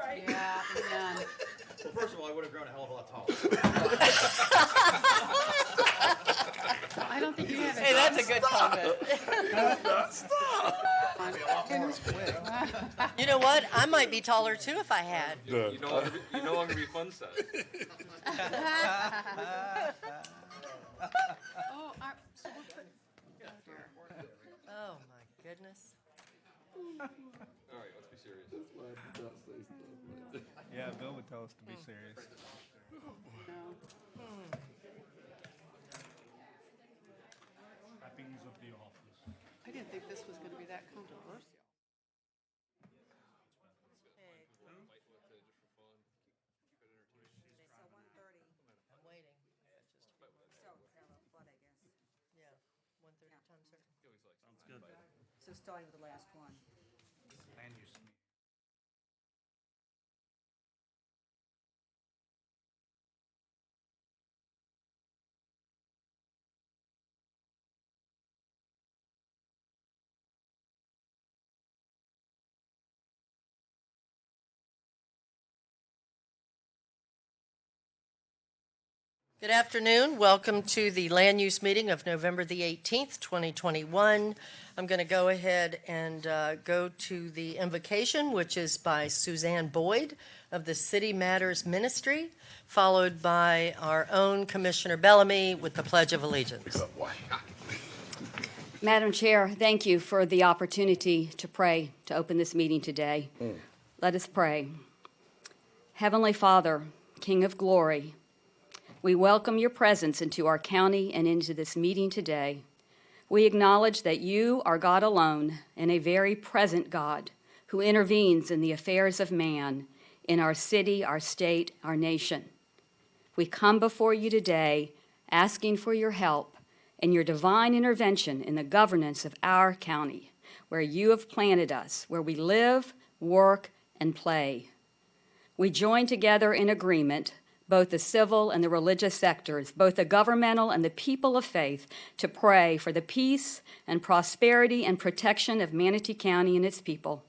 right. Yeah, amen. Well, first of all, I would have grown a hell of a lot taller. I don't think you have Hey, that's a good comment. You know what? I might be taller too if I had. You no longer be fun size. Oh, so we'll put, Oh my goodness. All right, let's be serious. Yeah, Bill would tell us to be serious. no. Wrappings of the office. I didn't think this was going to be that controversial. I'm waiting. Yeah, 1:30 times certain. Sounds good. So starting with the last one. Land use. Good afternoon. Welcome to the land use meeting of November the 18th, 2021. I'm going to go ahead and go to the invocation, which is by Suzanne Boyd of the City Matters Ministry, followed by our own Commissioner Bellamy with the Pledge of Allegiance. Madam Chair, thank you for the opportunity to pray, to open this meeting today. Let us pray. Heavenly Father, King of glory, we welcome your presence into our county and into this meeting today. We acknowledge that you are God alone and a very present God who intervenes in the affairs of man, in our city, our state, our nation. We come before you today asking for your help and your divine intervention in the governance of our county, where you have planted us, where we live, work, and play. We join together in agreement, both the civil and the religious sectors, both the governmental and the people of faith, to pray for the peace and prosperity and protection of Manatee County and its people.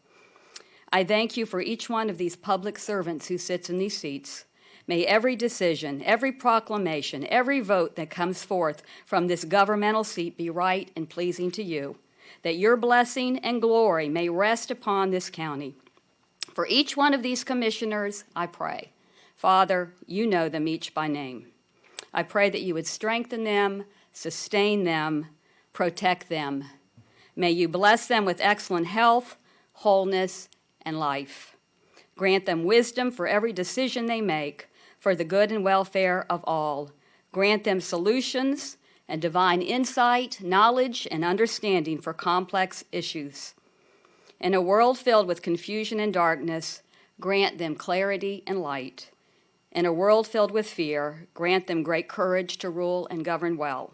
I thank you for each one of these public servants who sits in these seats. May every decision, every proclamation, every vote that comes forth from this governmental seat be right and pleasing to you, that your blessing and glory may rest upon this county. For each one of these commissioners, I pray. Father, you know them each by name. I pray that you would strengthen them, sustain them, protect them. May you bless them with excellent health, wholeness, and life. Grant them wisdom for every decision they make, for the good and welfare of all. Grant them solutions and divine insight, knowledge, and understanding for complex issues. In a world filled with confusion and darkness, grant them clarity and light. In a world filled with fear, grant them great courage to rule and govern well.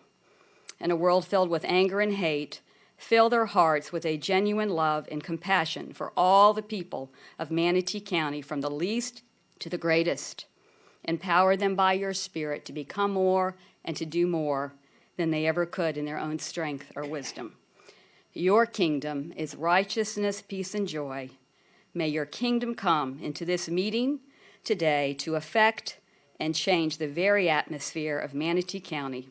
In a world filled with anger and hate, fill their hearts with a genuine love and compassion for all the people of Manatee County, from the least to the greatest. Empower them by your Spirit to become more and to do more than they ever could in their own strength or wisdom. Your kingdom is righteousness, peace, and joy. May your kingdom come into this meeting today to affect and change the very atmosphere of Manatee County.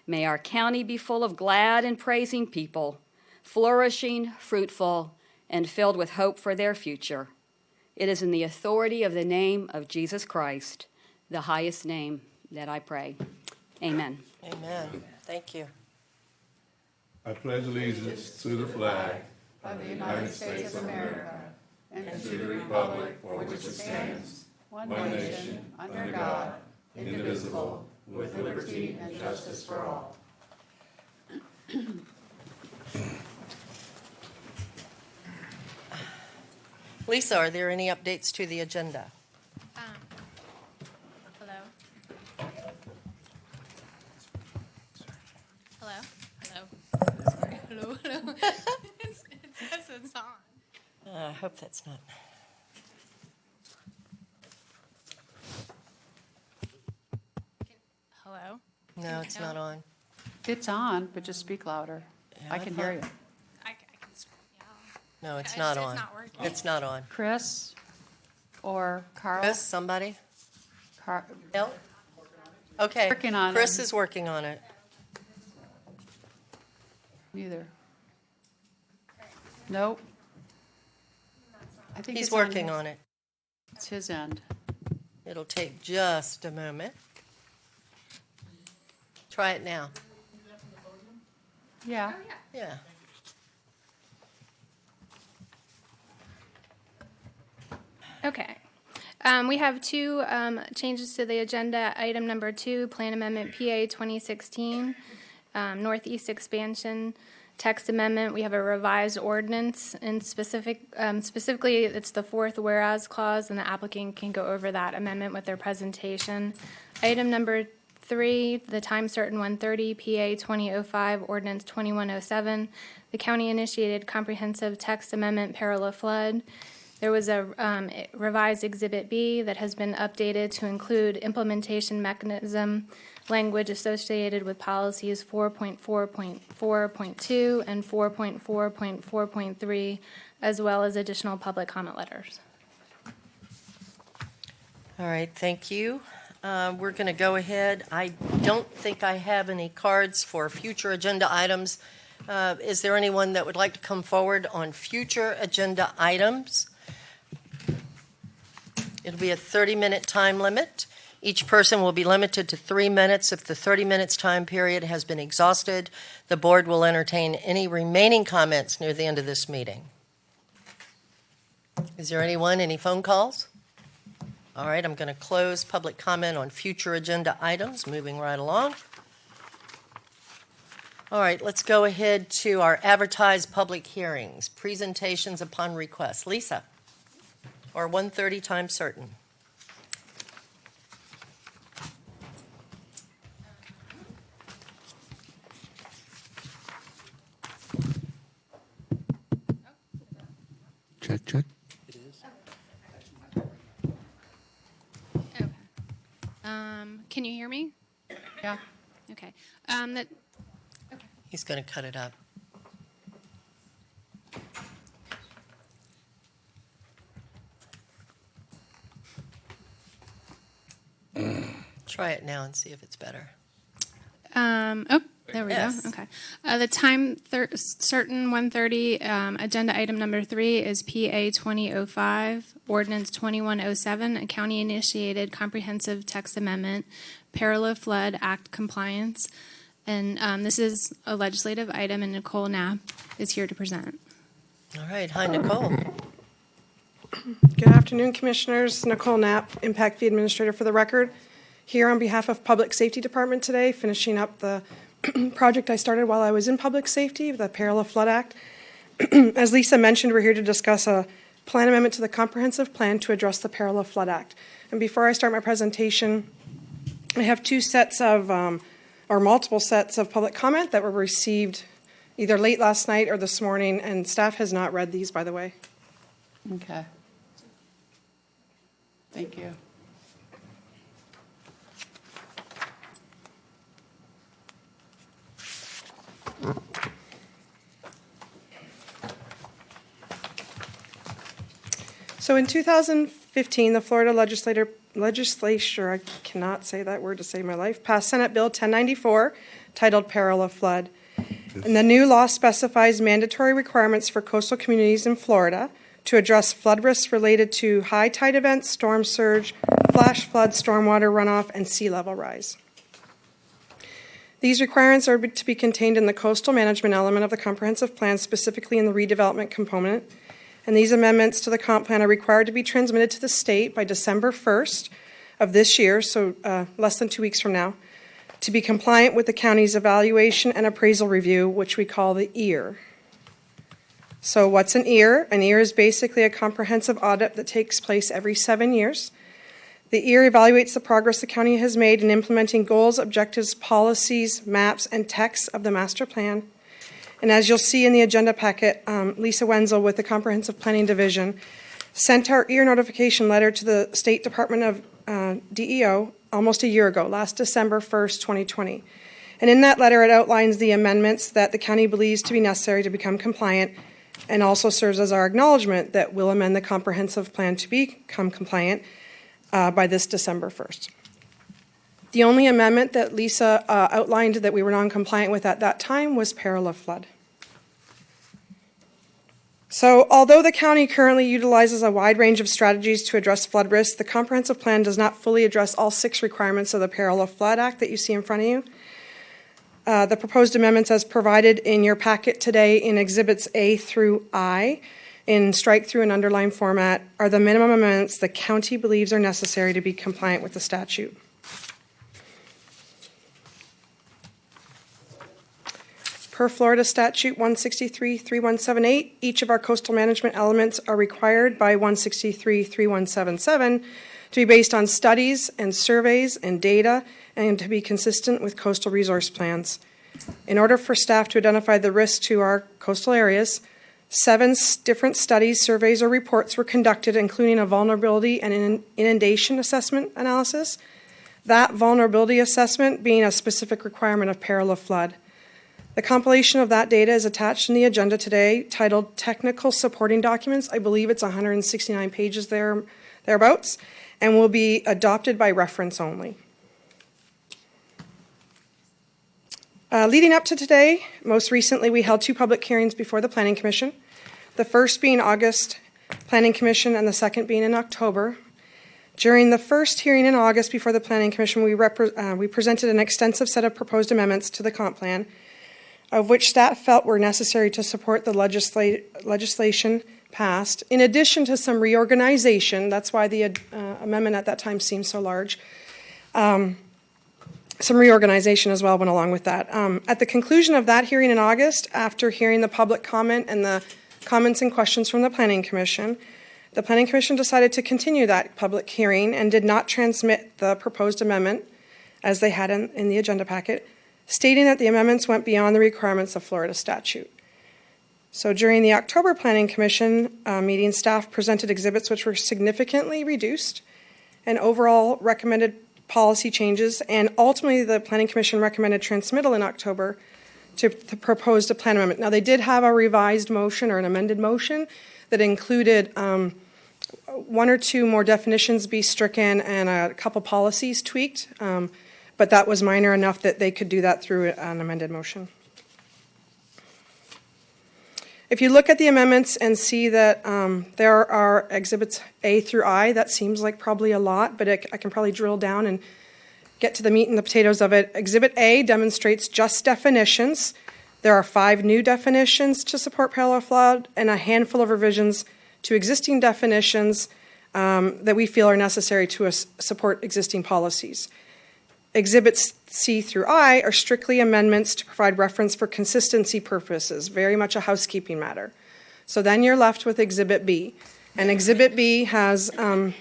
May our county be full of glad and praising people, flourishing, fruitful, and filled with hope for their future. It is in the authority of the name of Jesus Christ, the highest name, that I pray. Amen. Amen. Thank you. I pledge allegiance to the flag Of the United States of America and to the republic for which it stands, one nation, under God, indivisible, with liberty and justice for all. Lisa, are there any updates to the agenda? Hello? Hello? Hello? Sorry. Hello? Hello? It says it's on. I hope that's not. Hello? No, it's not on. It's on, but just speak louder. Yeah, I can hear you. I can scream, yeah. No, it's not on. It's not working. It's not on. Chris or Carl? Chris, somebody? Car- No? Okay. Working on Chris it. is working on it. Neither. Nope. I think He's it's working on it. It's his end. It'll take just a moment. Try it now. Yeah. Yeah. Okay. We have two changes to the agenda. Item number 2, Plan Amendment PA 2016, Northeast Expansion Text Amendment. We have a revised ordinance, and specifically, it's the fourth whereas clause, and the applicant can go over that amendment with their presentation. Item number 3, the time certain 130, PA 2005, Ordinance 2107, the county-initiated comprehensive text amendment, parallel flood. There was a revised Exhibit B that has been updated to include implementation mechanism language associated with policies 4.4.4.2 and 4.4.4.3, as well as additional public comment letters. All right, thank you. We're going to go ahead. I don't think I have any cards for future agenda items. Is there anyone that would like to come forward on future agenda items? It'll be a 30-minute time limit. Each person will be limited to 3 minutes. If the 30 minutes time period has been exhausted, the board will entertain any remaining comments near the end of this meeting. Is there any phone calls? All right, I'm going to close public comment on future agenda items, moving right along. All right, let's go ahead to our advertised public hearings, presentations upon request. Lisa, or 1:30 time certain. Check, check. Okay. Can you hear me? Yeah. Okay. He's going to cut it up. Try it now and see if it's better. There we Yes. go. Okay. The time certain 1:30, agenda item number 3 is PA 2005, Ordinance 2107, a county-initiated comprehensive text amendment, Parallel Flood Act compliance. And this is a legislative item, and Nicole Knapp is here to present. All right. Hi, Nicole. Good afternoon, Commissioners. Nicole Knapp, Impact Fee Administrator for the record. Here on behalf of Public Safety Department today, finishing up the project I started while I was in Public Safety, the Parallel Flood Act. As Lisa mentioned, we're here to discuss a plan amendment to the comprehensive plan to address the Parallel Flood Act. And before I start my presentation, I have two sets of, or multiple sets of public comment that were received either late last night or this morning, and staff has not read these, by the way. Okay. Thank you. So in 2015, the Florida legislature, I cannot say that word to save my life, passed Senate Bill 1094, titled Parallel Flood. And the new law specifies mandatory requirements for coastal communities in Florida to address flood risks related to high tide events, storm surge, flash flood, stormwater runoff, and sea level rise. These requirements are to be contained in the coastal management element of the comprehensive plan, specifically in the redevelopment component. And these amendments to the comp plan are required to be transmitted to the state by December 1st of this year, so less than 2 weeks from now, to be compliant with the county's evaluation and appraisal review, which we call the EAR. So what's an EAR? An EAR is basically a comprehensive audit that takes place every 7 years. The EAR evaluates the progress the county has made in implementing goals, objectives, policies, maps, and texts of the master plan. And as you'll see in the agenda packet, Lisa Wenzel with the Comprehensive Planning Division sent our EAR notification letter to the State Department of DEO almost a year ago, last December 1st, 2020. And in that letter, it outlines the amendments that the county believes to be necessary to become compliant and also serves as our acknowledgement that we'll amend the comprehensive plan to become compliant by this December 1st. The only amendment that Lisa outlined that we were non-compliant with at that time was peril of flood. So although the county currently utilizes a wide range of strategies to address flood risk, the comprehensive plan does not fully address all 6 requirements of the Peril of Flood Act that you see in front of you. The proposed amendments as provided in your packet today in Exhibits A through I in strike-through and underline format are the minimum amendments the county believes are necessary to be compliant with the statute. Per Florida Statute 163-3178, each of our coastal management elements are required by 163-3177 to be based on studies and surveys and data and to be consistent with coastal resource plans. In order for staff to identify the risk to our coastal areas, 7 different studies, surveys, or reports were conducted, including a vulnerability and inundation assessment analysis, that vulnerability assessment being a specific requirement of peril of flood. The compilation of that data is attached in the agenda today, titled Technical Supporting Documents. I believe it's 169 pages thereabouts, and will be adopted by reference only. Leading up to today, most recently we held 2 public hearings before the Planning Commission, the first being August Planning Commission and the second being in October. During the first hearing in August before the Planning Commission, we presented an extensive set of proposed amendments to the comp plan, of which staff felt were necessary to support the legislation passed, in addition to some reorganization. That's why the amendment at that time seemed so large. Some reorganization as well went along with that. At the conclusion of that hearing in August, after hearing the public comment and the comments and questions from the Planning Commission, the Planning Commission decided to continue that public hearing and did not transmit the proposed amendment as they had in the agenda packet, stating that the amendments went beyond the requirements of Florida statute. So during the October Planning Commission meeting, staff presented exhibits which were significantly reduced and overall recommended policy changes, and ultimately the Planning Commission recommended transmittal in October to the proposed plan amendment. Now they did have a revised motion or an amended motion that included 1 or 2 more definitions be stricken and a couple policies tweaked, but that was minor enough that they could do that through an amended motion. If you look at the amendments and see that there are exhibits A through I, that seems like probably a lot, but I can probably drill down and get to the meat and the potatoes of it. Exhibit A demonstrates just definitions. There are 5 new definitions to support parallel flood and a handful of revisions to existing definitions that we feel are necessary to support existing policies. Exhibits C through I are strictly amendments to provide reference for consistency purposes, very much a housekeeping matter. So then you're left with Exhibit B. And Exhibit B has, I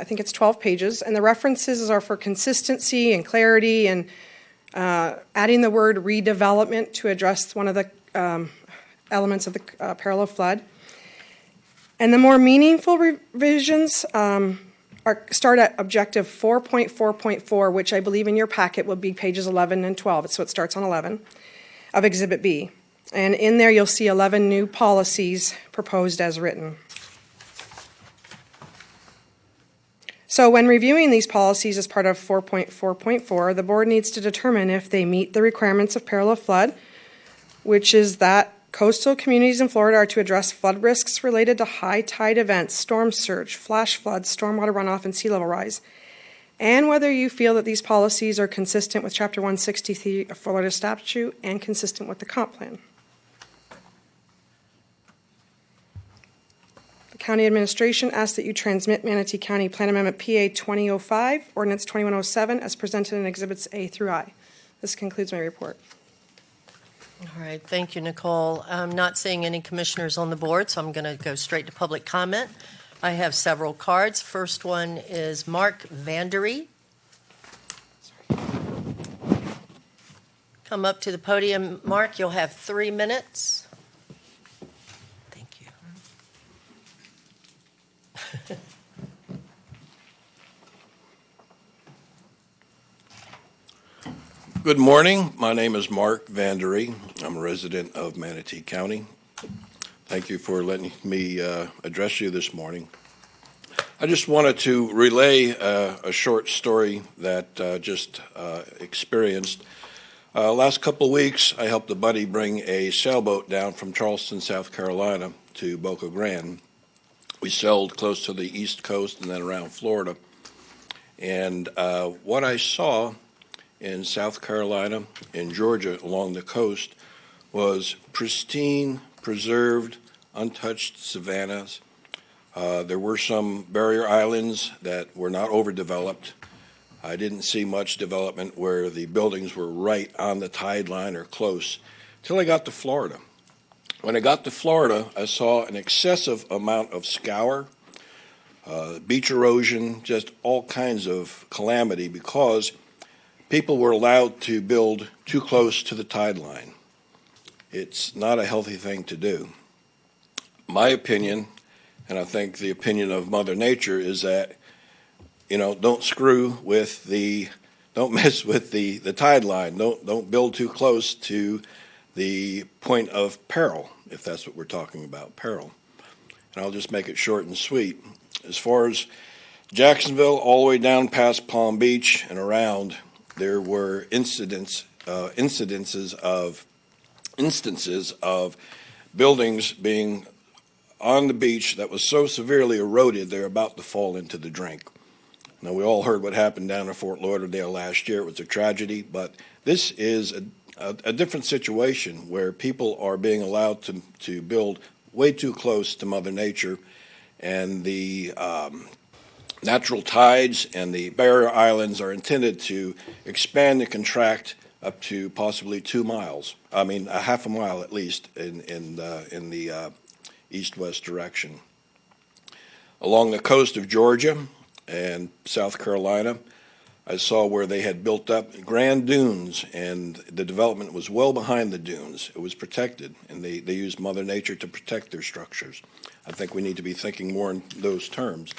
think it's 12 pages, and the references are for consistency and clarity and adding the word redevelopment to address one of the elements of the parallel flood. And the more meaningful revisions start at objective 4.4.4, which I believe in your packet will be pages 11 and 12. So it starts on 11 of Exhibit B. And in there you'll see 11 new policies proposed as written. So when reviewing these policies as part of 4.4.4, the board needs to determine if they meet the requirements of parallel flood, which is that coastal communities in Florida are to address flood risks related to high tide events, storm surge, flash floods, stormwater runoff, and sea level rise, and whether you feel that these policies are consistent with Chapter 163 of Florida statute and consistent with the comp plan. The county administration asks that you transmit Manatee County Plan Amendment PA 2005, Ordinance 2107, as presented in Exhibits A through I. This concludes my report. All right, thank you, Nicole. I'm not seeing any commissioners on the board, so I'm going to go straight to public comment. I have several cards. First one is Mark Vandere. Come up to the podium, Mark. You'll have 3 minutes. Thank you. Good morning. My name is Mark Vandere. I'm a resident of Manatee County. Thank you for letting me address you this morning. I just wanted to relay a short story that just experienced. Last couple of weeks, I helped a buddy bring a sailboat down from Charleston, South Carolina to Boca Grande. We sailed close to the East Coast and then around Florida. And what I saw in South Carolina, in Georgia, along the coast, was pristine, preserved, untouched savannas. There were some barrier islands that were not overdeveloped. I didn't see much development where the buildings were right on the tide line or close till I got to Florida. When I got to Florida, I saw an excessive amount of scour, beach erosion, just all kinds of calamity because people were allowed to build too close to the tide line. It's not a healthy thing to do. My opinion, and I think the opinion of Mother Nature, is that, don't mess with the tide line. Don't build too close to the point of peril, if that's what we're talking about, peril. And I'll just make it short and sweet. As far as Jacksonville, all the way down past Palm Beach and around, there were instances of buildings being on the beach that was so severely eroded they're about to fall into the drink. Now, we all heard what happened down in Fort Lauderdale last year. It was a tragedy, but this is a different situation where people are being allowed to build way too close to Mother Nature, and the natural tides and the barrier islands are intended to expand and contract up to possibly 2 miles. I mean, a half a mile at least in the east-west direction. Along the coast of Georgia and South Carolina, I saw where they had built up grand dunes, and the development was well behind the dunes. It was protected, and they used Mother Nature to protect their structures. I think we need to be thinking more in those terms.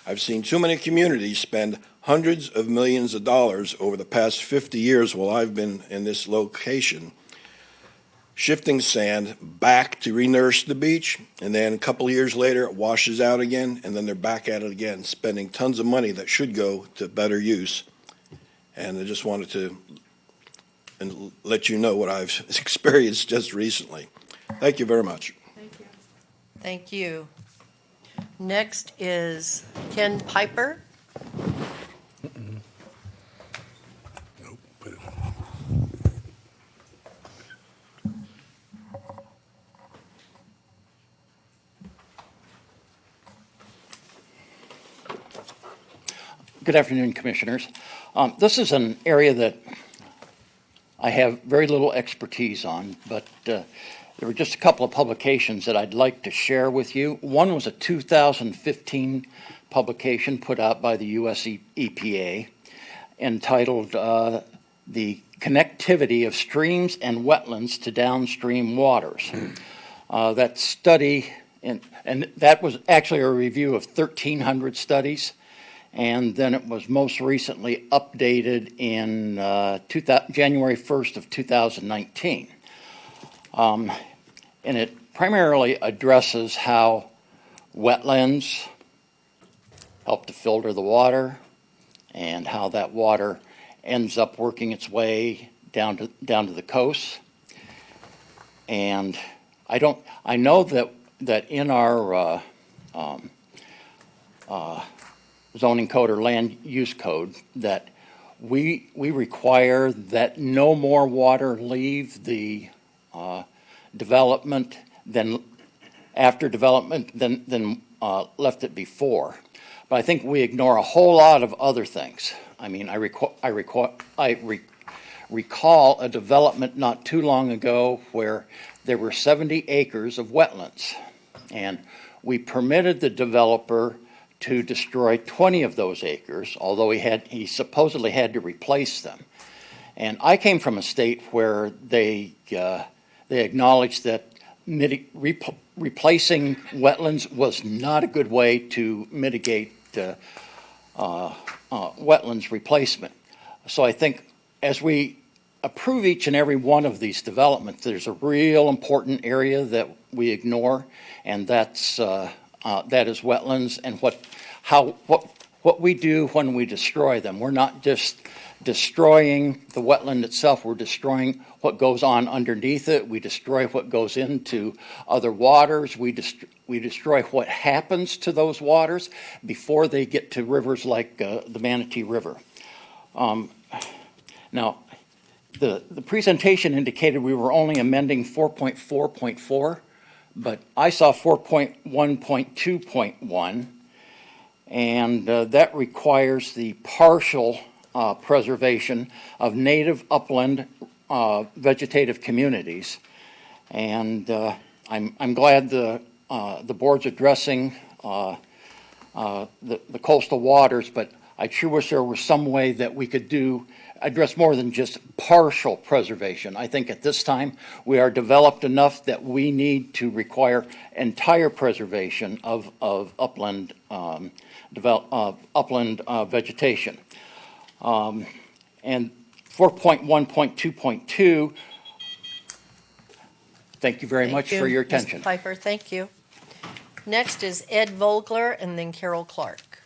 I've seen too many communities spend hundreds of millions of dollars over the past 50 years while I've been in this location, shifting sand back to re-nourish the beach, and then a couple of years later it washes out again, and then they're back at it again, spending tons of money that should go to better use. And I just wanted to let you know what I've experienced just recently. Thank you very much. Thank you. Thank you. Next is Ken Piper. Good afternoon, Commissioners. This is an area that I have very little expertise on, but there were just a couple of publications that I'd like to share with you. One was a 2015 publication put out by the U.S. EPA entitled The Connectivity of Streams and Wetlands to Downstream Waters. That study, and that was actually a review of 1,300 studies. And then it was most recently updated in January 1st of 2019. And it primarily addresses how wetlands help to filter the water and how that water ends up working its way down to the coast. And I know that in our zoning code or land use code that we require that no more water leave the development than after development than left it before. But I think we ignore a whole lot of other things. I mean, I recall a development not too long ago where there were 70 acres of wetlands, and we permitted the developer to destroy 20 of those acres, although he supposedly had to replace them. And I came from a state where they acknowledged that replacing wetlands was not a good way to mitigate wetlands replacement. So I think as we approve each and every one of these developments, there's a real important area that we ignore, and that is wetlands and what we do when we destroy them. We're not just destroying the wetland itself, we're destroying what goes on underneath it. We destroy what goes into other waters. We destroy what happens to those waters before they get to rivers like the Manatee River. Now, the presentation indicated we were only amending 4.4.4, but I saw 4.1.2.1, and that requires the partial preservation of native upland vegetative communities. And I'm glad the board's addressing the coastal waters, but I sure wish there was some way that we could address more than just partial preservation. I think at this time we are developed enough that we need to require entire preservation of upland vegetation. And 4.1.2.2, thank you very much for your attention. Mr. Piper, thank you. Next is Ed Vogler and then Carol Clark.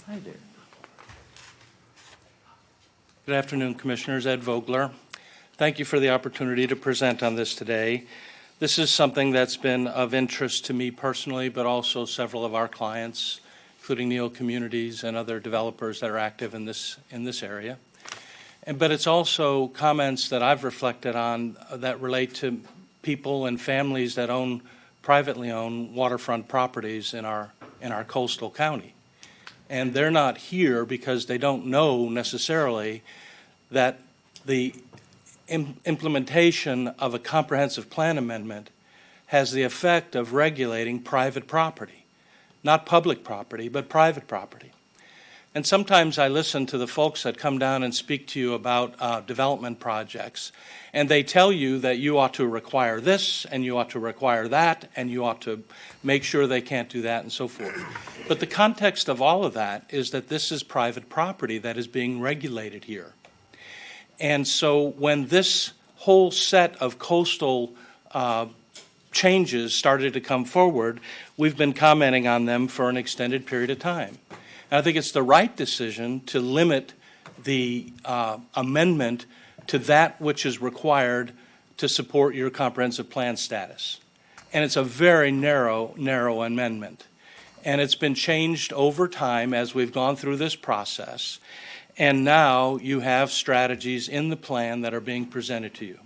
Hi there. Good afternoon, Commissioners. Ed Vogler. Thank you for the opportunity to present on this today. This is something that's been of interest to me personally, but also several of our clients, including Neo Communities and other developers that are active in this area. But it's also comments that I've reflected on that relate to people and families that privately own waterfront properties in our coastal county. And they're not here because they don't know necessarily that the implementation of a comprehensive plan amendment has the effect of regulating private property, not public property, but private property. And sometimes I listen to the folks that come down and speak to you about development projects, and they tell you that you ought to require this, and you ought to require that, and you ought to make sure they can't do that, and so forth. But the context of all of that is that this is private property that is being regulated here. And so when this whole set of coastal changes started to come forward, we've been commenting on them for an extended period of time. And I think it's the right decision to limit the amendment to that which is required to support your comprehensive plan status. And it's a very narrow amendment. And it's been changed over time as we've gone through this process. And now you have strategies in the plan that are being presented to you.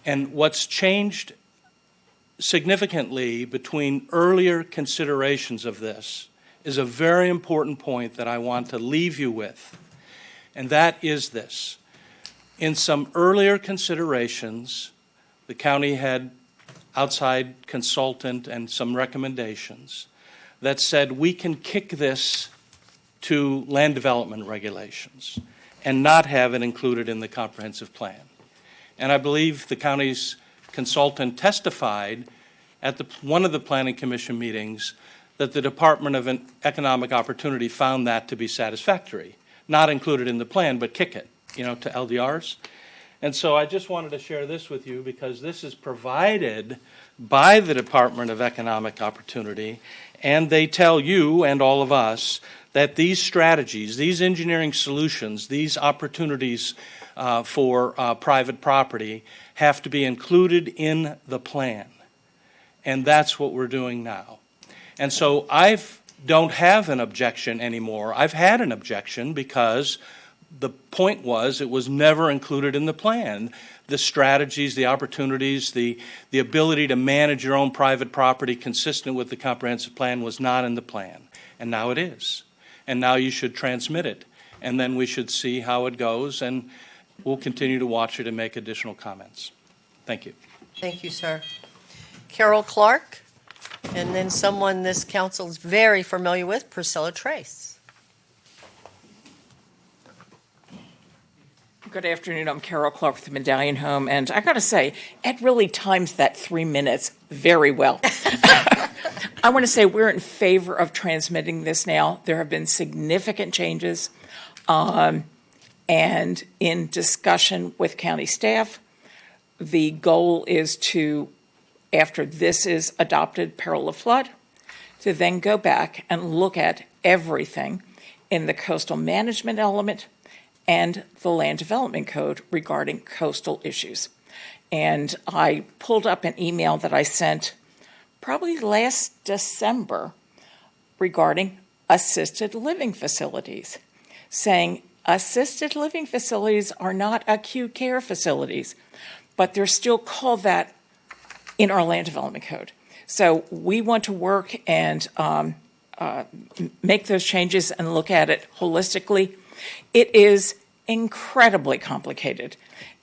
And what's changed significantly between earlier considerations of this is a very important point that I want to leave you with. And that is this. In some earlier considerations, the county had outside consultant and some recommendations that said we can kick this to land development regulations and not have it included in the comprehensive plan. And I believe the county's consultant testified at one of the Planning Commission meetings that the Department of Economic Opportunity found that to be satisfactory, not included in the plan, but kick it, to LDRs. And so I just wanted to share this with you because this is provided by the Department of Economic Opportunity, and they tell you and all of us that these strategies, these engineering solutions, these opportunities for private property have to be included in the plan. And that's what we're doing now. And so I don't have an objection anymore. I've had an objection because the point was it was never included in the plan. The strategies, the opportunities, the ability to manage your own private property consistent with the comprehensive plan was not in the plan. And now it is. And now you should transmit it. And then we should see how it goes, and we'll continue to watch it and make additional comments. Thank you. Thank you, sir. Carol Clark, and then someone this council is very familiar with, Priscilla Trace. Good afternoon. I'm Carol Clark with the Medallion Home, and I got to say, Ed really times that 3 minutes very well. I want to say we're in favor of transmitting this now. There have been significant changes. And in discussion with county staff, the goal is to, after this is adopted, peril of flood, to then go back and look at everything in the coastal management element and the land development code regarding coastal issues. And I pulled up an email that I sent probably last December regarding assisted living facilities, saying assisted living facilities are not acute care facilities, but they're still called that in our land development code. So we want to work and make those changes and look at it holistically. It is incredibly complicated,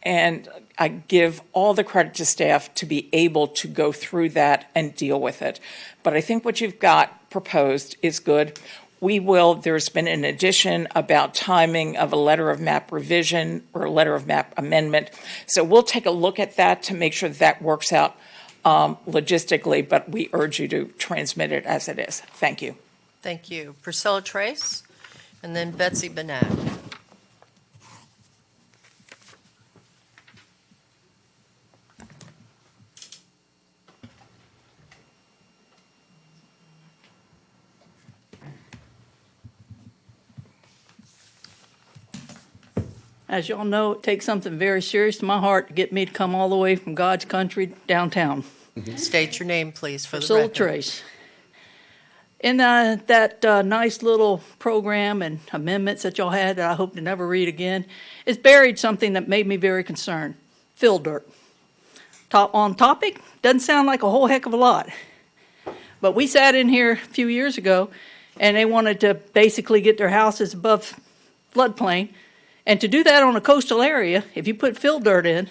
and I give all the credit to staff to be able to go through that and deal with it. But I think what you've got proposed is good. There's been an addition about timing of a letter of map revision or a letter of map amendment. So we'll take a look at that to make sure that works out logistically, but we urge you to transmit it as it is. Thank you. Thank you. Priscilla Trace, and then Betsy Banak. As y'all know, it takes something very serious to my heart to get me to come all the way from God's country downtown. State your name, please, for the Priscilla record. Trace. In that nice little program and amendments that y'all had that I hope to never read again, it's buried something that made me very concerned. Fill dirt. On topic, doesn't sound like a whole heck of a lot. But we sat in here a few years ago, and they wanted to basically get their houses above floodplain. And to do that on a coastal area, if you put fill dirt in,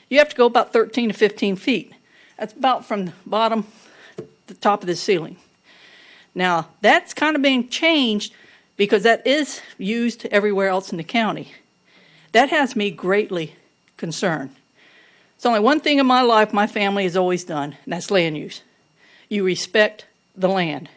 you have to go about 13 to 15 feet. That's about from the bottom to the top of the ceiling. Now, that's kind of being changed because that is used everywhere else in the county. That has me greatly concerned. It's only one thing in my life my family has always done, and that's land use. You respect the land.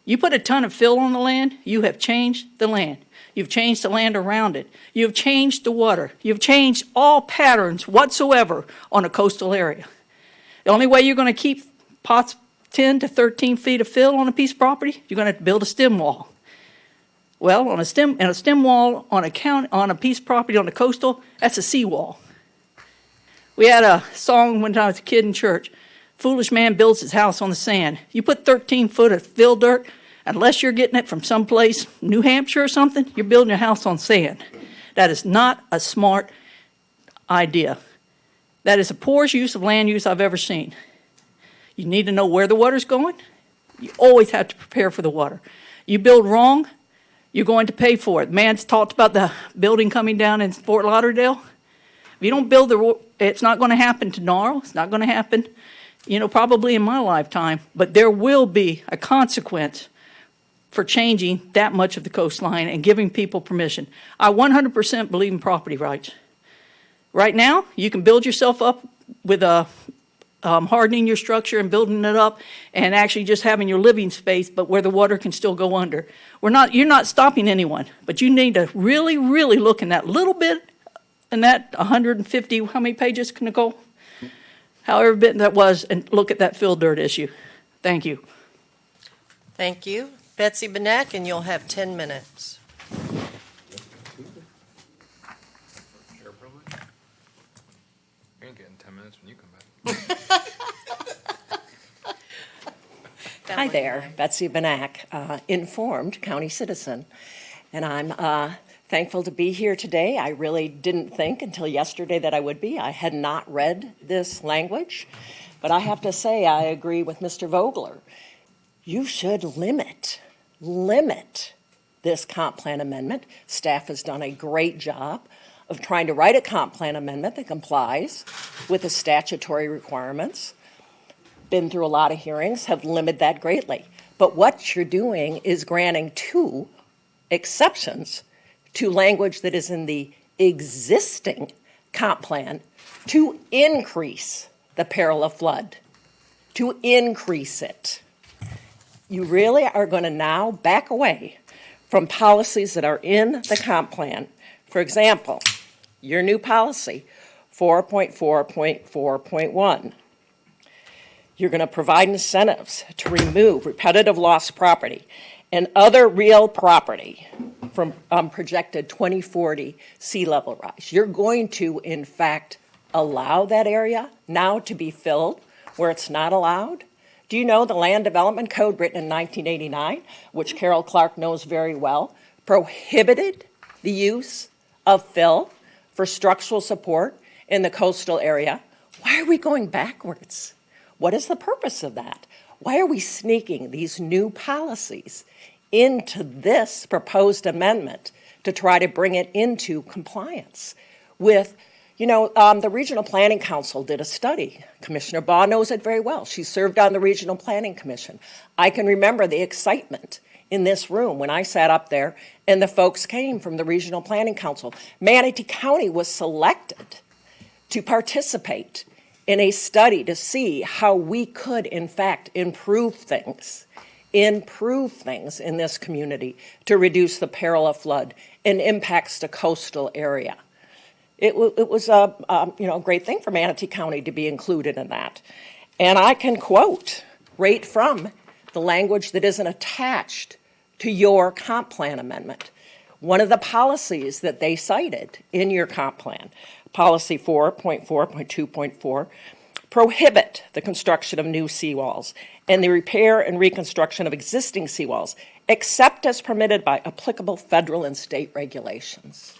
You put a ton of fill on the land, you have changed the land. You've changed the land around it. You've changed the water. You've changed all patterns whatsoever on a coastal area. The only way you're going to keep pots 10 to 13 feet of fill on a piece of property, you're going to have to build a stem wall. Well, on a stem wall on a piece of property on the coastal, that's a seawall. We had a song when I was a kid in church. Foolish man builds his house on the sand. You put 13 foot of fill dirt, unless you're getting it from someplace, New Hampshire or something, you're building your house on sand. That is not a smart idea. That is the poorest use of land use I've ever seen. You need to know where the water's going. You always have to prepare for the water. You build wrong, you're going to pay for it. Man's talked about the building coming down in Fort Lauderdale. If you don't build it's not going to happen tomorrow. It's not going to happen, probably in my lifetime. But there will be a consequence for changing that much of the coastline and giving people permission. I 100% believe in property rights. Right now, you can build yourself up with hardening your structure and building it up and actually just having your living space, but where the water can still go under. You're not stopping anyone, but you need to really, really look in that little bit, in that 150, how many pages, Nicole? However bit that was, and look at that fill dirt issue. Thank you. Thank you. Betsy Banak, and you'll have 10 minutes. You ain't getting 10 minutes when you come back. Hi there, Betsy Banak, informed county citizen. And I'm thankful to be here today. I really didn't think until yesterday that I would be. I had not read this language. But I have to say, I agree with Mr. Vogler. You should limit this comp plan amendment. Staff has done a great job of trying to write a comp plan amendment that complies with the statutory requirements. Been through a lot of hearings, have limited that greatly. But what you're doing is granting 2 exceptions to language that is in the existing comp plan to increase the peril of flood, to increase it. you really are going to now back away from policies that are in the comp plan. For example, your new policy, 4.4.4.1. You're going to provide incentives to remove repetitive lost property and other real property from projected 2040 sea level rise. You're going to, in fact, allow that area now to be filled where it's not allowed? Do you know the Land Development Code written in 1989, which Carol Clark knows very well, prohibited the use of fill for structural support in the coastal area? Why are we going backwards? What is the purpose of that? Why are we sneaking these new policies into this proposed amendment to try to bring it into compliance with, the Regional Planning Council did a study. Commissioner Baugh knows it very well. She served on the Regional Planning Commission. I can remember the excitement in this room when I sat up there and the folks came from the Regional Planning Council. Manatee County was selected to participate in a study to see how we could, in fact, improve things in this community to reduce the peril of flood and impacts the coastal area. It was a great thing for Manatee County to be included in that. And I can quote right from the language that isn't attached to your comp plan amendment. One of the policies that they cited in your comp plan, policy 4.4.2.4, prohibit the construction of new seawalls and the repair and reconstruction of existing seawalls, except as permitted by applicable federal and state regulations.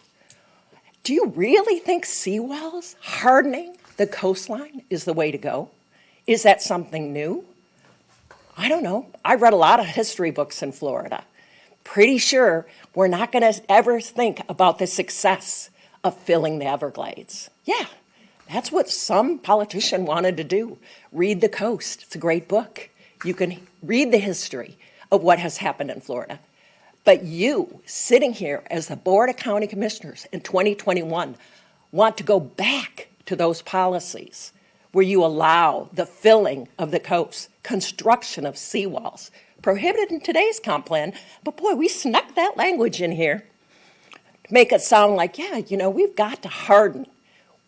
Do you really think seawalls, hardening the coastline, is the way to go? Is that something new? I don't know. I read a lot of history books in Florida. Pretty sure we're not going to ever think about the success of filling the Everglades. Yeah, that's what some politician wanted to do. Read The Coast. It's a great book. You can read the history of what has happened in Florida. But you, sitting here as the Board of County Commissioners in 2021, want to go back to those policies where you allow the filling of the coast, construction of seawalls, prohibited in today's comp plan. But boy, we snuck that language in here to make it sound like, we've got to harden.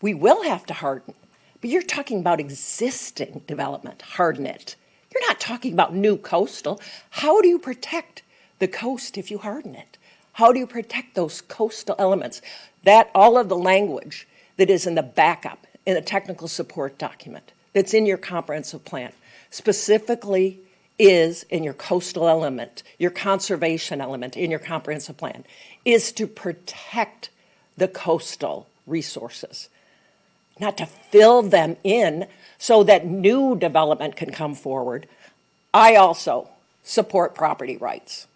We will have to harden. But you're talking about existing development, harden it. You're not talking about new coastal. How do you protect the coast if you harden it? How do you protect those coastal elements? That all of the language that is in the backup, in the technical support document, that's in your comprehensive plan, specifically is in your coastal element, your conservation element in your comprehensive plan, is to protect the coastal resources, not to fill them in so that new development can come forward. I also support property rights.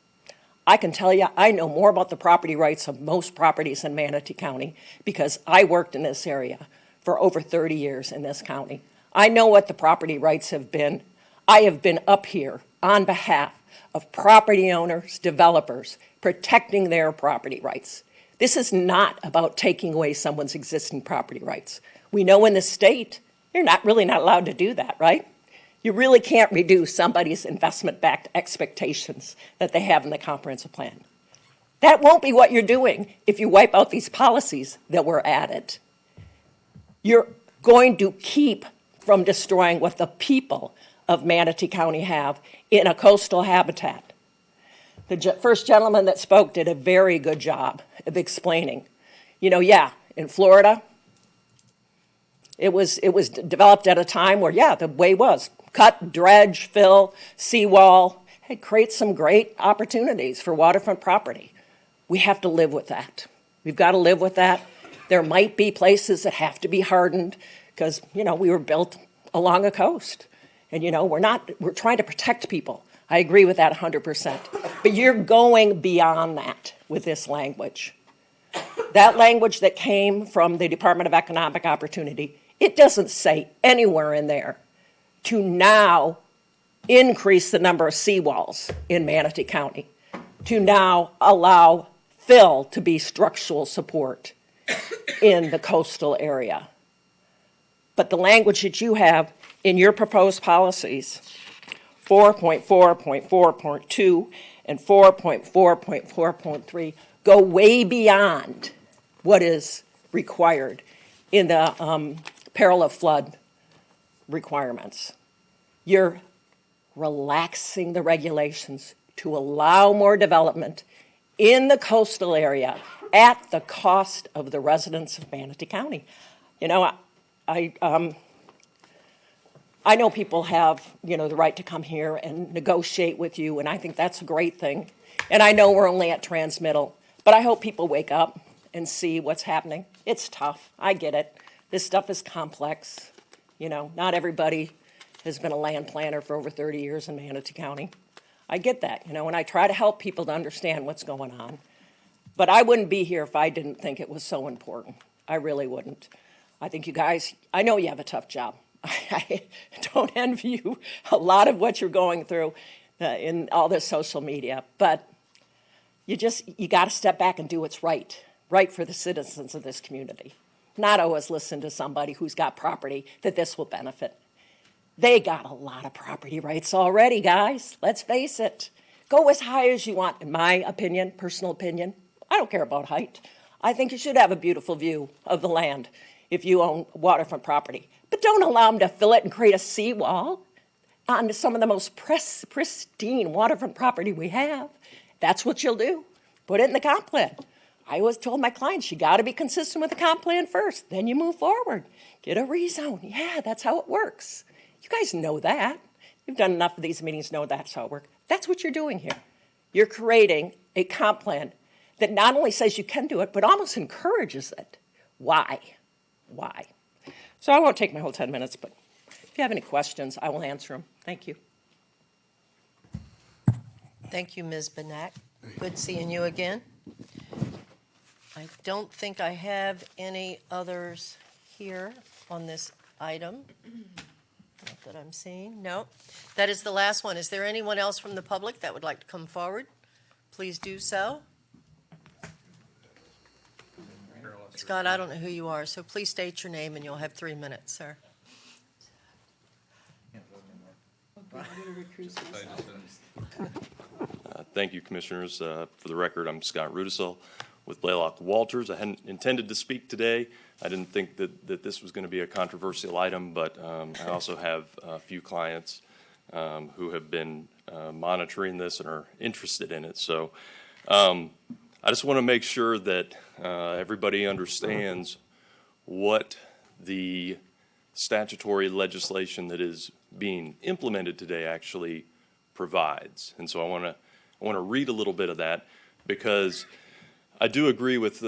I can tell you, I know more about the property rights of most properties in Manatee County because I worked in this area for over 30 years in this county. I know what the property rights have been. I have been up here on behalf of property owners, developers, protecting their property rights. This is not about taking away someone's existing property rights. We know in the state, you're not allowed to do that, right? You really can't reduce somebody's investment-backed expectations that they have in the comprehensive plan. That won't be what you're doing if you wipe out these policies that were added. You're going to keep from destroying what the people of Manatee County have in a coastal habitat. The first gentleman that spoke did a very good job of explaining. In Florida, it was developed at a time where, the way was cut, dredge, fill, seawall. It creates some great opportunities for waterfront property. We have to live with that. We've got to live with that. There might be places that have to be hardened because, we were built along a coast. And, we're trying to protect people. I agree with that 100%. But you're going beyond that with this language. That language that came from the Department of Economic Opportunity, it doesn't say anywhere in there to now increase the number of seawalls in Manatee County, to now allow fill to be structural support in the coastal area. But the language that you have in your proposed policies 4.4.4.2 and 4.4.4.3 go way beyond what is required in the peril of flood requirements. You're relaxing the regulations to allow more development in the coastal area at the cost of the residents of Manatee County. You know, I know people have, the right to come here and negotiate with you, and I think that's a great thing. And I know we're only at transmittal, but I hope people wake up and see what's happening. It's tough. I get it. This stuff is complex. Not everybody has been a land planner for over 30 years in Manatee County. I get that, and I try to help people to understand what's going on. But I wouldn't be here if I didn't think it was so important. I really wouldn't. I think you guys, I know you have a tough job. I don't envy you a lot of what you're going through in all this social media, but you got to step back and do what's right for the citizens of this community. Not always listen to somebody who's got property that this will benefit. They got a lot of property rights already, guys. Let's face it. Go as high as you want, in my opinion, personal opinion. I don't care about height. I think you should have a beautiful view of the land if you own waterfront property. But don't allow them to fill it and create a seawall on some of the most pristine waterfront property we have. That's what you'll do. Put it in the comp plan. I always told my clients, you got to be consistent with the comp plan first. Then you move forward. Get a rezone. Yeah, that's how it works. You guys know that. You've done enough of these meetings to know that's how it works. That's what you're doing here. You're creating a comp plan that not only says you can do it, but almost encourages it. Why? So I won't take my whole 10 minutes, but if you have any questions, I will answer them. Thank you. Thank you, Ms. Banak. Good seeing you again. I don't think I have any others here on this item. Not that I'm seeing. No. That is the last one. Is there anyone else from the public that would like to come forward? Please do so. Scott, I don't know who you are, so please state your name and you'll have 3 minutes, sir. Thank you, Commissioners. For the record, I'm Scott Rudisol with Blaylock Walters. I hadn't intended to speak today. I didn't think that this was going to be a controversial item, but I also have a few clients who have been monitoring this and are interested in it. So I just want to make sure that everybody understands what the statutory legislation that is being implemented today actually provides. And so I want to read a little bit of that, because I do agree with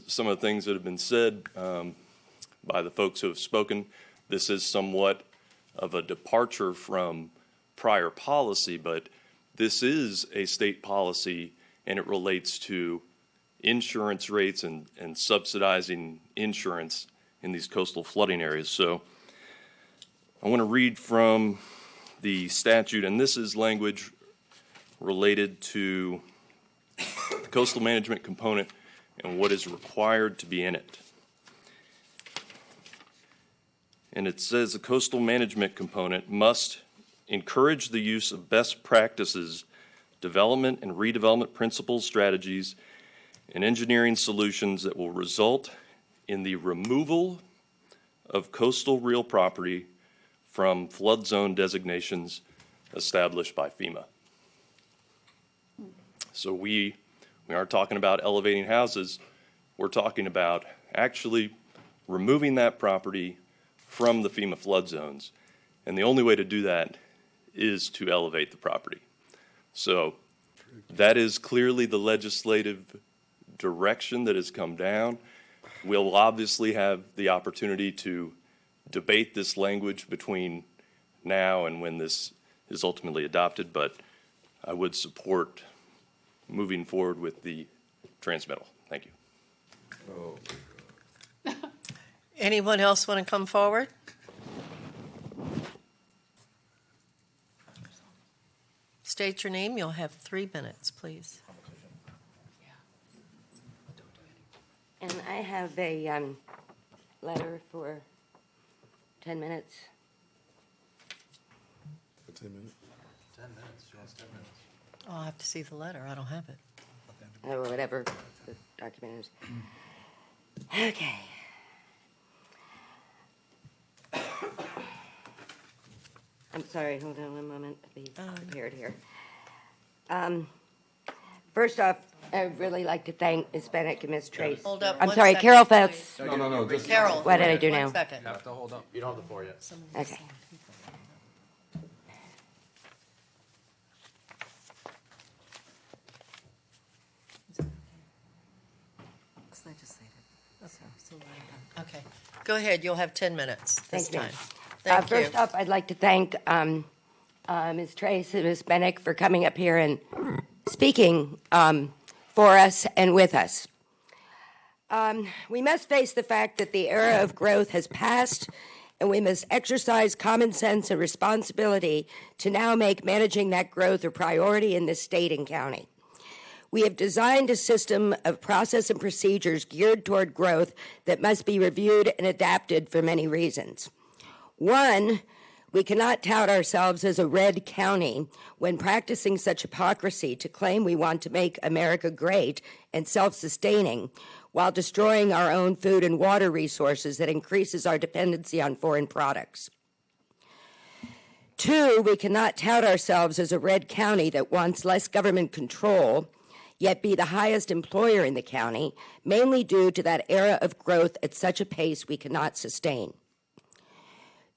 some of the things that have been said by the folks who have spoken. This is somewhat of a departure from prior policy, but this is a state policy, and it relates to insurance rates and subsidizing insurance in these coastal flooding areas. So I want to read from the statute, and this is language related to the coastal management component and what is required to be in it. And it says the coastal management component must encourage the use of best practices, development and redevelopment principles, strategies, and engineering solutions that will result in the removal of coastal real property from flood zone designations established by FEMA. So we aren't talking about elevating houses. We're talking about actually removing that property from the FEMA flood zones. And the only way to do that is to elevate the property. So that is clearly the legislative direction that has come down. We'll obviously have the opportunity to debate this language between now and when this is ultimately adopted, but I would support moving forward with the transmittal. Thank you. Anyone else want to come forward? State your name. You'll have 3 minutes, please. And I have a letter for 10 minutes. 10 minutes. She wants 10 minutes. Oh, I'll have to see the letter. I don't have it. Or whatever the document is. Okay. I'm sorry, hold on one moment, be prepared here. First off, I'd really like to thank Ms. Banak and Ms. Trace. Hold up I'm one sorry, second, Carol please. Phelps. No, just. Carol. What did I do one now? second. You have to hold up. You don't have the floor yet. Okay. It's legislative. Okay, go ahead. You'll have 10 minutes this Thank you. time. Thank you. First off, I'd like to thank Ms. Trace and Ms. Banak for coming up here and speaking for us and with us. We must face the fact that the era of growth has passed, and we must exercise common sense and responsibility to now make managing that growth a priority in this state and county. We have designed a system of process and procedures geared toward growth that must be reviewed and adapted for many reasons. One, we cannot tout ourselves as a red county when practicing such hypocrisy to claim we want to make America great and self-sustaining while destroying our own food and water resources that increases our dependency on foreign products. Two, we cannot tout ourselves as a red county that wants less government control, yet be the highest employer in the county, mainly due to that era of growth at such a pace we cannot sustain.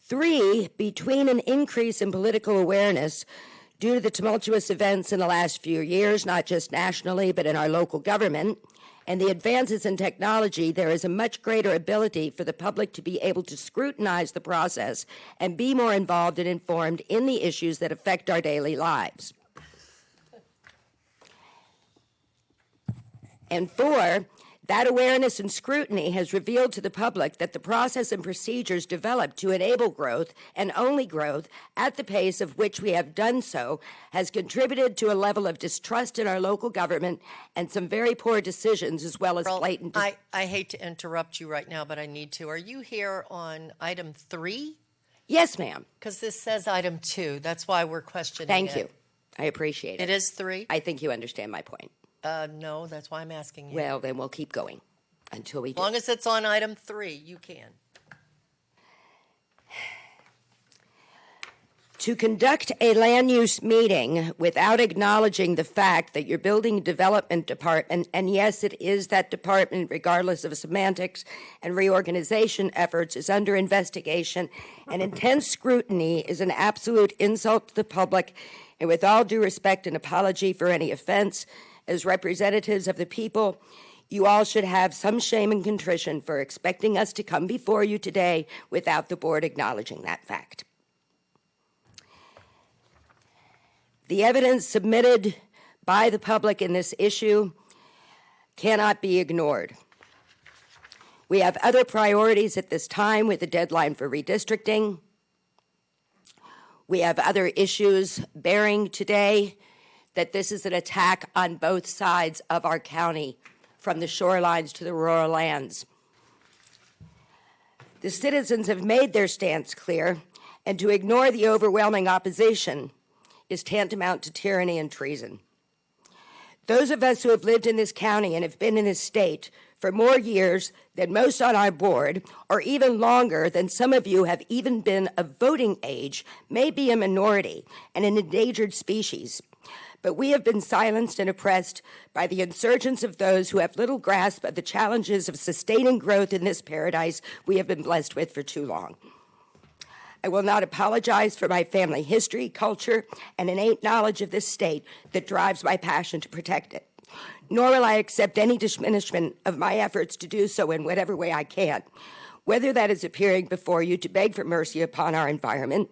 Three, between an increase in political awareness due to the tumultuous events in the last few years, not just nationally, but in our local government, and the advances in technology, there is a much greater ability for the public to be able to scrutinize the process and be more involved and informed in the issues that affect our daily lives. And four, that awareness and scrutiny has revealed to the public that the process and procedures developed to enable growth and only growth at the pace of which we have done so has contributed to a level of distrust in our local government and some very poor decisions as well as blatant... I hate to interrupt you right now, but I need to. Are you here on item 3? Yes, ma'am. Because this says item 2. That's why we're questioning Thank it. you. I appreciate it. It is 3? I think you understand my point. No, that's why I'm asking you. Well, then we'll keep going until we As long as it's on item 3, you can. To conduct a land use meeting without acknowledging the fact that your building development department, and yes, it is that department regardless of semantics and reorganization efforts, is under investigation and intense scrutiny is an absolute insult to the public, and with all due respect and apology for any offense, as representatives of the people, you all should have some shame and contrition for expecting us to come before you today without the board acknowledging that fact. The evidence submitted by the public in this issue cannot be ignored. We have other priorities at this time with the deadline for redistricting. We have other issues bearing today that this is an attack on both sides of our county, from the shorelines to the rural lands. The citizens have made their stance clear, and to ignore the overwhelming opposition is tantamount to tyranny and treason. Those of us who have lived in this county and have been in this state for more years than most on our board, or even longer than some of you have even been of voting age, may be a minority and an endangered species. But we have been silenced and oppressed by the insurgence of those who have little grasp of the challenges of sustaining growth in this paradise we have been blessed with for too long. I will not apologize for my family history, culture, and innate knowledge of this state that drives my passion to protect it. Nor will I accept any diminishment of my efforts to do so in whatever way I can, whether that is appearing before you to beg for mercy upon our environment,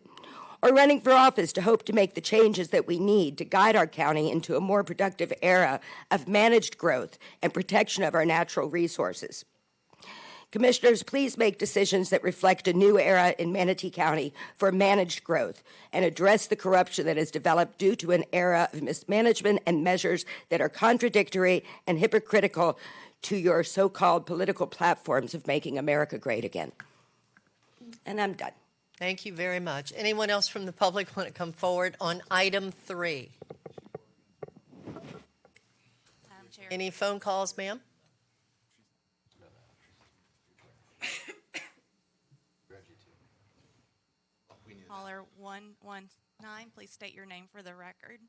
or running for office to hope to make the changes that we need to guide our county into a more productive era of managed growth and protection of our natural resources. Commissioners, please make decisions that reflect a new era in Manatee County for managed growth and address the corruption that has developed due to an era of mismanagement and measures that are contradictory and hypocritical to your so-called political platforms of making America great again. And I'm done. Thank you very much. Anyone else from the public want to come forward on item 3? Any phone calls, ma'am? Caller 119, please state your name for the record.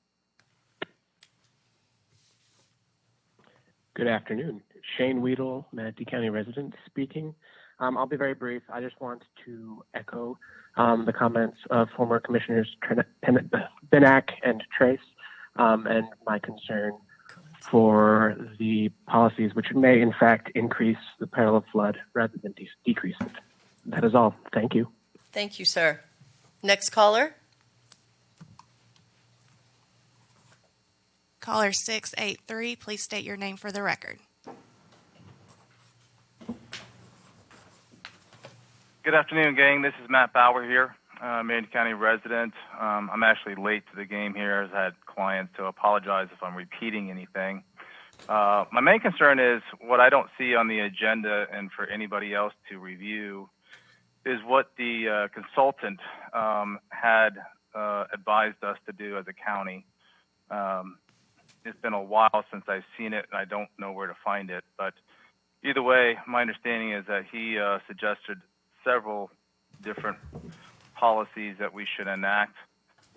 Good afternoon. Shane Weedle, Manatee County resident speaking. I'll be very brief. I just want to echo the comments of former Commissioners Banak and Trace, and my concern for the policies which may in fact increase the peril of flood rather than decrease it. That is all. Thank you. Thank you, sir. Next caller. Caller 683, please state your name for the record. Good afternoon, gang. This is Matt Bauer here, Manatee County resident. I'm actually late to the game here as I had clients, so apologize if I'm repeating anything. My main concern is what I don't see on the agenda and for anybody else to review is what the consultant had advised us to do as a county. It's been a while since I've seen it, and I don't know where to find it. But either way, my understanding is that he suggested several different policies that we should enact,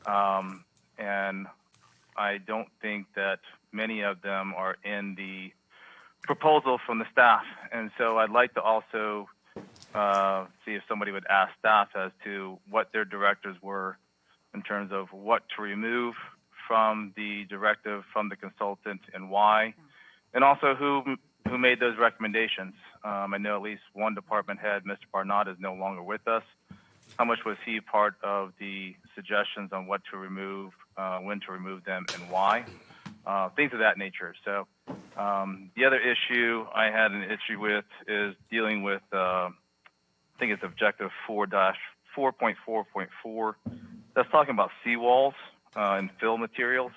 and I don't think that many of them are in the proposal from the staff. And so I'd like to also see if somebody would ask staff as to what their directives were in terms of what to remove from the directive from the consultant and why, and also who made those recommendations. I know at least one department head, Mr. Barnott, is no longer with us. How much was he part of the suggestions on what to remove, when to remove them, and why? Things of that nature. So the other issue I had an issue with is dealing with, I think it's objective 4.4.4. That's talking about seawalls and fill materials.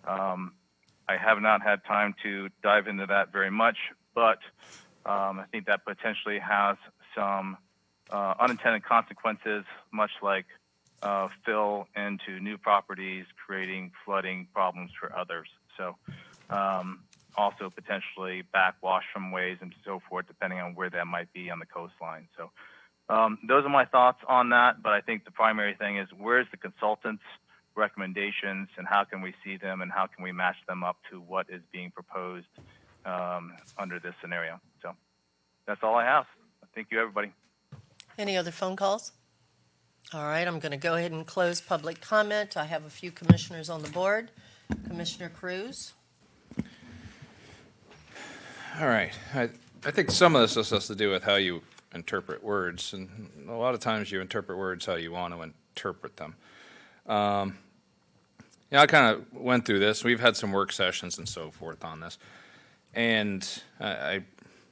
I have not had time to dive into that very much, but I think that potentially has some unintended consequences, much like fill into new properties, creating flooding problems for others. So also potentially backwash from ways and so forth, depending on where that might be on the coastline. So those are my thoughts on that, but I think the primary thing is where's the consultant's recommendations and how can we see them and how can we match them up to what is being proposed under this scenario. So that's all I have. Thank you, everybody. Any other phone calls? All right, I'm going to go ahead and close public comment. I have a few commissioners on the board. Commissioner Cruz. All right. I think some of this has to do with how you interpret words, and a lot of times you interpret words how you want to interpret them. I kind of went through this. We've had some work sessions and so forth on this, and I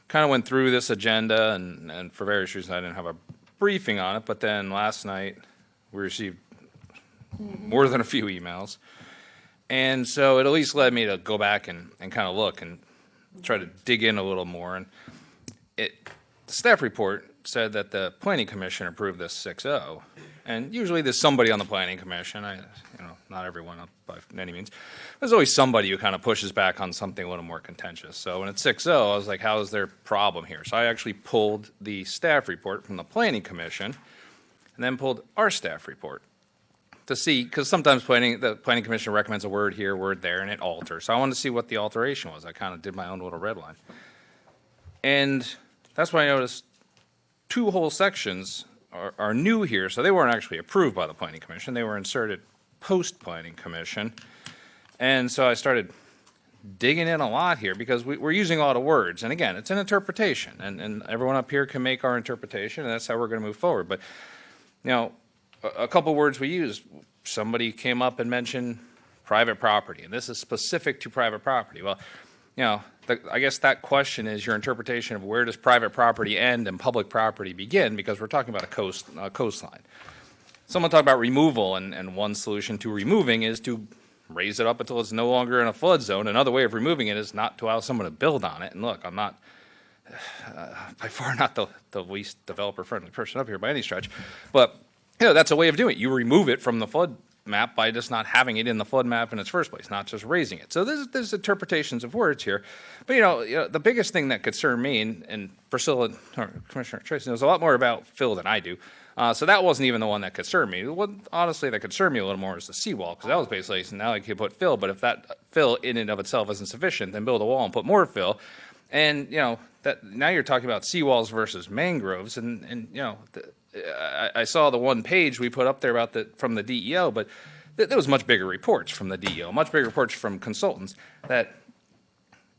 kind of went through this agenda, and for various reasons I didn't have a briefing on it, but then last night we received more than a few emails, and so it at least led me to go back and kind of look and try to dig in a little more. And the staff report said that the Planning Commission approved this 6-0, and usually there's somebody on the Planning Commission, not everyone by any means, there's always somebody who kind of pushes back on something a little more contentious. So when it's 6-0, I was like, how is there a problem here? So I actually pulled the staff report from the Planning Commission and then pulled our staff report to see, because sometimes the Planning Commission recommends a word here, word there, and it alters. So I wanted to see what the alteration was. I kind of did my own little red line. And that's why I noticed two whole sections are new here, so they weren't actually approved by the Planning Commission. They were inserted post-Planning Commission. And so I started digging in a lot here because we're using a lot of words. And again, it's an interpretation, and everyone up here can make our interpretation, and that's how we're going to move forward. But, a couple words we used, somebody came up and mentioned private property, and this is specific to private property. Well, I guess that question is your interpretation of where does private property end and public property begin, because we're talking about a coastline. Someone talked about removal, and one solution to removing is to raise it up until it's no longer in a flood zone. Another way of removing it is not to allow someone to build on it. And look, I'm not, by far not the least developer-friendly person up here by any stretch, but that's a way of doing it. You remove it from the flood map by just not having it in the flood map in its first place, not just raising it. So there's interpretations of words here. But, the biggest thing that concerned me, and Priscilla, or Commissioner Tracy knows a lot more about Phil than I do, so that wasn't even the one that concerned me. What honestly that concerned me a little more is the seawall, because that was basically, so now I could put fill, but if that fill in and of itself isn't sufficient, then build a wall and put more fill. And, that now you're talking about seawalls versus mangroves, and I saw the one page we put up there about from the DEO, but there was much bigger reports from the DEO, much bigger reports from consultants that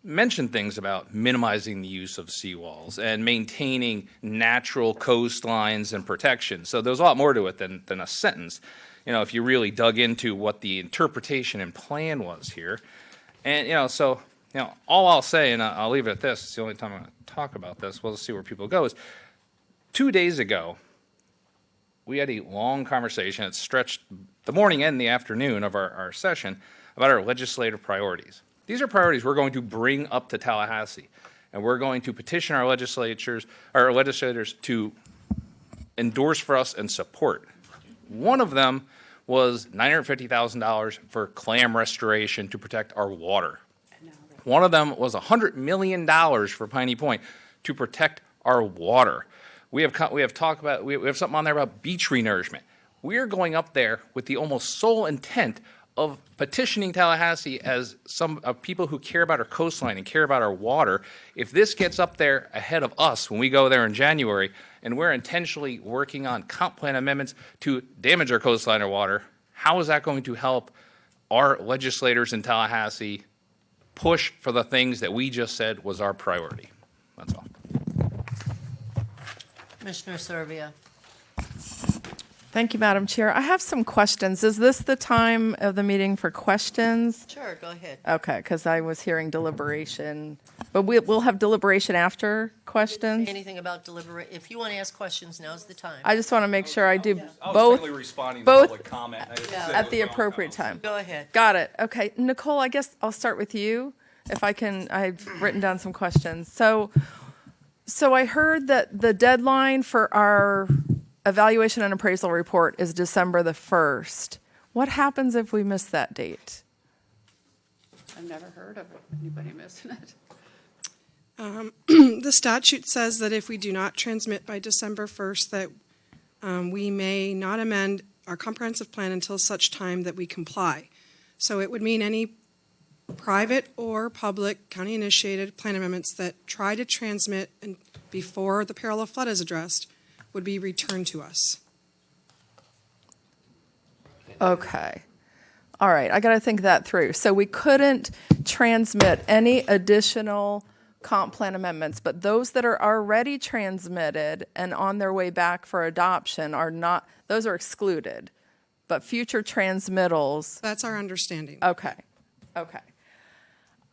mentioned things about minimizing the use of seawalls and maintaining natural coastlines and protection. So there's a lot more to it than a sentence, if you really dug into what the interpretation and plan was here. And, all I'll say, and I'll leave it at this, it's the only time I'm going to talk about this, we'll see where people go, is 2 days ago, we had a long conversation. It stretched the morning and the afternoon of our session about our legislative priorities. These are priorities we're going to bring up to Tallahassee, and we're going to petition our legislators to endorse for us and support. One of them was $950,000 for clam restoration to protect our water. One of them was $100 million for Piney Point to protect our water. We have something on there about beach renourishment. We're going up there with the almost sole intent of petitioning Tallahassee as some people who care about our coastline and care about our water. If this gets up there ahead of us when we go there in January, and we're intentionally working on comp plan amendments to damage our coastline or water, how is that going to help our legislators in Tallahassee push for the things that we just said was our priority? That's all. Commissioner Serbia. Thank you, Madam Chair. I have some questions. Is this the time of the meeting for questions? Sure, go ahead. Okay, because I was hearing deliberation. But we'll have deliberation after questions? Anything about deliberate? If you want to ask questions, now's the time. I just want to make sure I do I was both, mainly responding to both public comment. at the appropriate time. Go ahead. Got it. Okay. Nicole, I guess I'll start with you. If I can, I've written down some questions. So I heard that the deadline for our evaluation and appraisal report is December the 1st. What happens if we miss that date? I've never heard of anybody missing it. The statute says that if we do not transmit by December 1st, that we may not amend our comprehensive plan until such time that we comply. So it would mean any private or public county-initiated plan amendments that try to transmit before the peril of flood is addressed would be returned to us. Okay. All right. I got to think that through. So we couldn't transmit any additional comp plan amendments, but those that are already transmitted and on their way back for adoption are not, those are excluded. But future transmittals. That's our understanding. Okay. Okay.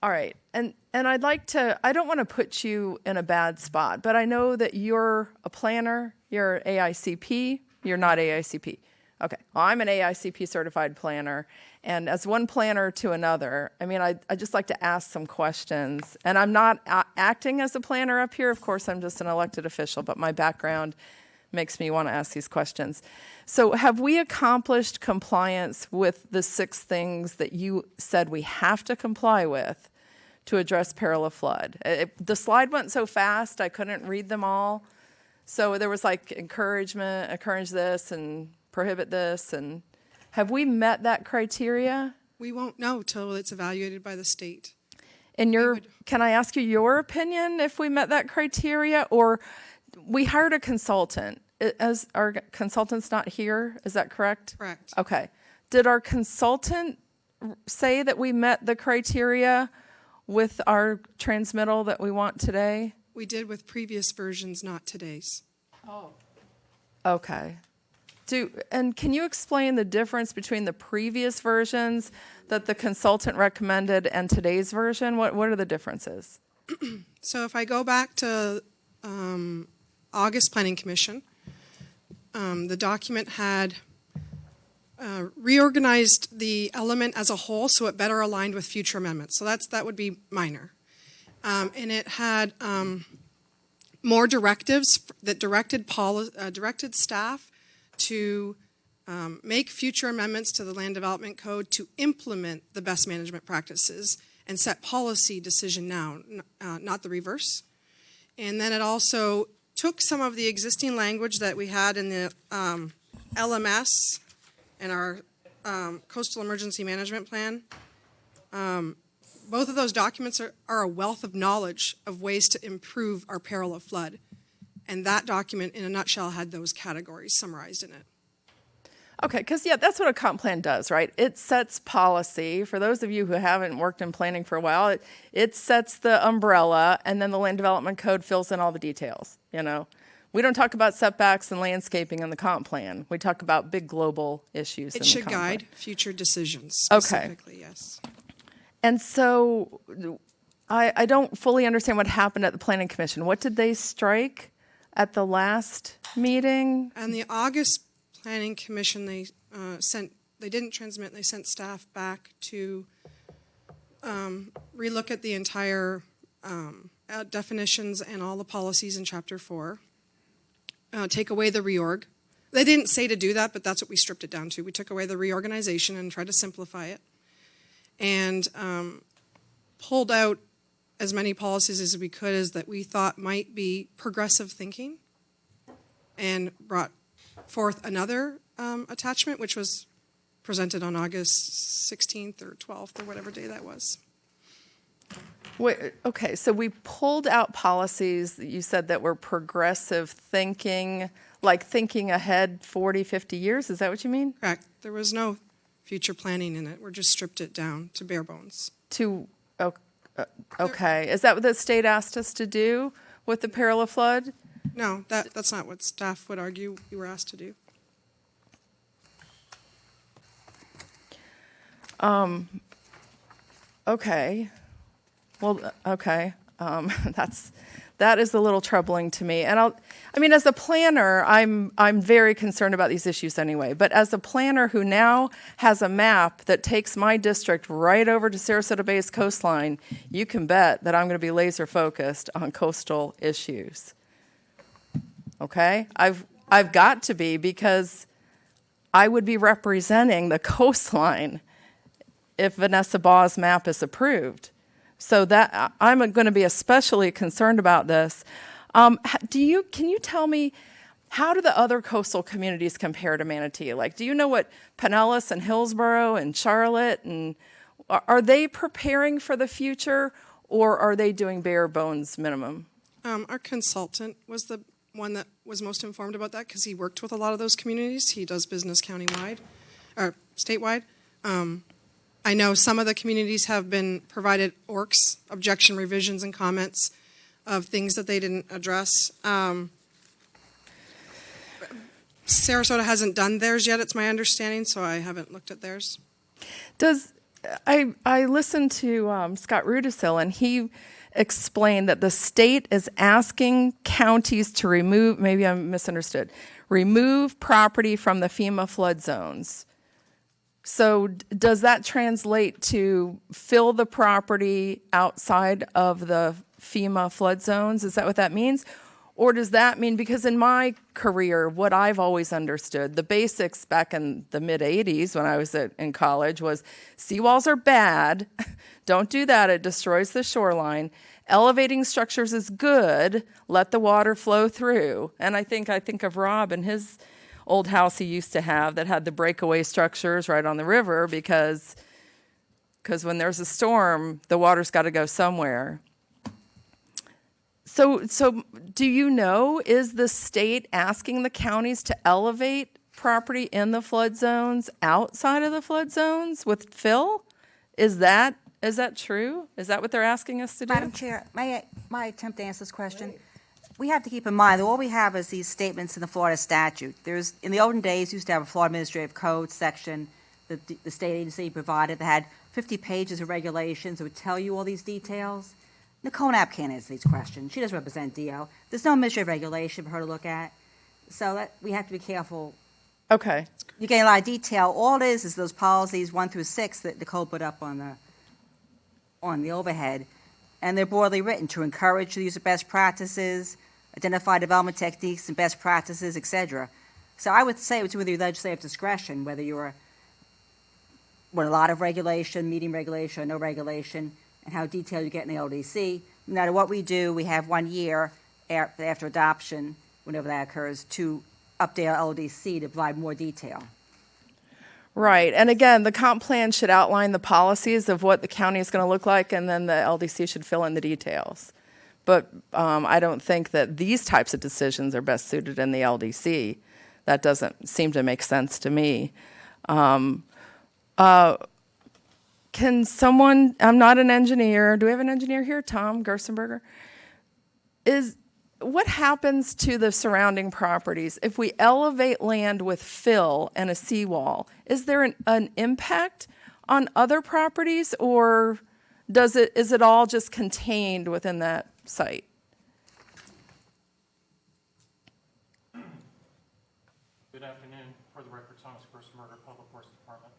All right. And I'd like to, I don't want to put you in a bad spot, but I know that you're a planner, you're AICP, you're not AICP. Okay. Well, I'm an AICP certified planner, and as one planner to another, I mean, I just like to ask some questions. And I'm not acting as a planner up here. Of course, I'm just an elected official, but my background makes me want to ask these questions. So have we accomplished compliance with the 6 things that you said we have to comply with to address peril of flood? The slide went so fast, I couldn't read them all. So there was like encourage this and prohibit this. And have we met that criteria? We won't know till it's evaluated by the state. Can I ask you your opinion if we met that criteria? Or we hired a consultant. As our consultant's not here, is that correct? Correct. Okay. Did our consultant say that we met the criteria with our transmittal that we want today? We did with previous versions, not today's. Oh. Okay. And can you explain the difference between the previous versions that the consultant recommended and today's version? What are the differences? So if I go back to August Planning Commission, the document had reorganized the element as a whole so it better aligned with future amendments. So that would be minor. And it had more directives that directed staff to make future amendments to the Land Development Code to implement the best management practices and set policy decision now, not the reverse. And then it also took some of the existing language that we had in the LMS and our Coastal Emergency Management Plan. Both of those documents are a wealth of knowledge of ways to improve our peril of flood. And that document, in a nutshell, had those categories summarized in it. Okay, because, yeah, that's what a comp plan does, right? It sets policy. For those of you who haven't worked in planning for a while, it sets the umbrella, and then the Land Development Code fills in all the details, you know? We don't talk about setbacks and landscaping in the comp plan. We talk about big global issues in It the should comp guide plan. future decisions Okay. specifically, yes. And so I don't fully understand what happened at the Planning Commission. What did they strike at the last meeting? And the August Planning Commission, they didn't transmit, they sent staff back to relook at the entire definitions and all the policies in Chapter 4. Take away the reorg. They didn't say to do that, but that's what we stripped it down to. We took away the reorganization and tried to simplify it. And pulled out as many policies as we could as that we thought might be progressive thinking, and brought forth another attachment, which was presented on August 16th or 12th or whatever day that was. Wait, okay, so we pulled out policies that you said that were progressive thinking, like thinking ahead 40, 50 years. Is that what you mean? Correct. There was no future planning in it. We're just stripped it down to bare bones. Okay. Is that what the state asked us to do with the peril of flood? No, that's not what staff would argue we were asked to do. Okay. Well, okay. That is a little troubling to me. And as a planner, I'm very concerned about these issues anyway. But as a planner who now has a map that takes my district right over to Sarasota Bay's coastline, you can bet that I'm going to be laser focused on coastal issues. Okay? I've got to be, because I would be representing the coastline if Vanessa Baugh's map is approved. So that I'm going to be especially concerned about this. Can you tell me, how do the other coastal communities compare to Manatee? Like, do you know what Pinellas and Hillsborough and Charlotte, and are they preparing for the future, or are they doing bare bones minimum? Our consultant was the one that was most informed about that, because he worked with a lot of those communities. He does business countywide or statewide. I know some of the communities have been provided ORCs, objection revisions and comments of things that they didn't address. Sarasota hasn't done theirs yet, it's my understanding, so I haven't looked at theirs. I listened to Scott Rudisol, and he explained that the state is asking counties to remove, maybe I misunderstood, remove property from the FEMA flood zones. So does that translate to fill the property outside of the FEMA flood zones? Is that what that means? Or does that mean, because in my career, what I've always understood, the basics back in the mid-'80s when I was in college was seawalls are bad. Don't do that. It destroys the shoreline. Elevating structures is good. Let the water flow through. And I think of Rob and his old house he used to have that had the breakaway structures right on the river, because when there's a storm, the water's got to go somewhere. So do you know, is the state asking the counties to elevate property in the flood zones outside of the flood zones with fill? Is that true? Is that what they're asking us to do? Madam Chair, may I attempt to answer this question? We have to keep in mind that all we have is these statements in the Florida statute. In the olden days, used to have a Florida Administrative Code section that the state agency provided that had 50 pages of regulations that would tell you all these details. Nicole Knapp can't answer these questions. She doesn't represent DO. There's no administrative regulation for her to look at. So that we have to be careful. Okay. You're getting a lot of detail. All it is those policies 1 through 6 that Nicole put up on the overhead. And they're broadly written to encourage the use of best practices, identify development techniques and best practices, etc. So I would say it's with your legislative discretion, whether you're want a lot of regulation, medium regulation, or no regulation, and how detailed you get in the LDC. No matter what we do, we have 1 year after adoption, whenever that occurs, to update our LDC to provide more detail. Right. And again, the comp plan should outline the policies of what the county is going to look like, and then the LDC should fill in the details. But I don't think that these types of decisions are best suited in the LDC. That doesn't seem to make sense to me. Can someone, I'm not an engineer. Do we have an engineer here? Tom Gerstenberger? What happens to the surrounding properties if we elevate land with fill and a seawall? Is there an impact on other properties, or is it all just contained within that site? Good afternoon. For the record, Thomas Gerstenberger, Public Works Department.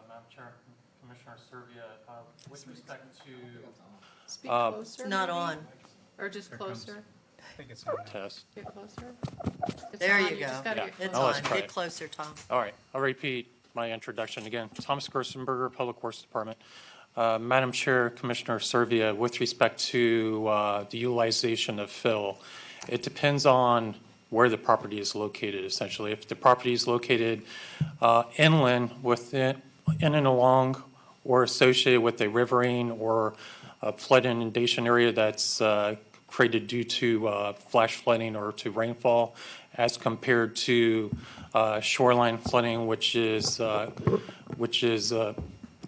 Madam Chair, Commissioner Serbia, with respect to... Speak closer. Not on. Or just closer. I think it's on test. Get closer. It's There on. you go. just gotta get It's Oh, on. let's try Get it. closer, Tom. All right, I'll repeat my introduction again. Thomas Gerstenberger, Public Works Department. Madam Chair, Commissioner Serbia, with respect to the utilization of fill, it depends on where the property is located, essentially. If the property is located inland, in and along, or associated with a riverine or a flood inundation area that's created due to flash flooding or to rainfall, as compared to shoreline flooding, which is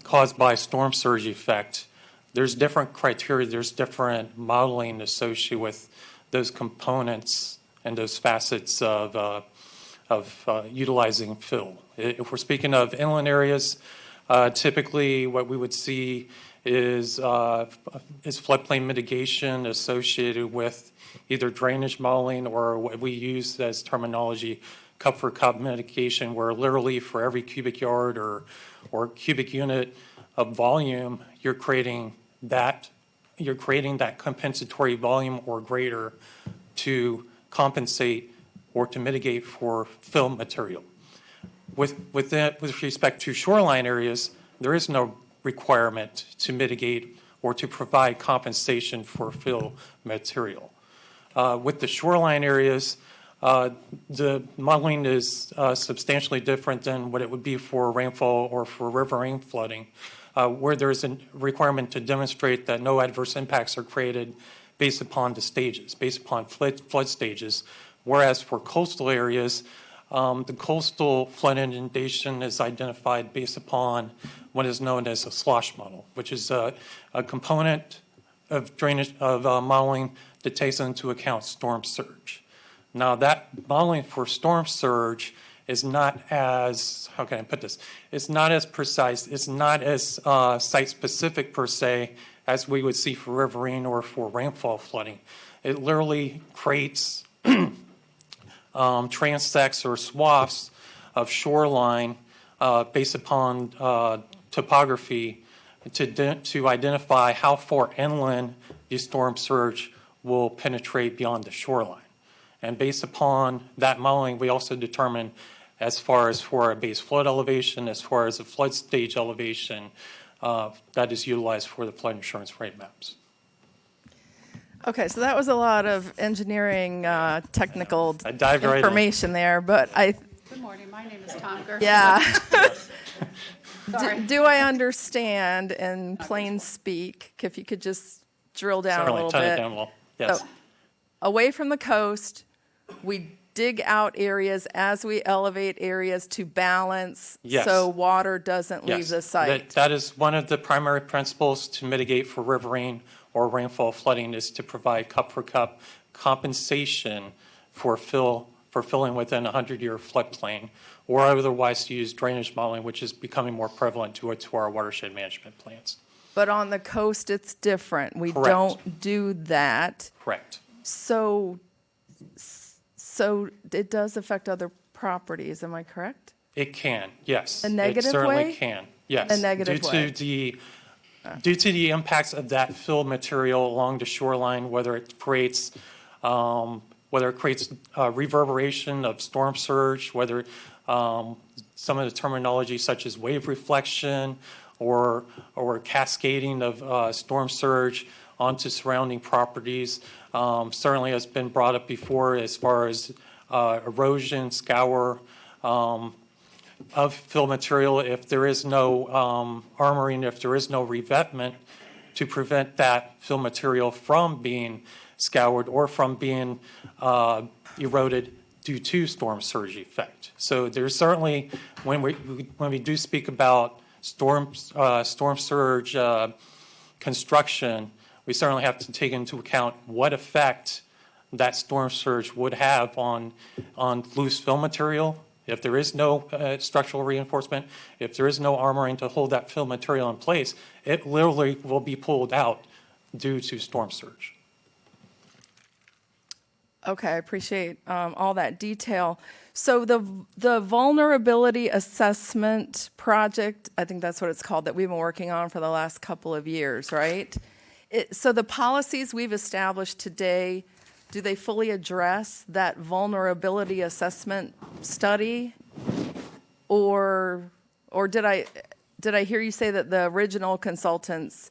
caused by storm surge effect. There's different criteria, there's different modeling associated with those components and those facets of utilizing fill. If we're speaking of inland areas, typically what we would see is floodplain mitigation associated with either drainage modeling or what we use as terminology, cup for cup mitigation, where literally for every cubic yard or cubic unit of volume, you're creating that compensatory volume or greater to compensate or to mitigate for fill material. With respect to shoreline areas, there is no requirement to mitigate or to provide compensation for fill material. With the shoreline areas, the modeling is substantially different than what it would be for rainfall or for riverine flooding, where there's a requirement to demonstrate that no adverse impacts are created based upon the stages, based upon flood stages, whereas for coastal areas, the coastal flood inundation is identified based upon what is known as a slosh model, which is a component of drainage modeling that takes into account storm surge. Now, that modeling for storm surge is not as, how can I put this? It's not as precise, it's not as site-specific per se as we would see for riverine or for rainfall flooding. It literally creates transects or swaths of shoreline based upon topography to identify how far inland the storm surge will penetrate beyond the shoreline. And based upon that modeling, we also determine, as far as for a base flood elevation, as far as a flood stage elevation, that is utilized for the flood insurance rate maps. Okay, so that was a lot of engineering technical I dived right in. information there, but Good morning, my name is Tom Gerstenberger. yeah. Sorry. Do I understand in plain speak, if you could just drill down Certainly, a little ton bit? it down well. Yes. So, away from the coast, we dig out areas as we elevate areas to balance Yes. so water doesn't leave Yes. the site. That is one of the primary principles to mitigate for riverine or rainfall flooding, is to provide cup for cup compensation for filling within a 100-year floodplain, or otherwise to use drainage modeling, which is becoming more prevalent to our watershed management plans. But on the coast, it's different. We Correct. don't do that. Correct. So it does affect other properties, am I correct? It can, yes. A negative It certainly way? can, yes. A negative way. Due to the impacts of that fill material along the shoreline, whether it creates whether it creates reverberation of storm surge, whether some of the terminology such as wave reflection or cascading of storm surge onto surrounding properties. Certainly has been brought up before as far as erosion, scour of fill material. If there is no armoring, if there is no revetment to prevent that fill material from being scoured or from being eroded due to storm surge effect. So there's certainly, when we do speak about storm surge construction, we certainly have to take into account what effect that storm surge would have on loose fill material. If there is no structural reinforcement, if there is no armoring to hold that fill material in place, it literally will be pulled out due to storm surge. Okay, I appreciate all that detail. So the vulnerability assessment project, I think that's what it's called, that we've been working on for the last couple of years, right? So the policies we've established today, do they fully address that vulnerability assessment study? Or did I hear you say that the original consultant's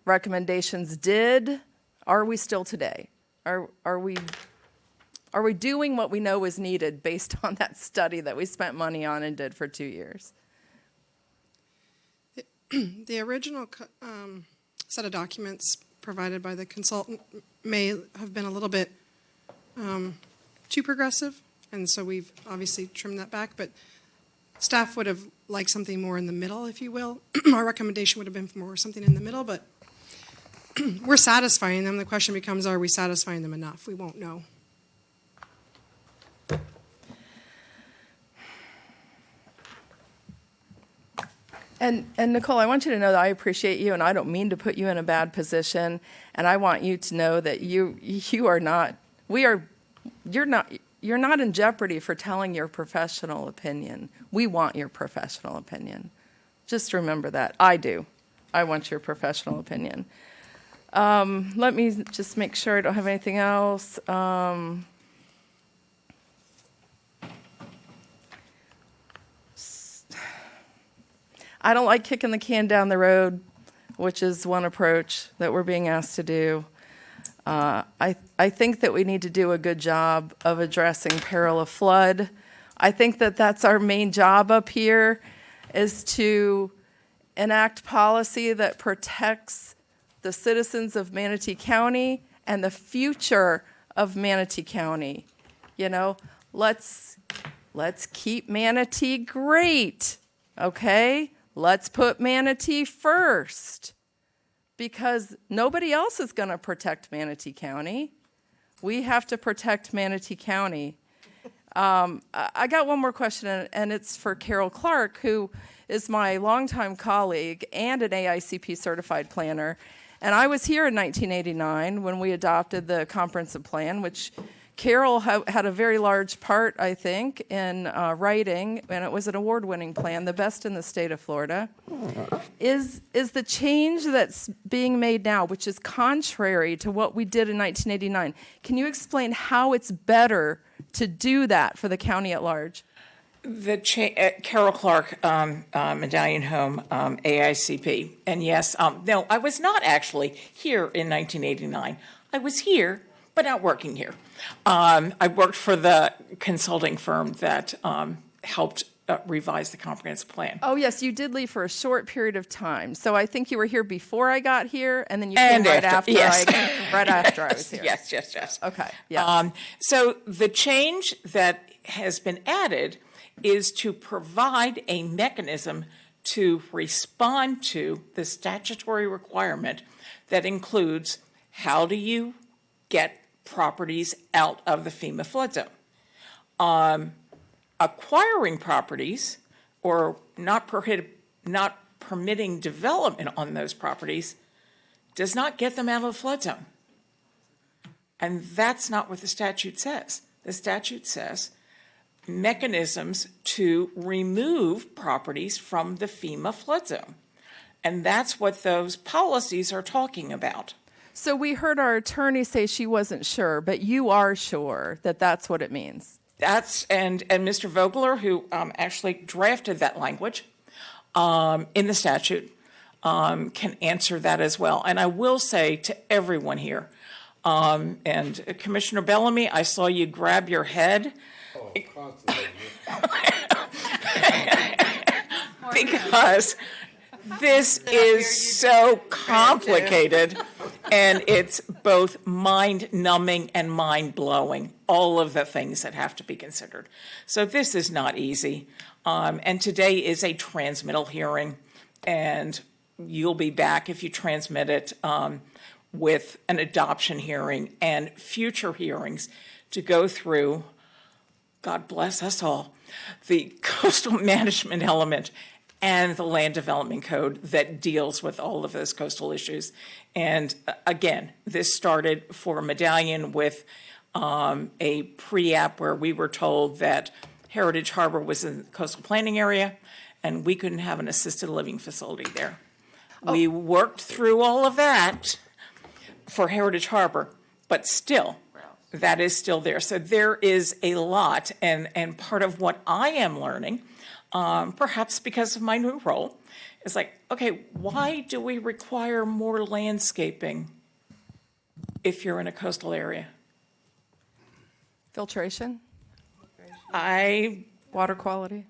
recommendations did? Are we still today? Are we doing what we know is needed based on that study that we spent money on and did for 2 years? The original set of documents provided by the consultant may have been a little bit too progressive, and so we've obviously trimmed that back, but staff would have liked something more in the middle, if you will. Our recommendation would have been for more something in the middle, but we're satisfying them. The question becomes, are we satisfying them enough? We won't know. And Nicole, I want you to know that I appreciate you, and I don't mean to put you in a bad position. And I want you to know that you are not. You're not in jeopardy for telling your professional opinion. We want your professional opinion. Just remember that. I do. I want your professional opinion. Let me just make sure I don't have anything else. I don't like kicking the can down the road, which is one approach that we're being asked to do. I think that we need to do a good job of addressing peril of flood. I think that that's our main job up here, is to enact policy that protects the citizens of Manatee County and the future of Manatee County. You know, let's keep Manatee great, okay? Let's put Manatee first, because nobody else is going to protect Manatee County. We have to protect Manatee County. I got one more question, and it's for Carol Clark, who is my longtime colleague and an AICP certified planner. And I was here in 1989 when we adopted the comprehensive plan, which Carol had a very large part, I think, in writing, and it was an award-winning plan, the best in the state of Florida. Is the change that's being made now, which is contrary to what we did in 1989, can you explain how it's better to do that for the county at large? Carol Clark, Medallion Home, AICP. And yes, no, I was not actually here in 1989. I was here, but not working here. I worked for the consulting firm that helped revise the comprehensive plan. Oh, yes, you did leave for a short period of time. So I think you were here before I got here, and then you came right after, yes. right after I was here. Yes. Okay, yeah. So the change that has been added is to provide a mechanism to respond to the statutory requirement that includes how do you get properties out of the FEMA flood zone. Acquiring properties or not permitting development on those properties does not get them out of the flood zone. And that's not what the statute says. The statute says mechanisms to remove properties from the FEMA flood zone. And that's what those policies are talking about. So we heard our attorney say she wasn't sure, but you are sure that that's what it means. That's, and Mr. Vogler, who actually drafted that language in the statute, can answer that as well. And I will say to everyone here, and Commissioner Bellamy, I saw you grab your head. Because this is so complicated, and it's both mind-numbing and mind-blowing, all of the things that have to be considered. So this is not easy. And today is a transmittal hearing, and you'll be back if you transmit it with an adoption hearing and future hearings to go through, God bless us all, the coastal management element and the land development code that deals with all of those coastal issues. And again, this started for Medallion with a pre-app where we were told that Heritage Harbor was in the coastal planning area and we couldn't have an assisted living facility there. We worked through all of that for Heritage Harbor, but still, that is still there. So there is a lot, and part of what I am learning, perhaps because of my new role, is like, okay, why do we require more landscaping if you're in a coastal area? Filtration? Water quality?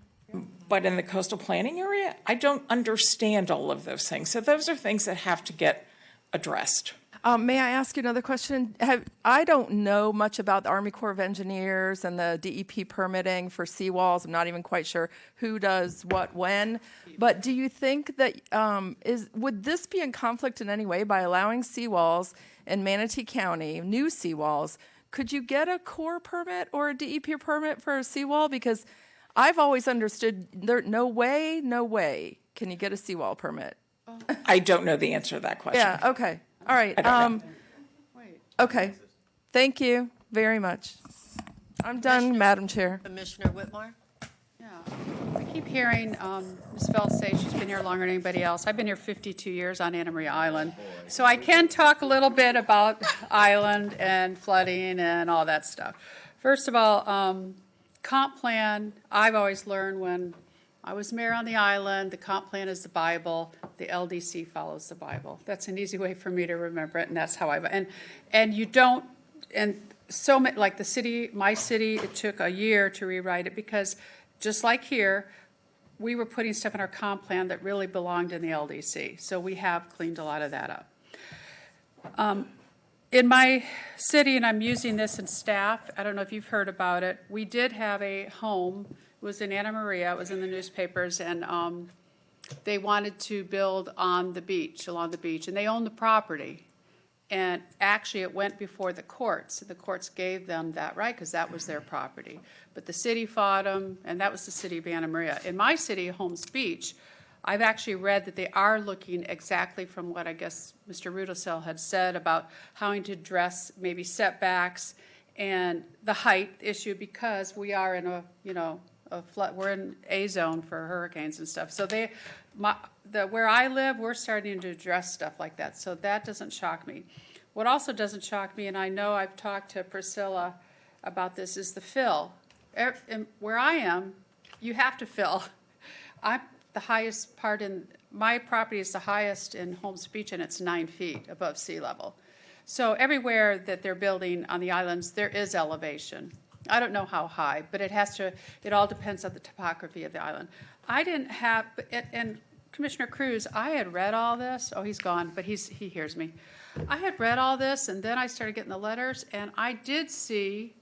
But in the coastal planning area, I don't understand all of those things. So those are things that have to get addressed. May I ask you another question? I don't know much about the Army Corps of Engineers and the DEP permitting for seawalls. I'm not even quite sure who does what when. But do you think that would this be in conflict in any way by allowing seawalls in Manatee County, new seawalls? Could you get a Corps permit or a DEP permit for a seawall? Because I've always understood no way can you get a seawall permit. I don't know the answer to that question. Yeah, okay. All right. I don't know. Okay. Thank you very much. I'm done, Madam Chair. Commissioner Whitmore? I keep hearing Ms. Feld say she's been here longer than anybody else. I've been here 52 years on Anna Maria Island. So I can talk a little bit about island and flooding and all that stuff. First of all, comp plan, I've always learned when I was mayor on the island, the comp plan is the Bible, the LDC follows the Bible. That's an easy way for me to remember it, and that's how and you don't, and so many, like the city, my city, it took a year to rewrite it because just like here, we were putting stuff in our comp plan that really belonged in the LDC. So we have cleaned a lot of that up. In my city, and I'm using this in staff, I don't know if you've heard about it, we did have a home. It was in Anna Maria. It was in the newspapers, and they wanted to build on the beach, along the beach, and they owned the property. And actually, it went before the courts. The courts gave them that right because that was their property. But the city fought them, and that was the city of Anna Maria. In my city, Holmes Beach, I've actually read that they are looking exactly from what I guess Mr. Rudisol had said about how to address maybe setbacks and the height issue because we are in a flood. We're in a zone for hurricanes and stuff. So where I live, we're starting to address stuff like that. So that doesn't shock me. What also doesn't shock me, and I know I've talked to Priscilla about this, is the fill. Where I am, you have to fill. I'm the highest part in my property is the highest in Holmes Beach, and it's 9 feet above sea level. So everywhere that they're building on the islands, there is elevation. I don't know how high, but it all depends on the topography of the island. I didn't have, and Commissioner Cruz, I had read all this. Oh, he's gone, but he hears me. I had read all this, and then I started getting the letters, and I did see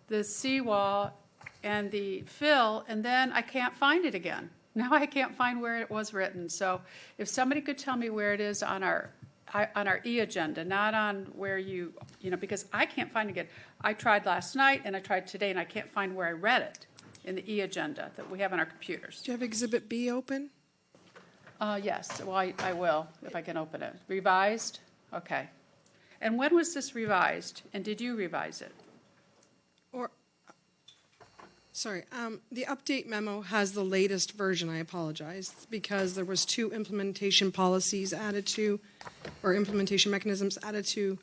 the seawall and the fill, and then I can't find it again. Now I can't find where it was written. So if somebody could tell me where it is on our e-agenda, not on where because I can't find it again. I tried last night and I tried today and I can't find where I read it in the e-agenda that we have on our computers. Do you have Exhibit B open? Yes, well, I will if I can open it. Revised? Okay. And when was this revised? And did you revise it? Sorry, the update memo has the latest version, I apologize, because there was 2 implementation policies added to, or implementation mechanisms added to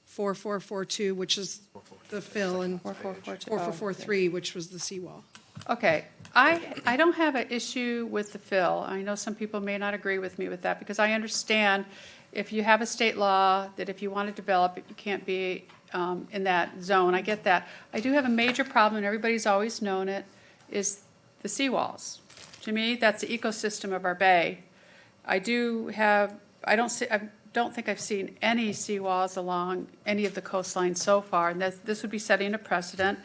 4442, which is the fill, and 4443, which was the seawall. Okay, I don't have an issue with the fill. I know some people may not agree with me with that, because I understand if you have a state law that if you want to develop it, you can't be in that zone. I get that. I do have a major problem, and everybody's always known it, is the seawalls. To me, that's the ecosystem of our bay. I don't think I've seen any seawalls along any of the coastline so far, and this would be setting a precedent.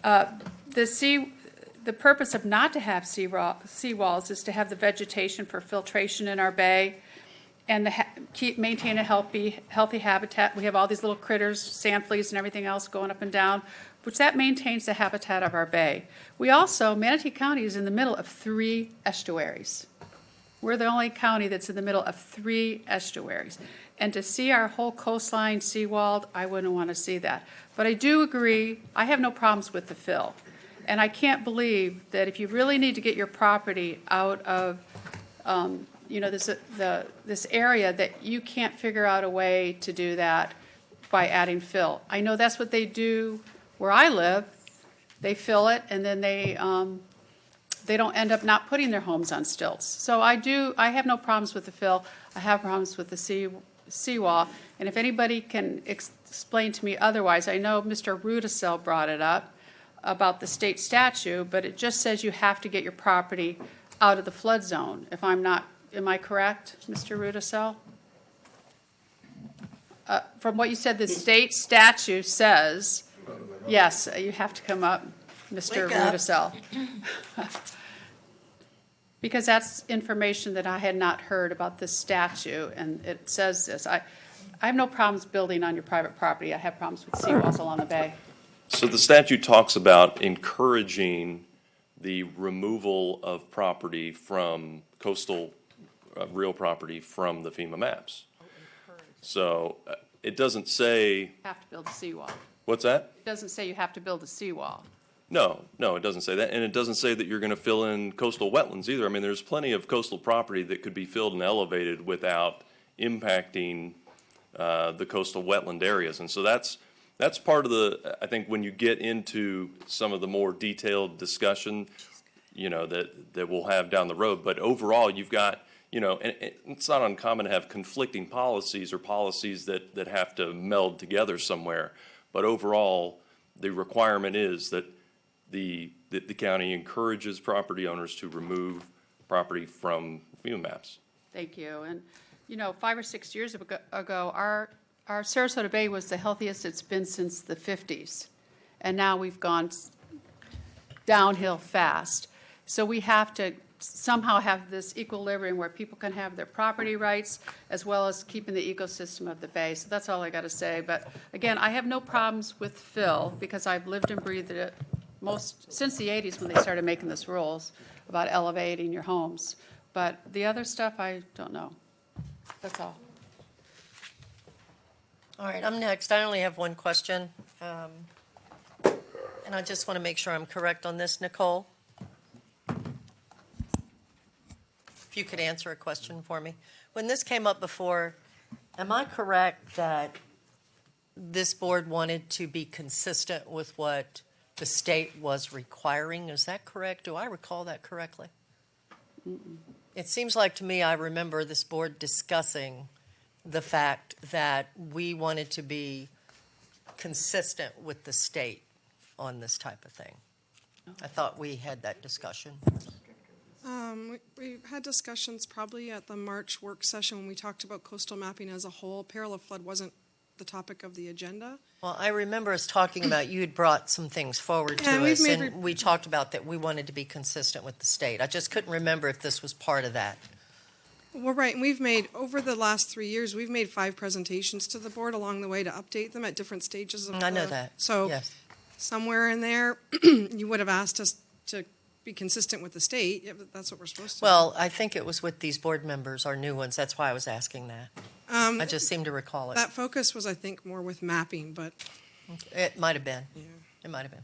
The purpose of not to have seawalls is to have the vegetation for filtration in our bay and maintain a healthy habitat. We have all these little critters, sand fleas and everything else going up and down, which that maintains the habitat of our bay. We also, Manatee County is in the middle of 3 estuaries. We're the only county that's in the middle of 3 estuaries. And to see our whole coastline seawalled, I wouldn't want to see that. But I do agree, I have no problems with the fill. And I can't believe that if you really need to get your property out of, this area, that you can't figure out a way to do that by adding fill. I know that's what they do where I live. They fill it, and then they don't end up not putting their homes on stilts. So I have no problems with the fill. I have problems with the seawall. And if anybody can explain to me otherwise, I know Mr. Rudisol brought it up about the state statute, but it just says you have to get your property out of the flood zone. Am I correct, Mr. Rudisol? From what you said, the state statute says, yes, you have to come up, Mr. Rudisol. Because that's information that I had not heard about this statute, and it says this. I have no problems building on your private property. I have problems with seawalls along the bay. So the statute talks about encouraging the removal of property from coastal real property from the FEMA maps. So it doesn't say. You have to build a seawall. What's that? It doesn't say you have to build a seawall. No, it doesn't say that. And it doesn't say that you're going to fill in coastal wetlands either. I mean, there's plenty of coastal property that could be filled and elevated without impacting the coastal wetland areas. And so that's part of I think when you get into some of the more detailed discussion, that we'll have down the road. But overall, you've got, and it's not uncommon to have conflicting policies or policies that have to meld together somewhere. But overall, the requirement is that the county encourages property owners to remove property from FEMA maps. Thank you. And, 5 or 6 years ago, our Sarasota Bay was the healthiest it's been since the 50s. And now we've gone downhill fast. So we have to somehow have this equilibrium where people can have their property rights as well as keeping the ecosystem of the bay. So that's all I got to say. But again, I have no problems with fill because I've lived and breathed it since the 80s when they started making these rules about elevating your homes. But the other stuff, I don't know. That's all. All right, I'm next. I only have one question. And I just want to make sure I'm correct on this, Nicole. If you could answer a question for me. When this came up before, am I correct that this board wanted to be consistent with what the state was requiring? Is that correct? Do I recall that correctly? Mm-mm. It seems like to me I remember this board discussing the fact that we wanted to be consistent with the state on this type of thing. I thought we had that discussion. We had discussions probably at the March work session when we talked about coastal mapping as a whole. Peril of flood wasn't the topic of the agenda. Well, I remember us talking about, you had brought some things forward to us, and we talked about that we wanted to be consistent with the state. I just couldn't remember if this was part of that. Well, right, and we've made, over the last 3 years, we've made 5 presentations to the board along the way to update them at different stages of I know that. So yes. Somewhere in there, you would have asked us to be consistent with the state. Yeah, but that's what we're supposed to Well, I think it was with these board members, our new ones. That's why I was asking that. I just seem to recall it. That focus was, I think, more with mapping, but... It might have been. Yeah. It might have been.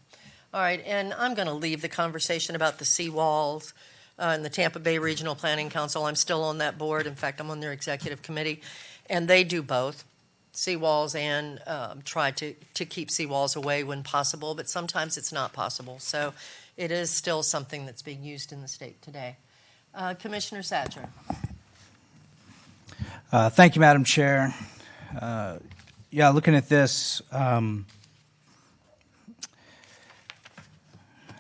All right, and I'm going to leave the conversation about the seawalls and the Tampa Bay Regional Planning Council. I'm still on that board. In fact, I'm on their executive committee, and they do both seawalls and try to keep seawalls away when possible, but sometimes it's not possible. So it is still something that's being used in the state today. Commissioner Satcher. Thank you, Madam Chair. Yeah, looking at this,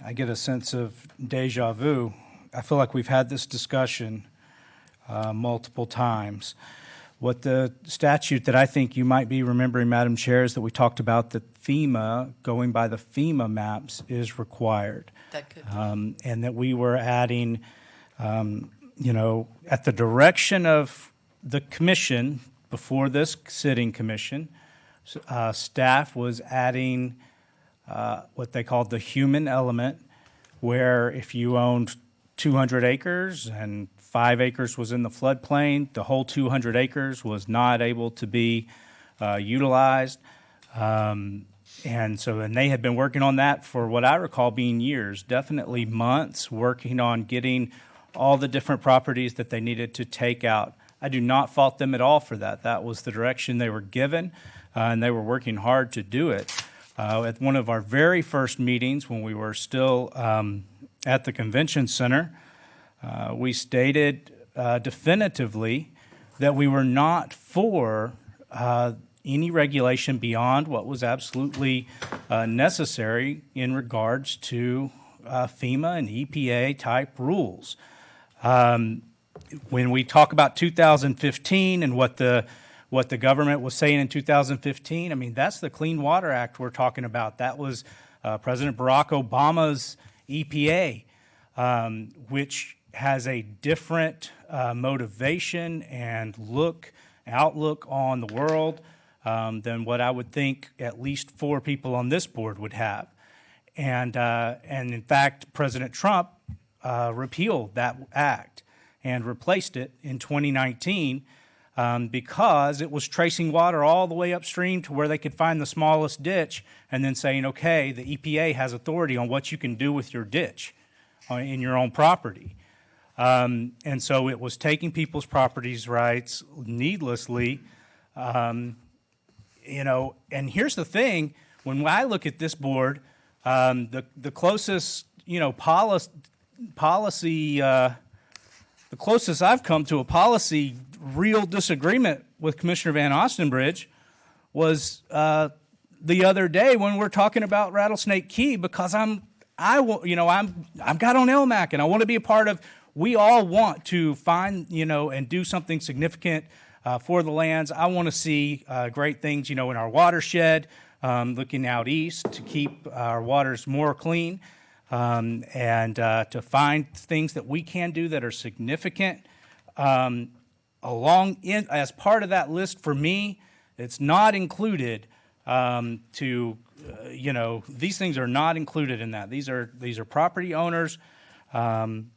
I get a sense of deja vu. I feel like we've had this discussion multiple times. What the statute that I think you might be remembering, Madam Chair, is that we talked about that FEMA, going by the FEMA maps, is required. That could be. And that we were adding, at the direction of the commission, before this sitting commission, staff was adding what they called the human element, where if you owned 200 acres and 5 acres was in the floodplain, the whole 200 acres was not able to be utilized. And they had been working on that for what I recall being years, definitely months, working on getting all the different properties that they needed to take out. I do not fault them at all for that. That was the direction they were given, and they were working hard to do it. At one of our very first meetings, when we were still at the convention center, we stated definitively that we were not for any regulation beyond what was absolutely necessary in regards to FEMA and EPA type rules. When we talk about 2015 and what the government was saying in 2015, I mean, that's the Clean Water Act we're talking about. That was President Barack Obama's EPA, which has a different motivation and outlook on the world than what I would think at least 4 people on this board would have. And in fact, President Trump repealed that act and replaced it in 2019 because it was tracing water all the way upstream to where they could find the smallest ditch and then saying, okay, the EPA has authority on what you can do with your ditch in your own property. And so it was taking people's properties rights needlessly. And here's the thing, when I look at this board, the closest, policy, the closest I've come to a policy real disagreement with Commissioner Van Ostenbridge was the other day when we're talking about Rattlesnake Key, because I've got on LMAC and I want to be a part of. We all want to find and do something significant for the lands. I want to see great things in our watershed, looking out east to keep our waters more clean. And to find things that we can do that are significant. As part of that list for me, it's not included these things are not included in that. These are property owners. And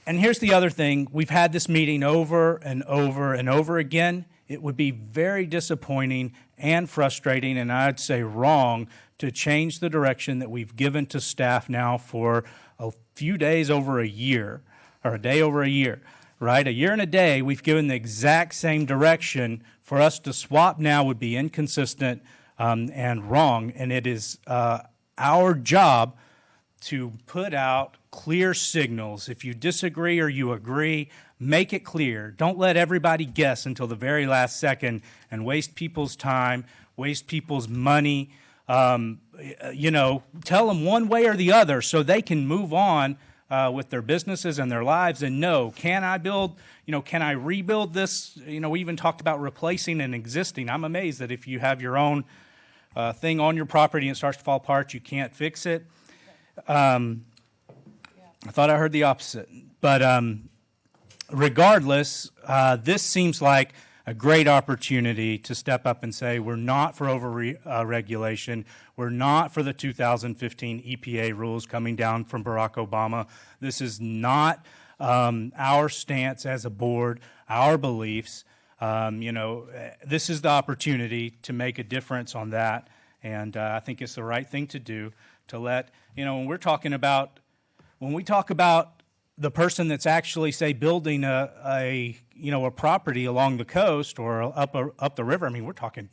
here's the other thing. We've had this meeting over and over and over again. It would be very disappointing and frustrating, and I'd say wrong, to change the direction that we've given to staff now for a few days over a year, or a day over a year, right? A year and a day, we've given the exact same direction. For us to swap now would be inconsistent and wrong, and it is our job to put out clear signals. If you disagree or you agree, make it clear. Don't let everybody guess until the very last second and waste people's time, waste people's money. Tell them one way or the other so they can move on with their businesses and their lives and know, can I rebuild this? We even talked about replacing an existing. I'm amazed that if you have your own thing on your property and it starts to fall apart, you can't fix it. I thought I heard the opposite. But regardless, this seems like a great opportunity to step up and say we're not for over-regulation. We're not for the 2015 EPA rules coming down from Barack Obama. This is not our stance as a board, our beliefs. This is the opportunity to make a difference on that. And I think it's the right thing to do to let, when we talk about the person that's actually, say, building a property along the coast or up the river, I mean, we're talking,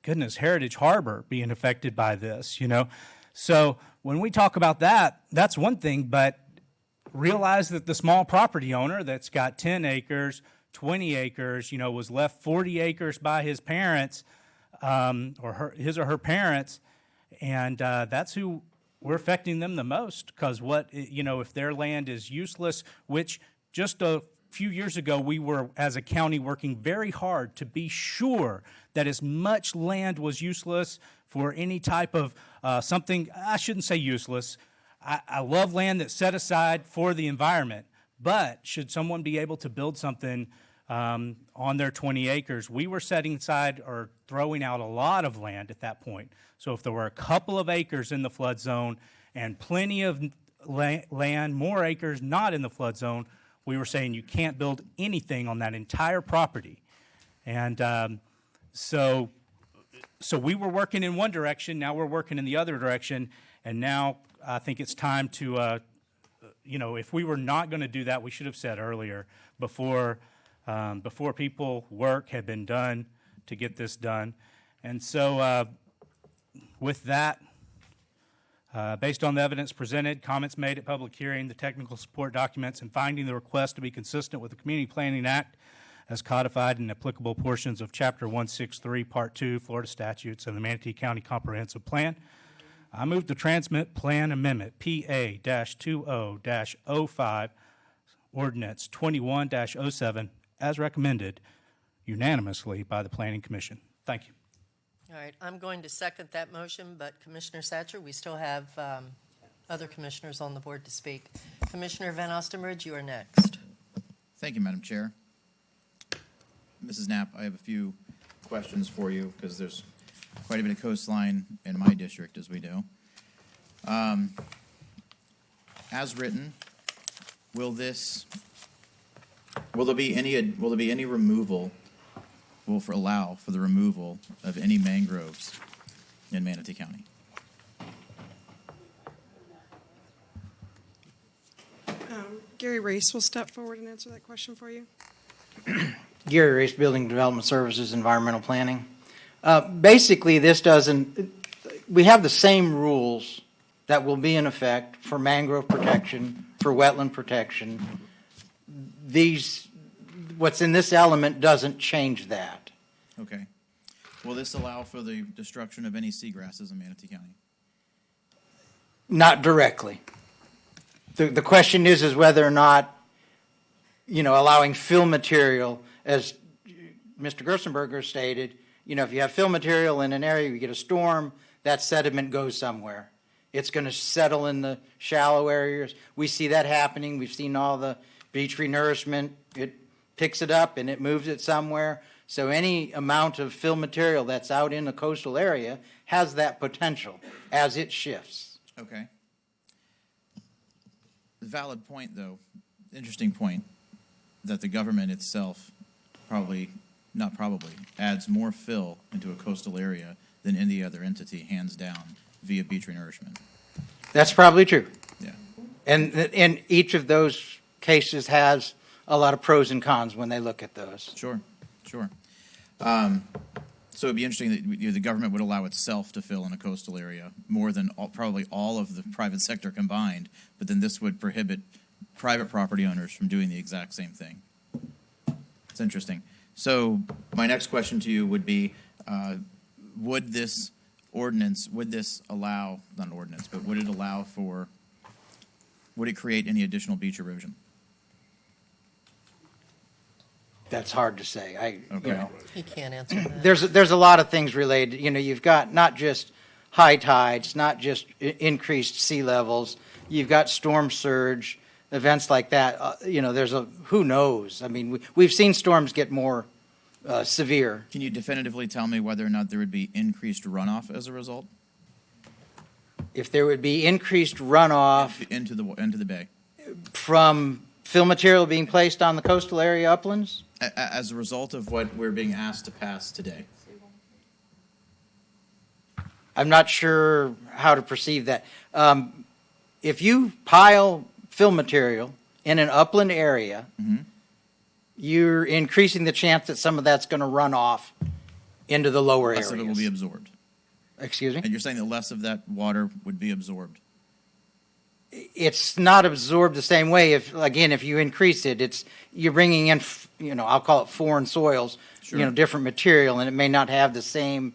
goodness, Heritage Harbor being affected by this, So when we talk about that, that's one thing, but realize that the small property owner that's got 10 acres, 20 acres, was left 40 acres by his parents, or his or her parents, and that's who we're affecting them the most, because if their land is useless, which just a few years ago we were, as a county, working very hard to be sure that as much land was useless for any type of something, I shouldn't say useless, I love land that's set aside for the environment, but should someone be able to build something on their 20 acres, we were setting aside or throwing out a lot of land at that point. So if there were a couple of acres in the flood zone and plenty of land, more acres not in the flood zone, we were saying you can't build anything on that entire property. And so we were working in one direction, now we're working in the other direction, and now I think it's time to, if we were not going to do that, we should have said earlier, before people work had been done to get this done. And so with that, based on the evidence presented, comments made at public hearing, the technical support documents, and finding the request to be consistent with the Community Planning Act as codified in applicable portions of Chapter 163, Part 2, Florida Statutes, and the Manatee County Comprehensive Plan, I move to transmit Plan Amendment PA-20-05, Ordinance 21-07, as recommended unanimously by the Planning Commission. Thank you. All right, I'm going to second that motion, but Commissioner Satcher, we still have other commissioners on the board to speak. Commissioner Van Ostenbridge, you are next. Thank you, Madam Chair. Mrs. Knapp, I have a few questions for you because there's quite a bit of coastline in my district, as we do. As written, will there be any removal? Will allow for the removal of any mangroves in Manatee County? Gary Race will step forward and answer that question for you. Gary Race, Building Development Services, Environmental Planning. Basically, we have the same rules that will be in effect for mangrove protection, for wetland protection. What's in this element doesn't change that. Okay. Will this allow for the destruction of any seagrasses in Manatee County? Not directly. The question is whether or not, allowing fill material, as Mr. Gerstenberger stated, if you have fill material in an area, you get a storm, that sediment goes somewhere. It's going to settle in the shallow areas. We see that happening. We've seen all the beach renourishment. It picks it up and it moves it somewhere. So any amount of fill material that's out in the coastal area has that potential as it shifts. Okay. Valid point, though. Interesting point that the government itself adds more fill into a coastal area than any other entity, hands down, via beach renourishment. That's probably true. Yeah. And each of those cases has a lot of pros and cons when they look at those. Sure. So it'd be interesting that the government would allow itself to fill in a coastal area more than probably all of the private sector combined, but then this would prohibit private property owners from doing the exact same thing. It's interesting. So my next question to you would be, would it create any additional beach erosion? That's hard to say. He can't answer that. There's a lot of things related. You've got not just high tides, not just increased sea levels. You've got storm surge, events like that. Who knows? I mean, we've seen storms get more severe. Can you definitively tell me whether or not there would be increased runoff as a result? If there would be increased runoff into the bay from fill material being placed on the coastal area uplands? As a result of what we're being asked to pass today. I'm not sure how to perceive that. If you pile fill material in an upland area, you're increasing the chance that some of that's going to run off into the lower Less areas. of it will be absorbed. Excuse me? And you're saying that less of that water would be absorbed. It's not absorbed the same way. If you increase it, you're bringing in, I'll call it foreign soils, Sure. different material, and it may not have the same,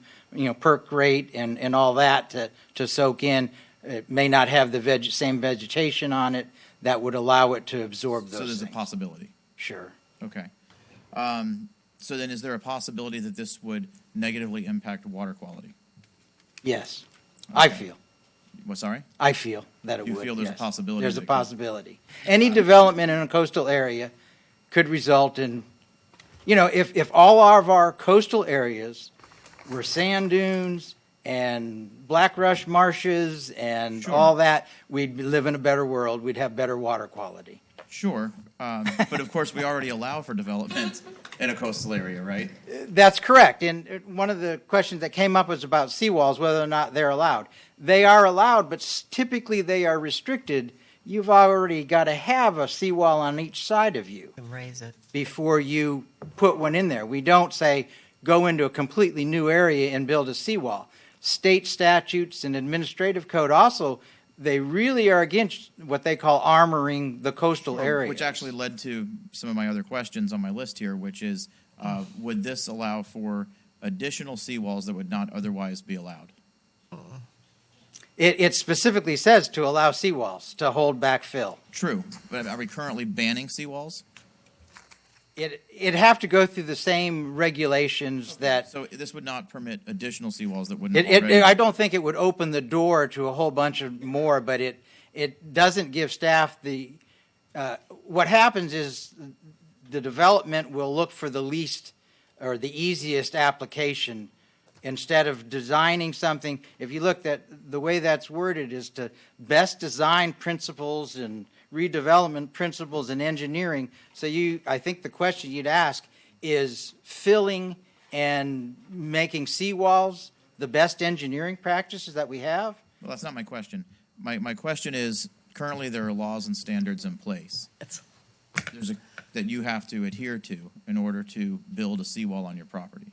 perk rate and all that to soak in. It may not have the same vegetation on it that would allow it to absorb those So there's things. a possibility. Sure. Okay. So then is there a possibility that this would negatively impact water quality? Yes, I feel. What, sorry? I feel that it You would. feel there's a yes. possibility There's that a it could- possibility. Any development in a coastal area could result in, if all of our coastal areas were sand dunes and black rush marshes and Sure. all that, we'd live in a better world. We'd have better water quality. Sure. But of course, we already allow for development in a coastal area, right? That's correct. And one of the questions that came up was about seawalls, whether or not they're allowed. They are allowed, but typically they are restricted. You've already got to have a seawall on each side of you Raise it. before you put one in there. We don't say, go into a completely new area and build a seawall. State statutes and administrative code also, they really are against what they call armoring the coastal area. Which actually led to some of my other questions on my list here, which is, would this allow for additional seawalls that would not otherwise be allowed? It specifically says to allow seawalls to hold back fill. True, but are we currently banning seawalls? It'd have to go through the same regulations that. So this would not permit additional seawalls that wouldn't I don't think it would open the door to a whole bunch of more, but it doesn't give staff the. What happens is the development will look for the least or the easiest application instead of designing something. If you look at the way that's worded is to best design principles and redevelopment principles and engineering. So I think the question you'd ask is filling and making seawalls the best engineering practices that we have? Well, that's not my question. My question is, currently there are laws and standards in place that you have to adhere to in order to build a seawall on your property.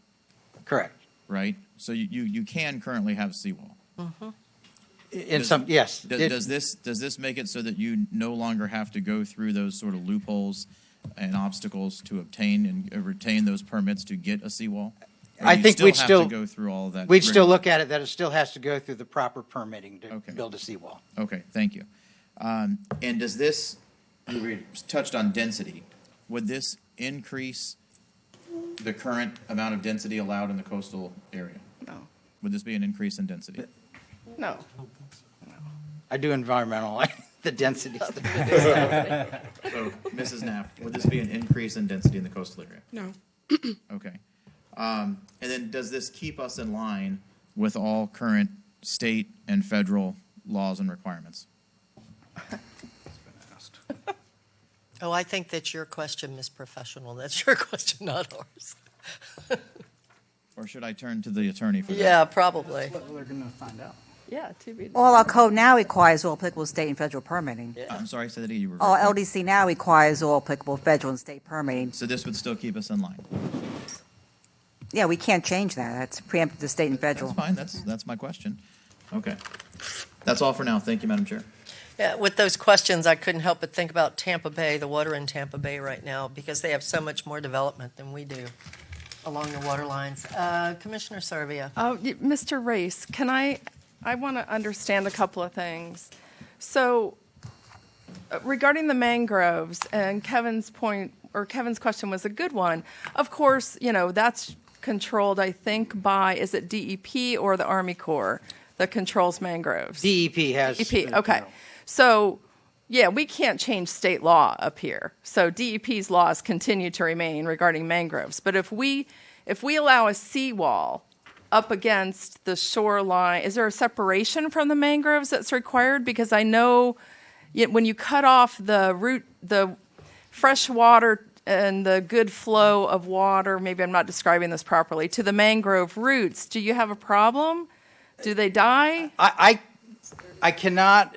Correct. Right? So you can currently have a seawall. Yes. Does this make it so that you no longer have to go through those sort of loopholes and obstacles to obtain and retain those permits to get a seawall? Or I you think we'd have still to go through all of that. We'd still look at it that it still has to go through the proper permitting to build a seawall. Okay, thank you. And does this, you touched on density, would this increase the current amount of density allowed in the coastal area? No. Would this be an increase in density? No. I do environmental, the density stuff. So, Mrs. Knapp, would this be an increase in density in the coastal area? No. Okay. And then does this keep us in line with all current state and federal laws and requirements? Oh, I think that's your question, Ms. Professional. That's your question, not ours. Or should I turn to the attorney for that? Yeah, probably. We're going to find out. Yeah, to be. All our code now requires all applicable state and federal permitting. I'm sorry, say that again. You were All LDC now requires all applicable federal and state permitting. So this would still keep us in line? Yeah, we can't change that. That's preempted to state and federal. That's fine. That's my question. Okay. That's all for now. Thank you, Madam Chair. Yeah, with those questions, I couldn't help but think about Tampa Bay, the water in Tampa Bay right now, because they have so much more development than we do along the water lines. Commissioner Serbia. Mr. Race, I want to understand a couple of things. So regarding the mangroves, and Kevin's question was a good one. Of course, that's controlled, I think, by, is it DEP or the Army Corps that controls mangroves? DEP has. DEP, okay. So, yeah, we can't change state law up here. So DEP's laws continue to remain regarding mangroves. But if we allow a seawall up against the shoreline, is there a separation from the mangroves that's required? Because I know when you cut off the fresh water and the good flow of water, maybe I'm not describing this properly, to the mangrove roots, do you have a problem Do they die? I cannot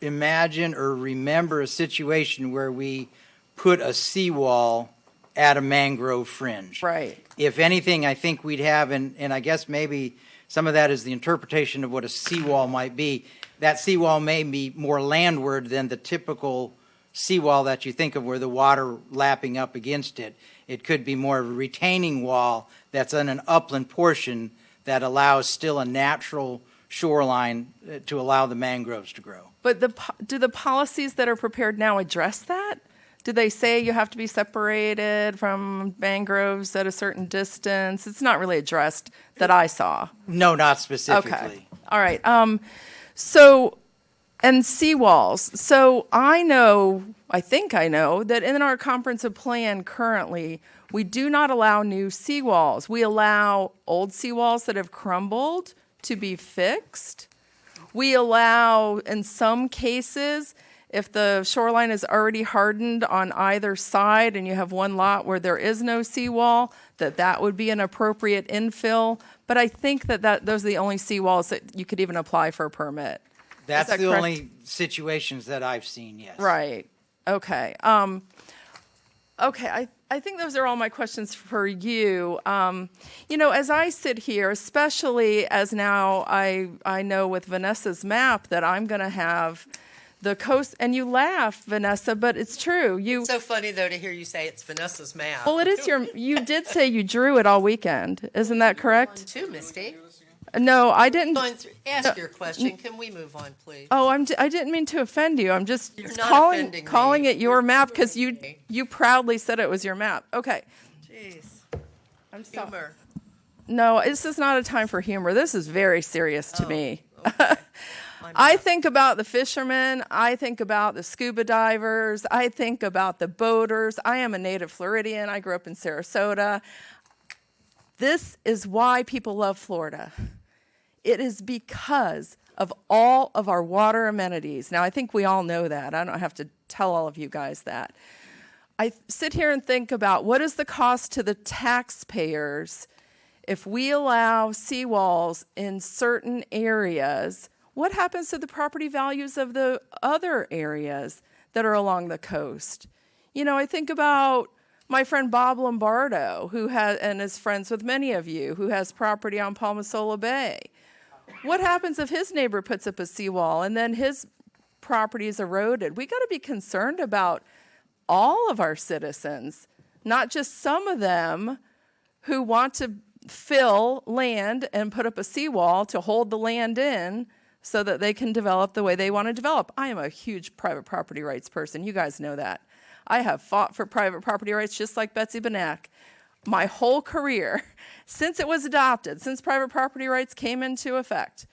imagine or remember a situation where we put a seawall at a mangrove fringe. Right. If anything, I think we'd have, and I guess maybe some of that is the interpretation of what a seawall might be. That seawall may be more landward than the typical seawall that you think of where the water lapping up against it. It could be more of a retaining wall that's on an upland portion that allows still a natural shoreline to allow the mangroves to grow. But do the policies that are prepared now address that? Do they say you have to be separated from mangroves at a certain distance? It's not really addressed that I saw. No, not specifically. Okay. All right. So, and seawalls. So I think I know that in our comprehensive plan currently, we do not allow new seawalls. We allow old seawalls that have crumbled to be fixed. We allow, in some cases, if the shoreline is already hardened on either side and you have one lot where there is no seawall, that would be an appropriate infill. But I think that those are the only seawalls that you could even apply for a permit. That's that the correct? only situations that I've seen, yes. Right. Okay. Okay. I think those are all my questions for you. As I sit here, especially as now I know with Vanessa's map that I'm going to have the coast, and you laugh, Vanessa, but it's true. It's so funny, though, to hear you say it's Vanessa's map. Well, it is you did say you drew it all weekend. Isn't that correct? Too, Misty. No, I didn't. Ask your question. Can we move on, please? Oh, I didn't mean to offend you. I'm just You're not offending me. calling it your map because you proudly said it was your map. Okay. Jeez. I'm sorry. Humor. No, this is not a time for humor. This is very serious to me. Okay. I think about the fishermen. I think about the scuba divers. I think about the boaters. I am a native Floridian. I grew up in Sarasota. This is why people love Florida. It is because of all of our water amenities. Now, I think we all know that. I don't have to tell all of you guys that. I sit here and think about what is the cost to the taxpayers if we allow seawalls in certain areas. What happens to the property values of the other areas that are along the coast? I think about my friend Bob Lombardo, and is friends with many of you, who has property on Palmasola Bay. What happens if his neighbor puts up a seawall and then his property is eroded? We got to be concerned about all of our citizens, not just some of them who want to fill land and put up a seawall to hold the land in so that they can develop the way they want to develop. I am a huge private property rights person. You guys know that. I have fought for private property rights just like Betsy Banak my whole career, since it was adopted, since private property rights came into effect.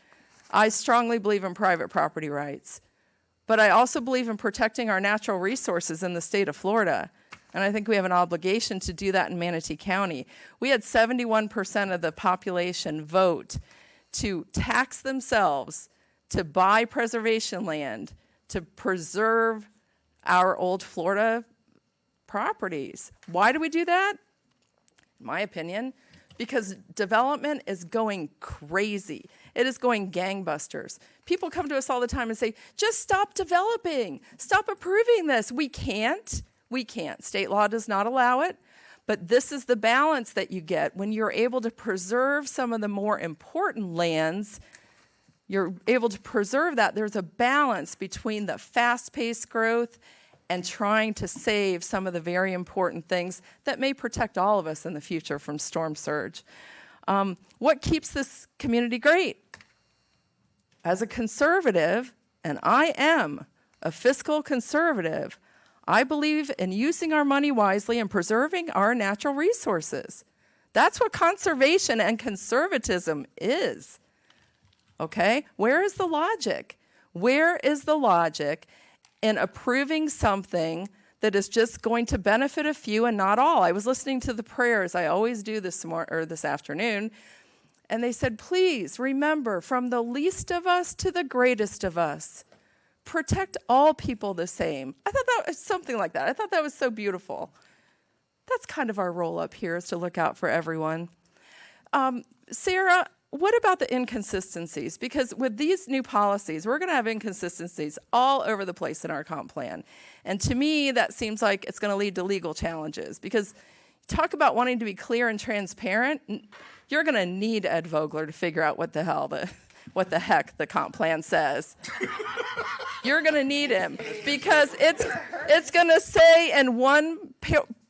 I strongly believe in private property rights, but I also believe in protecting our natural resources in the state of Florida, and I think we have an obligation to do that in Manatee County. We had 71% of the population vote to tax themselves to buy preservation land to preserve our old Florida properties. Why do we do that? In my opinion, because development is going crazy. It is going gangbusters. People come to us all the time and say, just stop developing. Stop approving this. We can't. State law does not allow it. But this is the balance that you get when you're able to preserve some of the more important lands. You're able to preserve that. There's a balance between the fast-paced growth and trying to save some of the very important things that may protect all of us in the future from storm surge. What keeps this community great? As a conservative, and I am a fiscal conservative, I believe in using our money wisely and preserving our natural resources. That's what conservation and conservatism is. Okay? Where is the logic? Where is the logic in approving something that is just going to benefit a few and not all? I was listening to the prayers, I always do this afternoon, and they said, please remember, from the least of us to the greatest of us, protect all people the same. I thought that was something like that. I thought that was so beautiful. That's kind of our role up here, is to look out for everyone. Sarah, what about the inconsistencies? Because with these new policies, we're going to have inconsistencies all over the place in our comp plan. And to me, that seems like it's going to lead to legal challenges. Because talk about wanting to be clear and transparent, you're going to need Ed Vogler to figure out what the heck the comp plan says. You're going to need him because it's going to say in one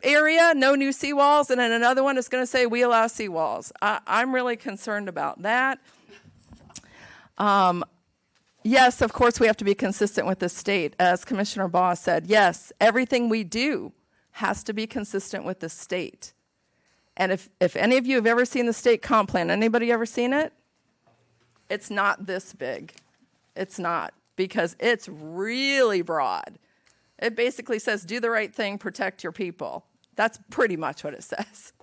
area, no new seawalls, and in another one, it's going to say we allow seawalls. I'm really concerned about that. Yes, of course, we have to be consistent with the state. As Commissioner Baugh said, yes, everything we do has to be consistent with the state. And if any of you have ever seen the state comp plan, anybody ever seen it? It's not this big. It's not, because it's really broad. It basically says, do the right thing, protect your people. That's pretty much what it says.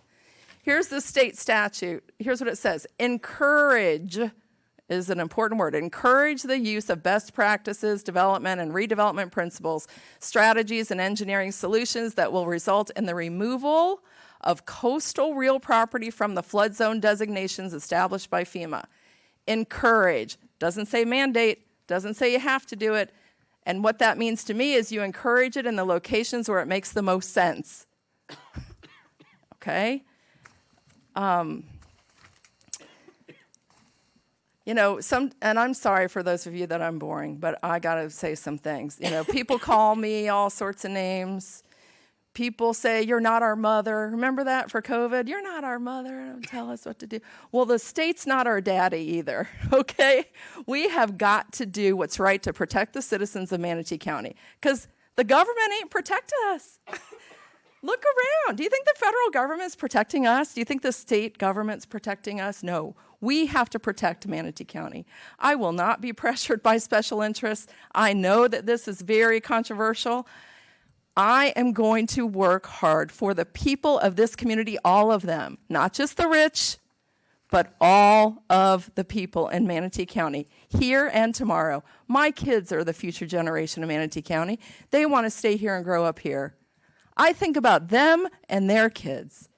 Here's the state statute. Here's what it says. Encourage is an important word. Encourage the use of best practices, development and redevelopment principles, strategies, and engineering solutions that will result in the removal of coastal real property from the flood zone designations established by FEMA. Encourage. Doesn't say mandate. Doesn't say you have to do it. And what that means to me is you encourage it in the locations where it makes the most sense. Okay? You know, and I'm sorry for those of you that I'm boring, but I got to say some things. You know, people call me all sorts of names. People say, you're not our mother. Remember that for COVID? You're not our mother. Don't tell us what to do. Well, the state's not our daddy either, okay? We have got to do what's right to protect the citizens of Manatee County because the government ain't protecting us. Look around. Do you think the federal government's protecting us? Do you think the state government's protecting us? No. We have to protect Manatee County. I will not be pressured by special interests. I know that this is very controversial. I am going to work hard for the people of this community, all of them, not just the rich, but all of the people in Manatee County, here and tomorrow. My kids are the future generation of Manatee County. They want to stay here and grow up here. I think about them and their kids.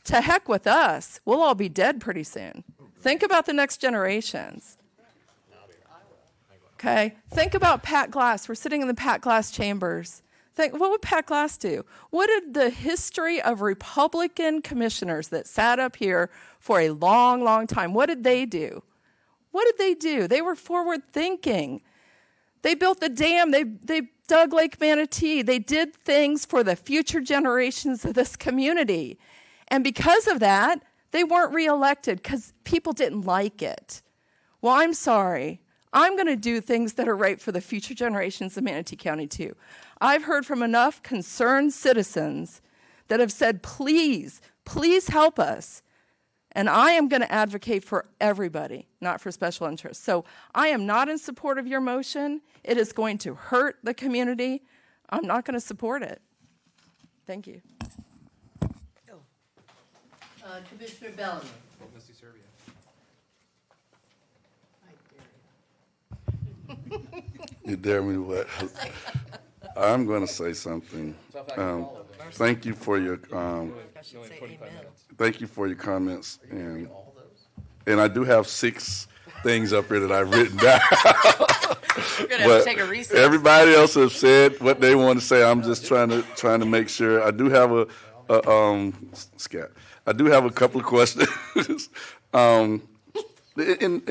To heck with us. We'll all be dead pretty soon. Think about the next generations. Okay? Think about Pat Glass. We're sitting in the Pat Glass chambers. What would Pat Glass do? What did the history of Republican commissioners that sat up here for a long, long time, what did they do? What did they do? They were forward thinking. They built the dam. They dug Lake Manatee. They did things for the future generations of this community. And because of that, they weren't reelected because people didn't like it. Well, I'm sorry. I'm going to do things that are right for the future generations of Manatee County, too. I've heard from enough concerned citizens that have said, please, please help us. And I am going to advocate for everybody, not for special interests. So I am not in support of your motion. It is going to hurt the community. I'm not going to support it. Thank you. Commissioner Bellamy. Serbia. You dare me what? I'm going to say something. Thank you for your comments, and I do have 6 things up here that I've written down. We're going to have to take a recess. Everybody else has said what they want to say. I'm just trying to make sure. I do have I do have a couple of questions. And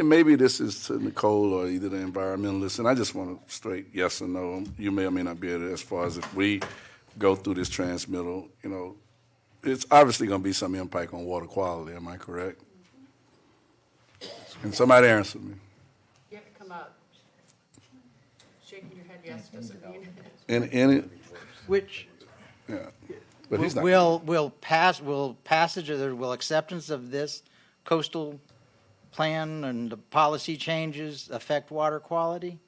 maybe this is to Nicole or either the environmentalist, and I just want a straight yes or no. You may or may not be able to, as far as if we go through this transmittal, you know, it's obviously going to be some impact on water quality. Am I correct? Can somebody answer me? You have to come up. Shaking your head yes doesn't mean Which yeah, but he's not. will passage or will acceptance of this coastal plan and the policy changes affect water quality?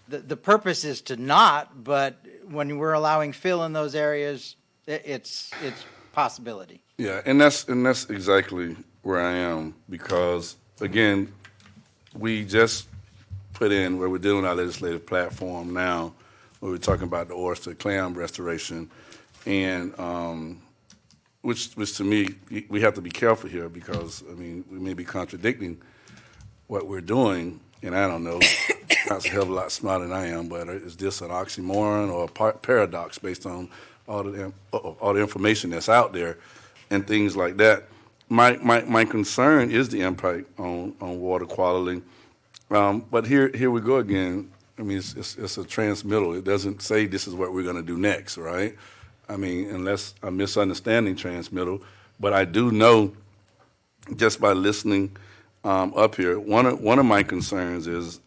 The purpose is to not, but when we're allowing fill in those areas, it's possibility. Yeah, and that's exactly where I am, because again, we just put in where we're doing our legislative platform now, where we're talking about the oyster clam restoration, and which to me, we have to be careful here because, I mean, we may be contradicting what we're doing, and I don't know, that's a hell of a lot smarter than I am, but is this an oxymoron or a paradox based on all the information that's out there and things like that? My concern is the impact on water quality. But here we go again. I mean, it's a transmittal. It doesn't say this is what we're going to do next, right? I mean, unless I'm misunderstanding transmittal. But I do know, just by listening up here, one of my concerns is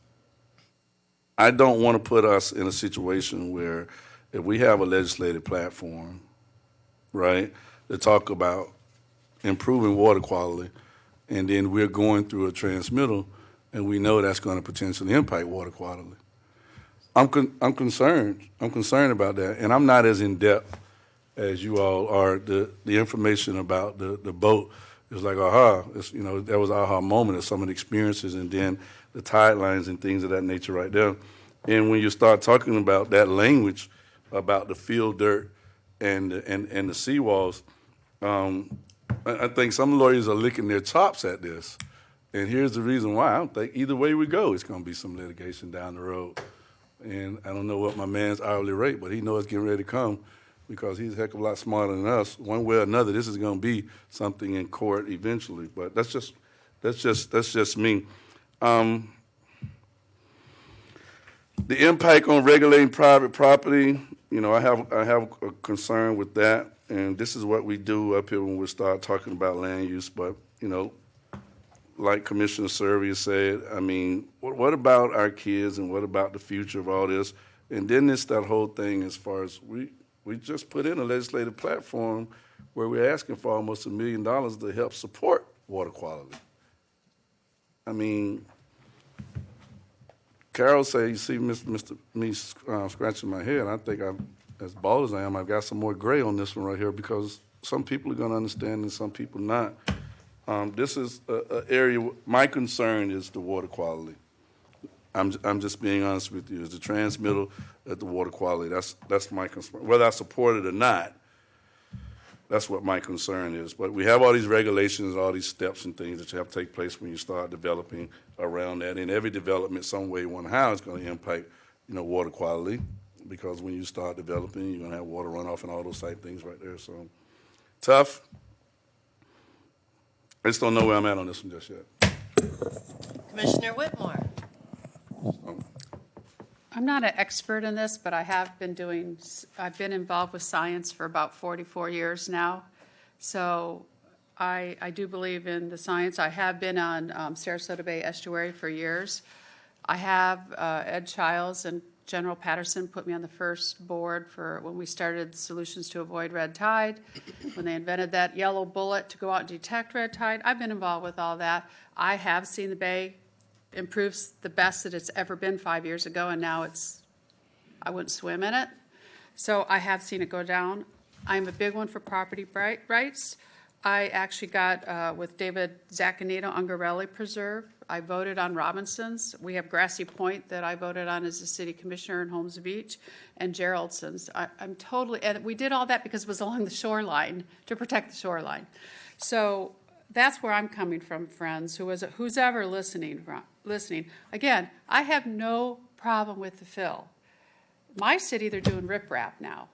I don't want to put us in a situation where if we have a legislative platform, right, to talk about improving water quality, and then we're going through a transmittal, and we know that's going to potentially impact water quality. I'm concerned. I'm concerned about that, and I'm not as in depth as you all are. The information about the boat is like aha. It's, you know, that was aha moment of some of the experiences, and then the tide lines and things of that nature right there. And when you start talking about that language about the field dirt and the seawalls, I think some lawyers are licking their chops at this. And here's the reason why. I don't think either way we go, it's going to be some litigation down the road. And I don't know what my man's hourly rate, but he knows it's getting ready to come because he's a heck of a lot smarter than us. One way or another, this is going to be something in court eventually. But that's just me. The impact on regulating private property, you know, I have a concern with that. And this is what we do up here when we start talking about land use. But, you know, like Commissioner Serbia said, I mean, what about our kids and what about the future of all this? And then it's that whole thing as far as we just put in a legislative platform where we're asking for almost $1 million to help support water quality. I mean, Carol said, you see me scratching my head. I think I'm, as bald as I am, I've got some more gray on this one right here because some people are going to understand and some people not. This is an area, my concern is the water quality. I'm just being honest with you. Is the transmittal at the water quality. That's my concern. Whether I support it or not, that's what my concern is. But we have all these regulations, all these steps and things that you have to take place when you start developing around that. And every development, some way, one how, is going to impact, you know, water quality. Because when you start developing, you're going to have water runoff and all those type things right there. So, tough. I just don't know where I'm at on this one just yet. Commissioner Whitmore. I'm not an expert in this, but I've been involved with science for about 44 years now. So I do believe in the science. I have been on Sarasota Bay Estuary for years. I have Ed Childs and General Patterson put me on the first board for when we started Solutions to Avoid Red Tide, when they invented that yellow bullet to go out and detect red tide. I've been involved with all that. I have seen the bay improves the best that it's ever been 5 years ago, and now I wouldn't swim in it. So I have seen it go down. I'm a big one for property rights. I actually got, with David Zaccanito, Ungarelli Preserve. I voted on Robinson's. We have Grassy Point that I voted on as a city commissioner in Holmes Beach, and Geraldson's. I'm totally, and we did all that because it was along the shoreline, to protect the shoreline. So that's where I'm coming from, friends, who's ever listening. Again, I have no problem with the fill. My city, they're doing riprap now.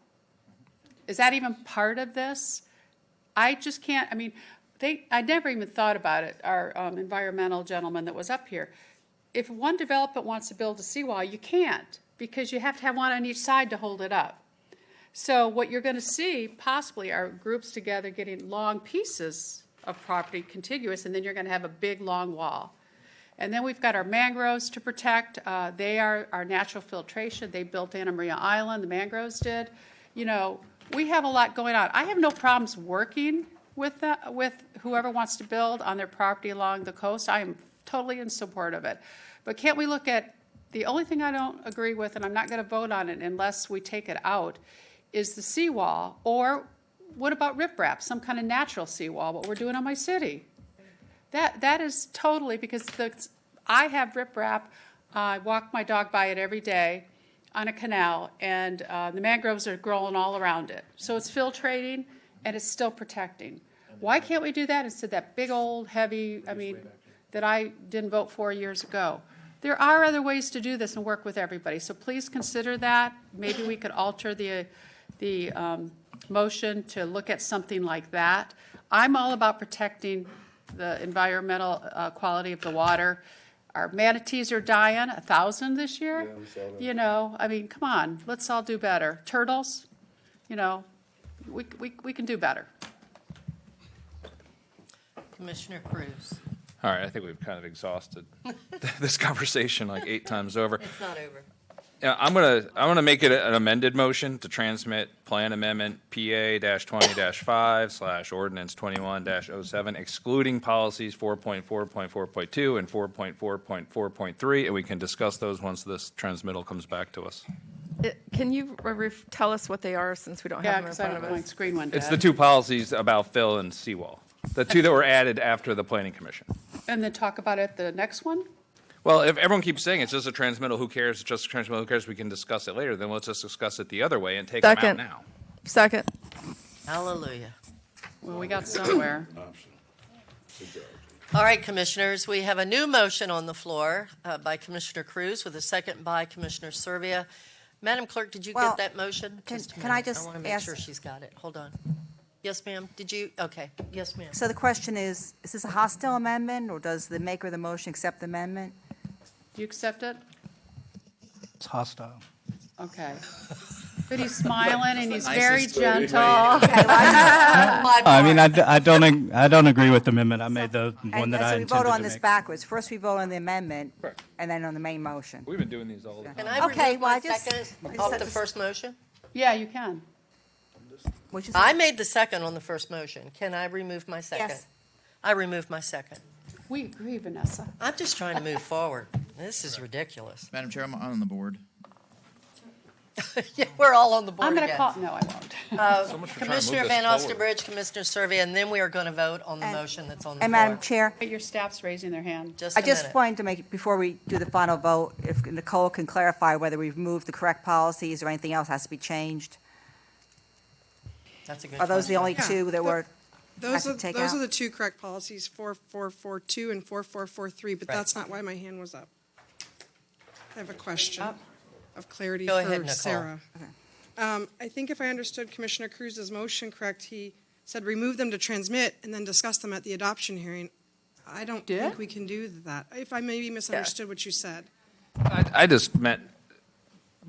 Is that even part of this? I just can't, I mean, I never even thought about it, our environmental gentleman that was up here. If one development wants to build a seawall, you can't, because you have to have one on each side to hold it up. So what you're going to see possibly are groups together getting long pieces of property contiguous, and then you're going to have a big long wall. And then we've got our mangroves to protect. They are our natural filtration. They built Anna Maria Island, the mangroves did. You know, we have a lot going on. I have no problems working with whoever wants to build on their property along the coast. I am totally in support of it. But can't we look at, the only thing I don't agree with, and I'm not going to vote on it unless we take it out, is the seawall, or what about riprap, some kind of natural seawall, what we're doing on my city? That is totally, because I have riprap. I walk my dog by it every day on a canal, and the mangroves are growing all around it. So it's filtrating, and it's still protecting. Why can't we do that instead of that big old heavy, that I didn't vote for years ago? There are other ways to do this and work with everybody, so please consider that. Maybe we could alter the motion to look at something like that. I'm all about protecting the environmental quality of the water. Our manatees are dying, 1,000 this year. Yeah, we saw that. You know, I mean, come on, let's all do better. Turtles, you know, we can do better. Commissioner Cruz. All right, I think we've kind of exhausted this conversation like 8 times over. It's not over. Yeah, I'm gonna make it an amended motion to transmit Plan Amendment PA-20-5/Ordinance 21-07, excluding policies 4.4.4.2 and 4.4.4.3, and we can discuss those once this transmittal comes back to us. Can you tell us what they are, since we don't Yeah, have them in because I front don't of know, my us? screen went It's dead. the 2 policies about fill and seawall, the 2 that were added after the Planning Commission. And then talk about it the next one? Well, if everyone keeps saying it's just a transmittal, who cares? It's just a transmittal, who cares? We can discuss it later. Then let's just discuss it the other way and take them out Second. now. Second. Hallelujah. Well, we got somewhere. All right, commissioners, we have a new motion on the floor by Commissioner Cruz with a second by Commissioner Serbia. Madam Clerk, did you Well, get that motion? Just a can I minute. just I want to make ask- sure she's got it. Hold on. Yes, ma'am. Did you? Okay. Yes, ma'am. So the question is this a hostile amendment, or does the maker of the motion accept the amendment? Do you accept it? It's hostile. Okay. But he's smiling and he's the very nicest way to gentle. I mean, I don't agree with the amendment. I made the one And that I so we intended vote on to this make. backwards. First, we vote on the amendment, Correct. and then on the main motion. We've been doing these all the time. Can I Okay, remove well, my I just- second I just off had the to- first motion? Yeah, you can. Which is I made the second on the first motion. Can I remove my second? Yes. I removed my second. We agree, Vanessa. I'm just trying to move forward. This is ridiculous. Madam Chair, I'm on the board. Yeah, we're all on the board I'm going to again. call, no, I won't. So much for trying to Commissioner move Van this forward. Ostenbridge, Commissioner Serbia, and then we are going to vote on the And- motion that's on the And floor. Madam Chair, Your staff's raising their hand. Just I a just minute. wanted to make, before we do the final vote, if Nicole can clarify whether we've moved the correct policies or anything else has to be changed. That's a good Are those the only Yeah. two that were, Those to are, take those out? are the 2 correct policies, 4442 and 4443, but Right. that's not why my hand was up. I have a question of clarity Go for ahead, Nicole. Sarah. I think if I understood Commissioner Cruz's motion correct, he said remove them to transmit and then discuss them at the adoption hearing. I don't Did? think we can do that. If I maybe misunderstood what you said. I just meant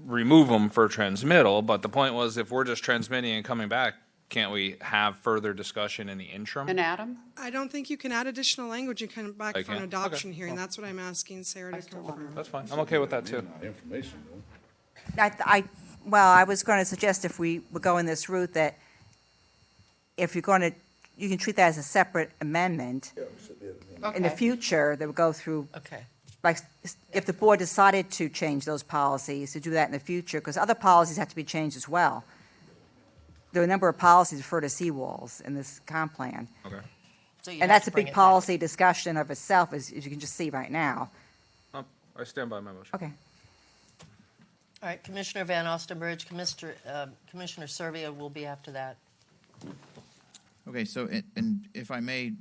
remove them for transmittal, but the point was if we're just transmitting and coming back, can't we have further discussion in the interim? And Adam? I don't think you can add additional language and come back I for an can? adoption Okay. hearing. Well. That's what I'm asking Sarah to confirm. That's fine. I'm okay with that too. Information, though. well, I was going to suggest if we would go in this route that if you're going to, you can treat that as a separate amendment. In the Okay. future, that would go through, Okay. like, if the board decided to change those policies, to do that in the future, because other policies have to be changed as well. There are a number of policies refer to seawalls in this comp plan. Okay. So you And have that's to a bring big it back. policy discussion of itself, as you can just see right now. I stand by my motion. Okay. All right, Commissioner Van Ostenbridge, Commissioner Serbia will be after that. Okay, so, and if I may,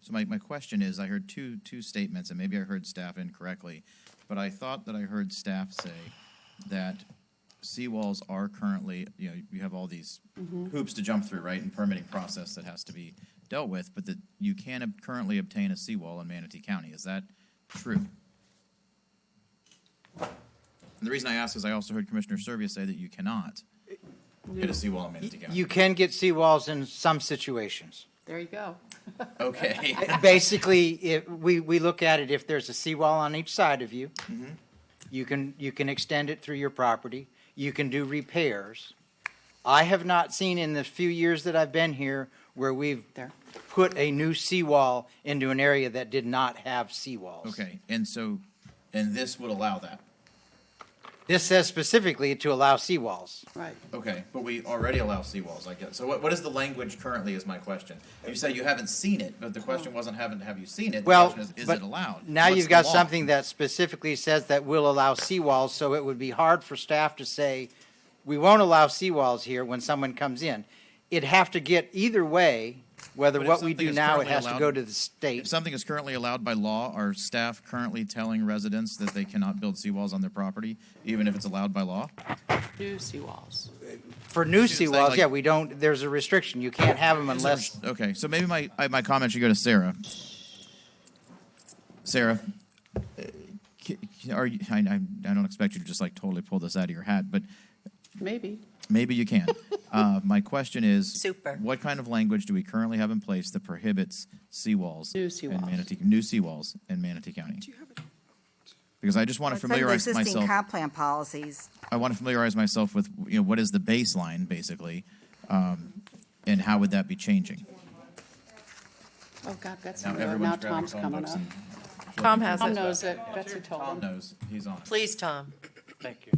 so my question is, I heard two statements, and maybe I heard staff incorrectly, but I thought that I heard staff say that seawalls are currently, you have all these hoops to jump through, right, and permitting process that has to be dealt with, but that you can currently obtain a seawall in Manatee County. Is that true? And the reason I ask is I also heard Commissioner Serbia say that you cannot get a seawall in Manatee County. You can get seawalls in some situations. There you go. Okay. Basically, we look at it, if there's a seawall on each side of you, you can extend it through your property. You can do repairs. I have not seen in the few years that I've been here where we've put a new seawall into an area that did not have seawalls. Okay, and this would allow that? This says specifically to allow seawalls. Right. Okay, but we already allow seawalls, I guess. So what is the language currently is my question. You say you haven't seen it, but the question wasn't have you seen it? The Well, question is but it allowed? now What's you've the got law? something that specifically says that will allow seawalls, so it would be hard for staff to say, we won't allow seawalls here when someone comes in. it'd have to get either way, whether But if what we something do is now, it currently has to allowed- go to the state. If something is currently allowed by law, are staff currently telling residents that they cannot build seawalls on their property, even if it's allowed by law? New seawalls. For new She was saying, seawalls, like- yeah, we don't, there's a restriction. You can't have them unless, Okay, so maybe my comment should go to Sarah. Sarah, are you, I don't expect you to just like totally pull this out of your hat, but Maybe. maybe you can. My question is, Super. what kind of language do we currently have in place that prohibits seawalls? New seawalls. New seawalls in Manatee County? Because I just want to It's like the familiarize existing myself. comp plan policies. I want to familiarize myself with, what is the baseline, basically, and how would that be changing? Oh, God, Betsy, Now now everyone's grabbing Tom's phone coming books up. and Tom has Tom it. knows it. Betsy told Tom him. knows, he's on. Please, Tom, Thank you.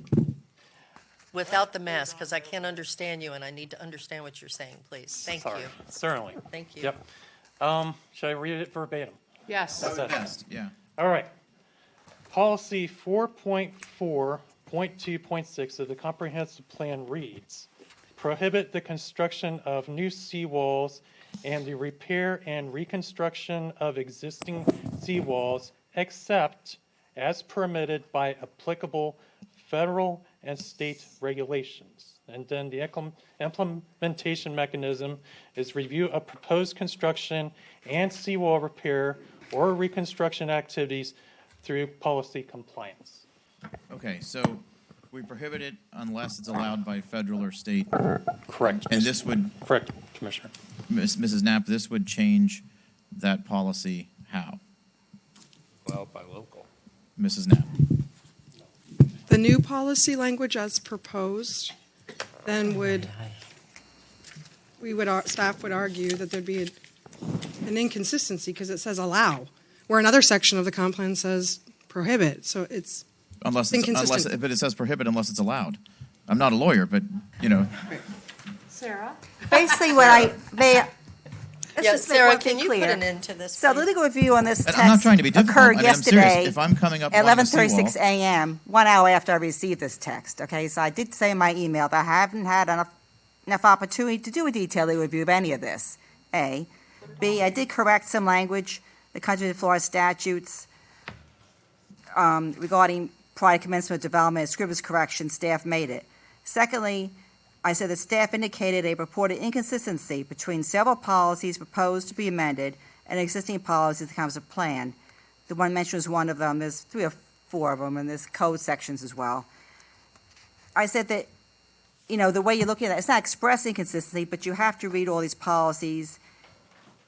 without the mask, because I can't understand you, and I need to understand what you're saying, please. Thank Sorry. you. Certainly. Thank you. Yep. Should I read it verbatim? Yes. That's it. Best, yeah. All right. Policy 4.4.2.6 of the comprehensive plan reads, prohibit the construction of new seawalls and the repair and reconstruction of existing seawalls except as permitted by applicable federal and state regulations. And then the implementation mechanism is review of proposed construction and seawall repair or reconstruction activities through policy compliance. Okay, so we prohibit it unless it's allowed by federal or state. Correct. And this would, Correct, Commissioner. Mrs. Knapp, this would change that policy how? Well, by local. Mrs. Knapp? The new policy language as proposed, then staff would argue that there'd be an inconsistency because it says allow, where another section of the comp plan says prohibit. So it's Unless, inconsistent. but it says prohibit unless it's allowed. I'm not a lawyer, but, Sarah? Basically, what I, may, let's Yeah, just make Sarah, one can thing you put clear. an end to this, So the please? legal review on this And text I'm not trying to be difficult. occurred I mean, I'm serious. yesterday If I'm coming up at along a 11:36 seawall- a.m., 1 hour after I received this text. Okay, so I did say in my email that I haven't had enough opportunity to do a detailed review of any of this. A. B. I did correct some language, the country of Florida statutes regarding prior commencement of development, scrivener's correction, staff made it. Secondly, I said the staff indicated a purported inconsistency between several policies proposed to be amended and existing policies that comes a plan. The one mentioned was one of them. There's 3 or 4 of them, and there's code sections as well. I said that, the way you're looking at it, it's not express inconsistency, but you have to read all these policies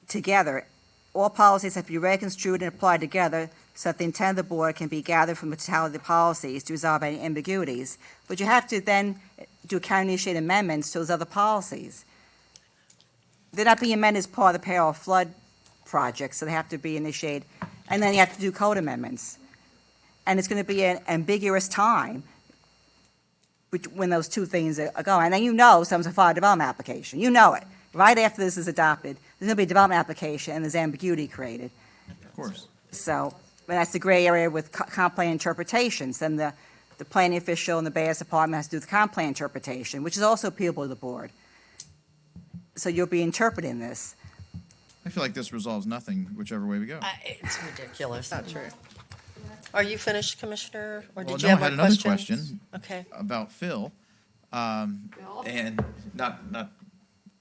together. All policies have to be reconstrued and applied together so that the intent of the board can be gathered from the totality of the policies to resolve any ambiguities. But you have to then do county-initiated amendments to those other policies. They're not being amended as part of the peril of flood project, so they have to be initiated. And then you have to do code amendments. And it's going to be an ambiguous time when those two things are going. And then someone's going to file a development application. You know it. Right after this is adopted, there's going to be a development application and there's ambiguity created. Of course. So, and that's the gray area with comp plan interpretations. And the planning official and the BAS department has to do the comp plan interpretation, which is also appealable to the board. So you'll be interpreting this. I feel like this resolves nothing, whichever way we go. It's ridiculous. Not true. Are you finished, Commissioner? Or Well, did no, you have I had more another questions? question. Okay. About Phil, and not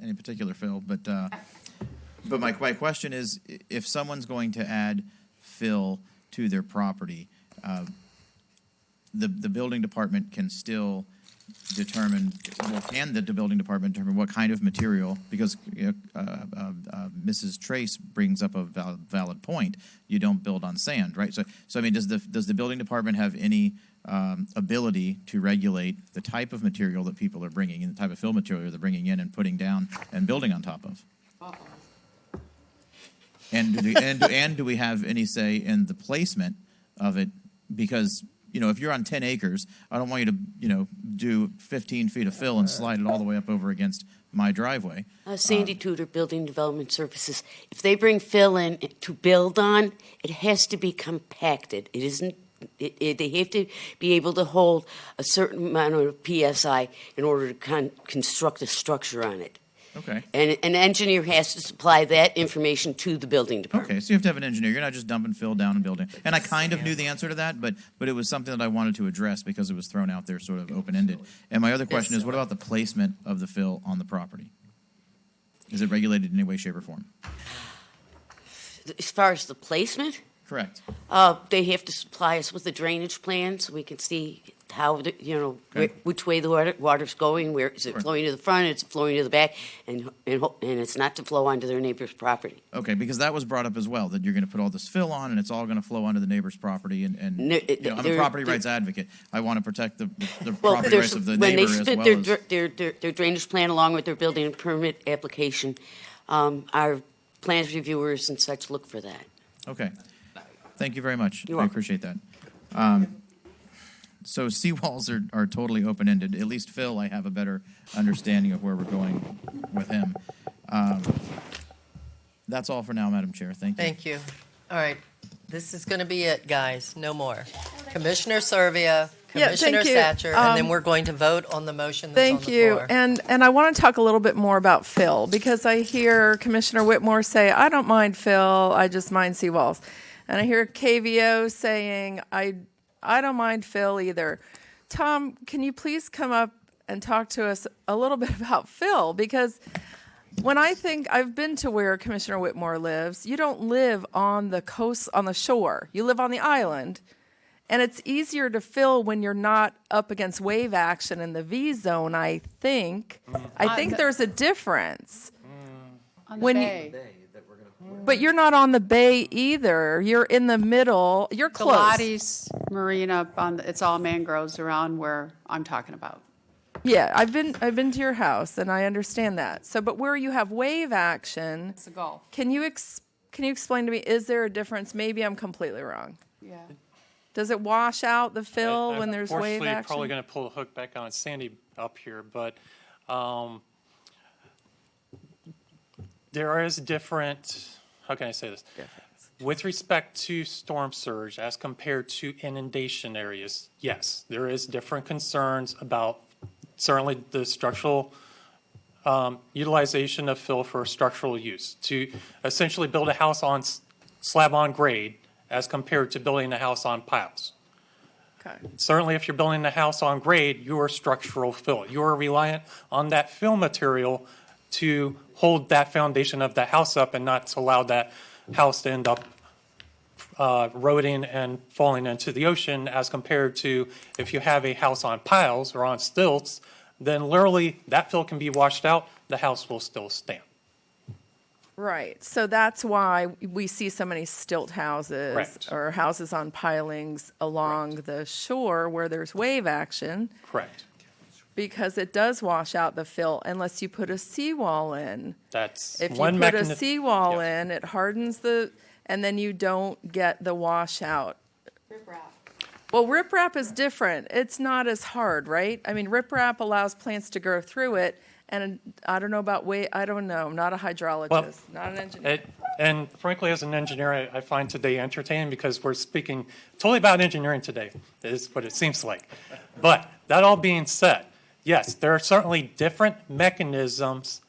any particular Phil, but my question is, if someone's going to add fill to their property, the building department can still determine, can the building department determine what kind of material, because Mrs. Trace brings up a valid point, you don't build on sand, right? So I mean, does the building department have any ability to regulate the type of material that people are bringing in, the type of fill material they're bringing in and putting down and building on top of? And do we have any say in the placement of it? Because, if you're on 10 acres, I don't want you to, do 15 feet of fill and slide it all the way up over against my driveway. Sandy Tudor, Building Development Services. If they bring fill in to build on, it has to be compacted. It isn't. They have to be able to hold a certain amount of PSI in order to construct a structure on it. Okay. And an engineer has to supply that information to the building department. Okay, so you have to have an engineer. You're not just dumping fill down a building. And I kind of knew the answer to that, but it was something that I wanted to address because it was thrown out there sort of open-ended. And my other question is, what about the placement of the fill on the property? Is it regulated in any way, shape, or form? As far as the placement, Correct. they have to supply us with a drainage plan so we can see how, Okay. which way the water's going, where is it flowing to the front, is it flowing to the back, and it's not to flow onto their neighbor's property. Okay, because that was brought up as well, that you're going to put all this fill on and it's all going to flow onto the neighbor's property. And I'm a property rights advocate. I want to protect the property rights of the when neighbor they as submit well their drainage plan along with their building permit application, our plans reviewers and such look for that. Okay. Thank you very much. You're I welcome. appreciate that. So seawalls are totally open-ended. At least Phil, I have a better understanding of where we're going with him. That's all for now, Madam Chair. Thank you. Thank you. All right, this is going to be it, guys. No more. Commissioner Serbia, Yeah, Commissioner thank you. Thatcher, and then we're going to vote on the motion that's on Thank the you. floor. And I want to talk a little bit more about Phil, because I hear Commissioner Whitmore say, I don't mind Phil, I just mind seawalls. And I hear KVO saying, I don't mind Phil either. Tom, can you please come up and talk to us a little bit about Phil? Because when I think, I've been to where Commissioner Whitmore lives, you don't live on the coast, on the shore. You live on the island. And it's easier to fill when you're not up against wave action in the V zone, I think. I think there's a difference. On the When you- bay. But you're not on the bay either. You're in the middle. You're close. Pilates Marina, it's all mangroves around where I'm talking about. Yeah, I've been to your house and I understand that. So, but where you have wave action, It's the Gulf. can you explain to me? Is there a difference? Maybe I'm completely wrong. Yeah. Does it wash out the fill when there's wave Unfortunately, action? probably going to pull a hook back on Sandy up here, but there is different, how can I say this? With respect to storm surge as compared to inundation areas, yes, there is different concerns about certainly the structural utilization of fill for structural use. To essentially build a house on slab on grade as compared to building a house on piles. Okay. Certainly, if you're building a house on grade, you are structural fill. You are reliant on that fill material to hold that foundation of the house up and not to allow that house to end up eroding and falling into the ocean, as compared to if you have a house on piles or on stilts, then literally that fill can be washed out, the house will still stand. Right. So that's why we see so many stilt houses Correct. or houses on pilings along the shore where there's wave action, Correct. because it does wash out the fill unless you put a seawall in. That's If you one put mechanism. a seawall in, it hardens and then you don't get the washout. Well, riprap is different. It's not as hard, right? I mean, riprap allows plants to grow through it, and I don't know about I don't know. I'm not a hydrologist, not an engineer. And frankly, as an engineer, I find today entertaining because we're speaking totally about engineering today, is what it seems like. But that all being said, yes, there are certainly different mechanisms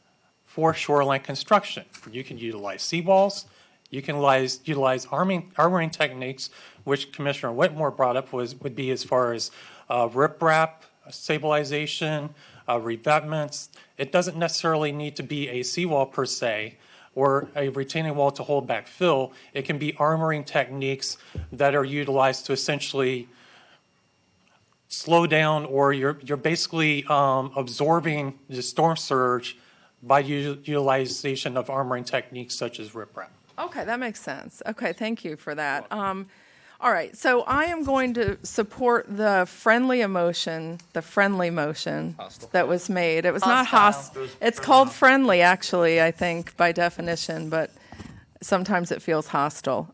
for shoreline construction. You can utilize seawalls. You can utilize armoring techniques, which Commissioner Whitmore brought up would be as far as riprap, stabilization, revetments. It doesn't necessarily need to be a seawall per se or a retaining wall to hold back fill. It can be armoring techniques that are utilized to essentially slow down, or you're basically absorbing the storm surge by utilization of armoring techniques such as riprap. Okay, that makes sense. Okay, thank you for that. All right, so I am going to support the friendly motion that was made. It was not hostile. It's called friendly, actually, I think, by definition, but sometimes it feels hostile.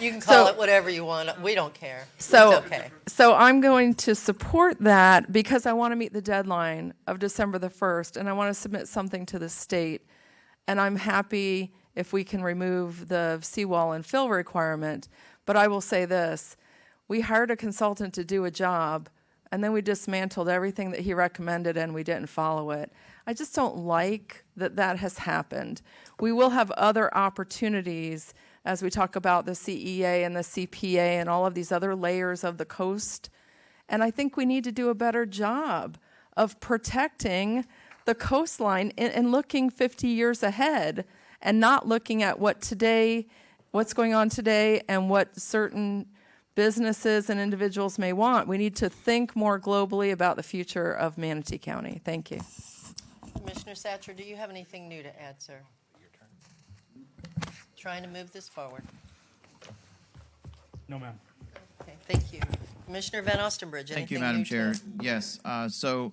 You can call it whatever you want. We don't care. So, It's okay. so I'm going to support that because I want to meet the deadline of December the 1st, and I want to submit something to the state. And I'm happy if we can remove the seawall and fill requirement. But I will say this, we hired a consultant to do a job, and then we dismantled everything that he recommended and we didn't follow it. I just don't like that that has happened. We will have other opportunities as we talk about the CEA and the CPA and all of these other layers of the coast. And I think we need to do a better job of protecting the coastline and looking 50 years ahead and not looking at what's going on today and what certain businesses and individuals may want. We need to think more globally about the future of Manatee County. Thank you. Commissioner Satcher, do you have anything new to add, sir? Trying to move this forward. No, ma'am. Okay, thank you. Commissioner Van Ostenbridge, anything Thank you, new Madam to- Chair. Yes, so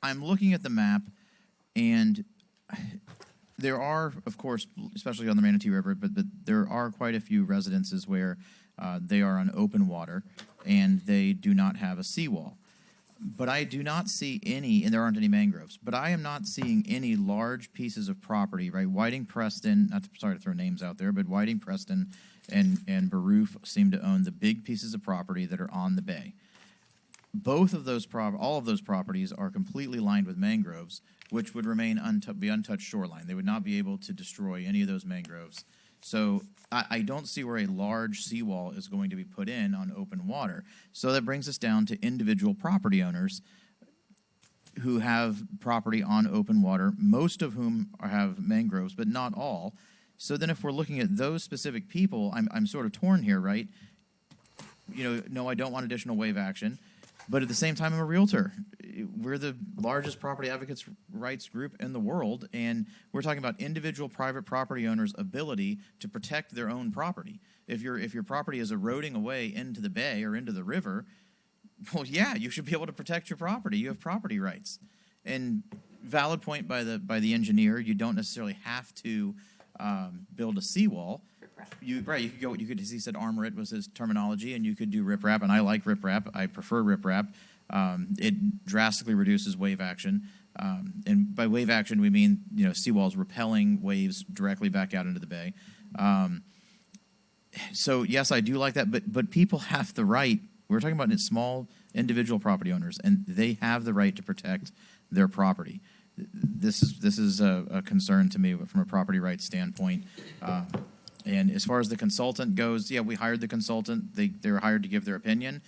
I'm looking at the map, and there are, of course, especially on the Manatee River, but there are quite a few residences where they are on open water, and they do not have a seawall. But I do not see any, and there aren't any mangroves, but I am not seeing any large pieces of property, right? Whiting Preston, sorry to throw names out there, but Whiting Preston and Baroof seem to own the big pieces of property that are on the bay. Both of those, all of those properties are completely lined with mangroves, which would remain be untouched shoreline. They would not be able to destroy any of those mangroves. So I don't see where a large seawall is going to be put in on open water. So that brings us down to individual property owners who have property on open water, most of whom have mangroves, but not all. So then if we're looking at those specific people, I'm sort of torn here, right? You know, no, I don't want additional wave action. But at the same time, I'm a realtor. We're the largest property advocates rights group in the world, and we're talking about individual private property owners' ability to protect their own property. If your property is eroding away into the bay or into the river, well, yeah, you should be able to protect your property. You have property rights. And valid point by the engineer. You don't necessarily have to build a seawall. You could, as he said, armor it was his terminology, and you could do riprap, and I like riprap. I prefer riprap. It drastically reduces wave action, and by wave action we mean seawalls repelling waves directly back out into the bay. So yes, I do like that, but people have the right. We're talking about small individual property owners, and they have the right to protect their property. This is a concern to me from a property rights standpoint. And as far as the consultant goes, yeah, we hired the consultant. They were hired to give their opinion.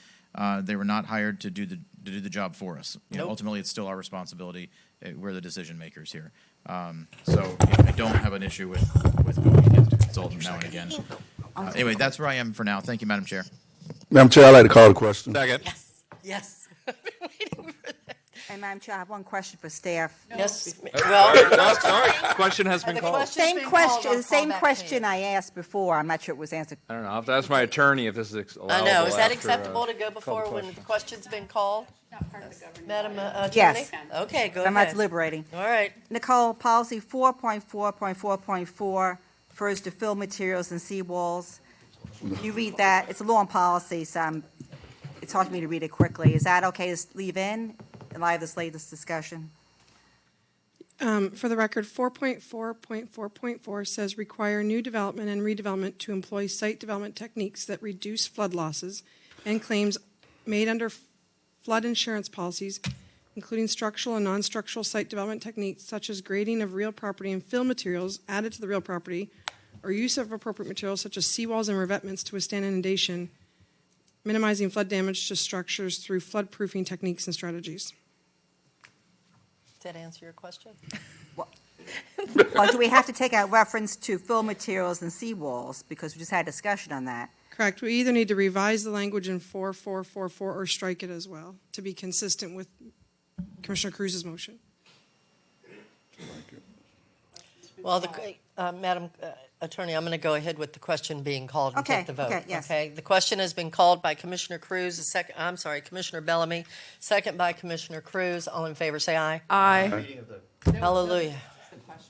They were not hired to do the job for us. Ultimately, it's still our responsibility. We're the decision makers here. So I don't have an issue with going against a consultant now and again. Anyway, that's where I am for now. Thank you, Madam Chair. Madam Chair, I'd like to call the question. Second. Yes. And Madam Chair, I have one question for staff. Yes. Well, sorry. Question has been called. Same question I asked before. I'm not sure it was answered. I don't know. I'll have to ask my attorney if this is allowable. I know. Is that after, acceptable to go before when the question's been called? Not part of the government. Madam Attorney? Yes. Okay, go I'm ahead. not deliberating. All right. Nicole, policy 4.4.4.4 refers to fill materials and seawalls. You read that. It's a long policy, so it's hard for me to read it quickly. Is that okay to leave in light of this latest discussion? For the record, 4.4.4.4 says require new development and redevelopment to employ site development techniques that reduce flood losses and claims made under flood insurance policies, including structural and non-structural site development techniques such as grading of real property and fill materials added to the real property, or use of appropriate materials such as seawalls and revetments to withstand inundation, minimizing flood damage to structures through flood-proofing techniques and strategies. Does that answer your question? Well, do we have to take out reference to fill materials and seawalls? Because we just had a discussion on that. Correct. We either need to revise the language in 4444 or strike it as well to be consistent with Commissioner Cruz's motion. Well, Madam Attorney, I'm going to go ahead with the question being called and take the vote. Okay, yes. Okay. The question has been called by Commissioner Cruz. Commissioner Bellamy. Second by Commissioner Cruz. All in favor, say aye. Aye. Hallelujah.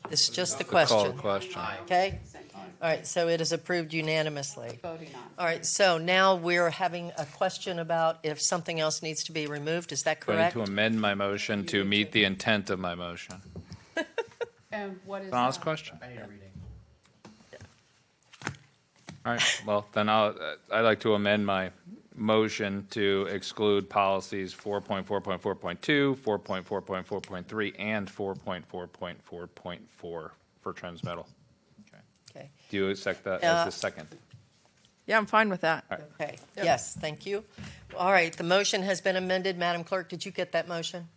It's just the question. Call the question. Okay. All right. So it is approved unanimously. All right. So now we're having a question about if something else needs to be removed. Is that Going correct? to amend my motion to meet the intent of my motion. And what is Last that? question. I need a reading. All right. Well, then I'd like to amend my motion to exclude policies 4.4.4.2, 4.4.4.3, and 4.4.4.4 for transmittal. Okay. Do you accept that as the second? Yeah, I'm fine with that. Okay, yes, thank you. All right, the motion has been amended. Madam Clerk, did you get that motion?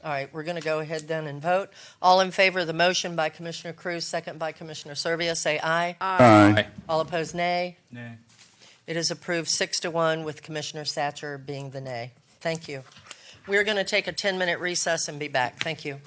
All right, we're going to go ahead then and vote. All in favor of the motion by Commissioner Cruz, second by Commissioner Serbia, say aye. Aye. All opposed, nay. Nay. It is approved 6-1 with Commissioner Satcher being the nay. Thank you. We're going to take a 10-minute recess and be back. Thank you.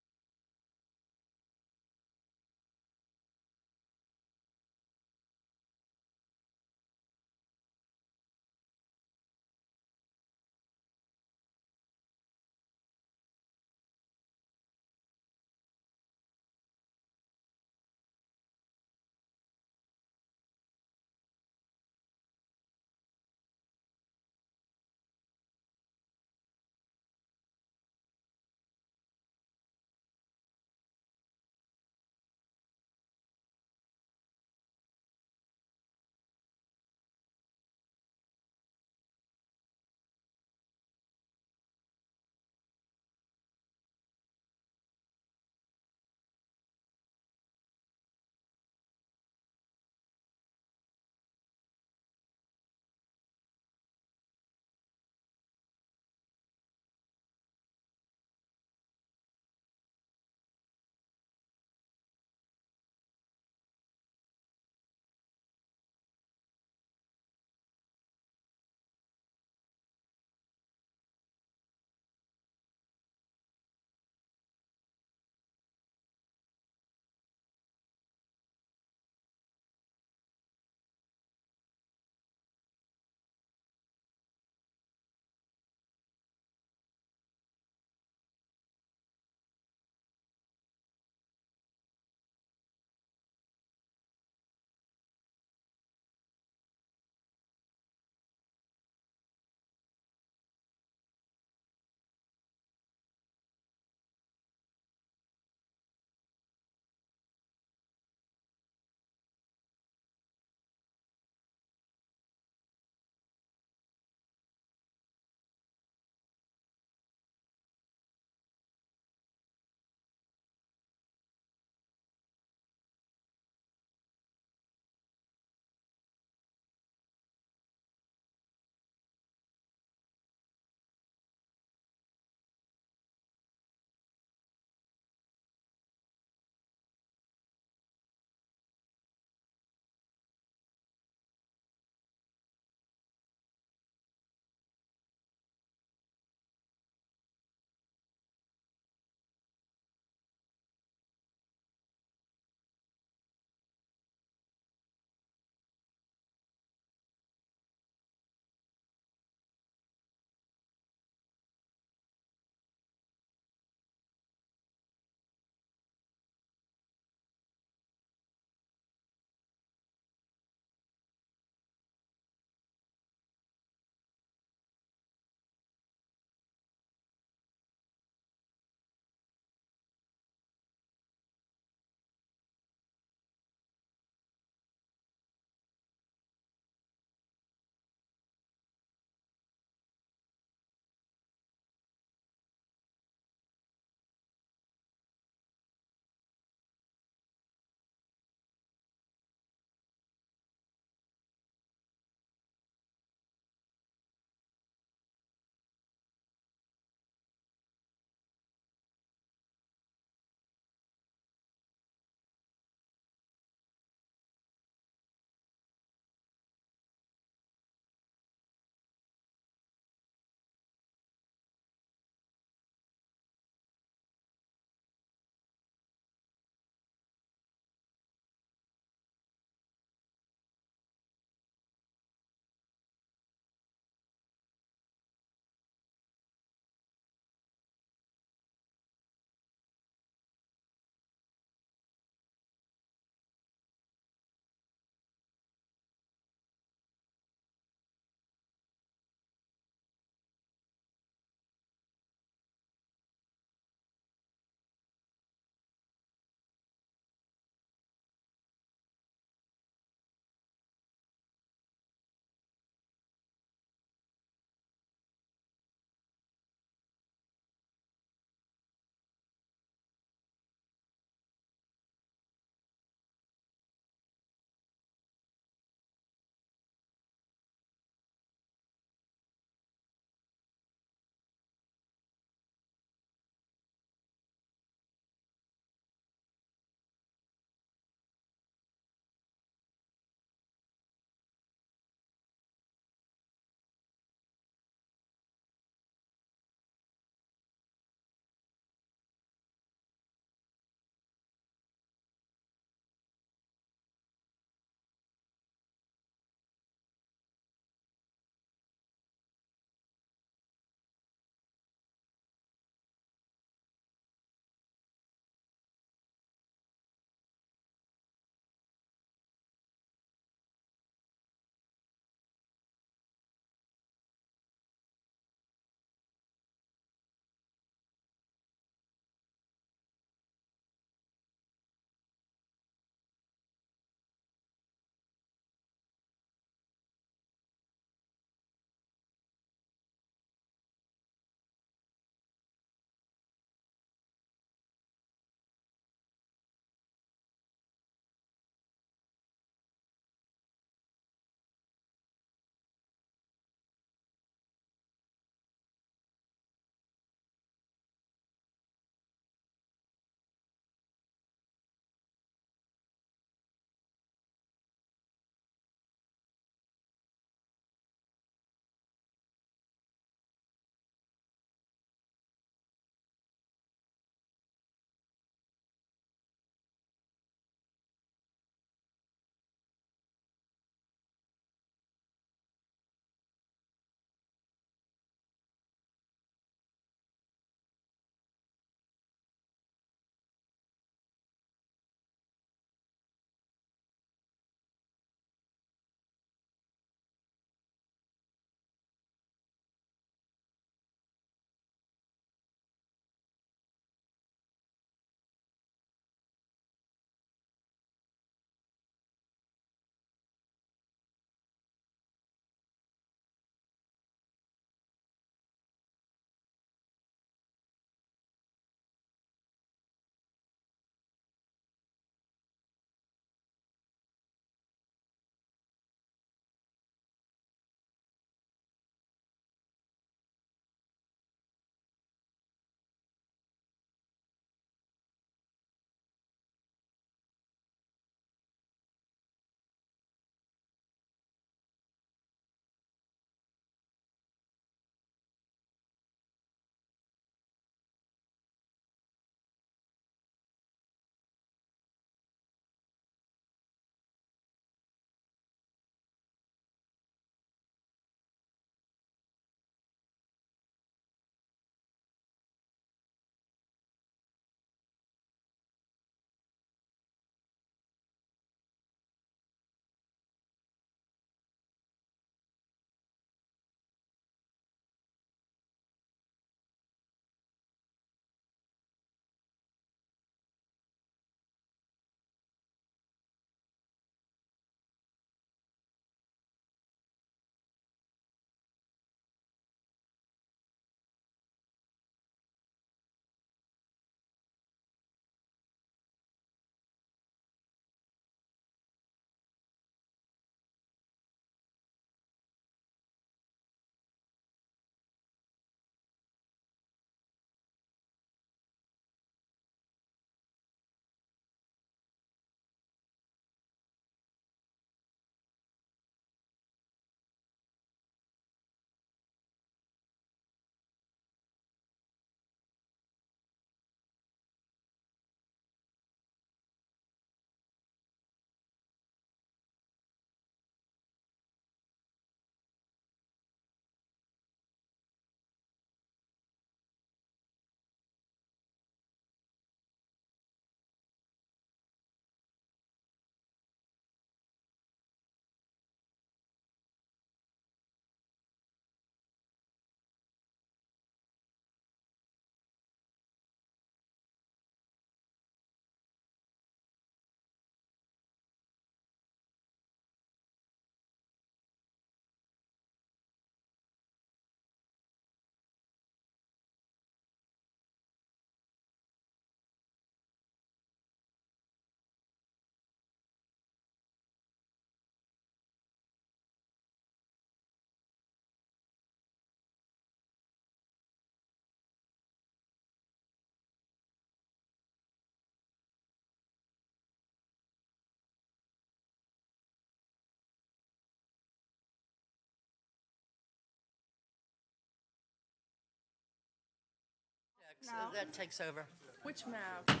That takes over. Which map?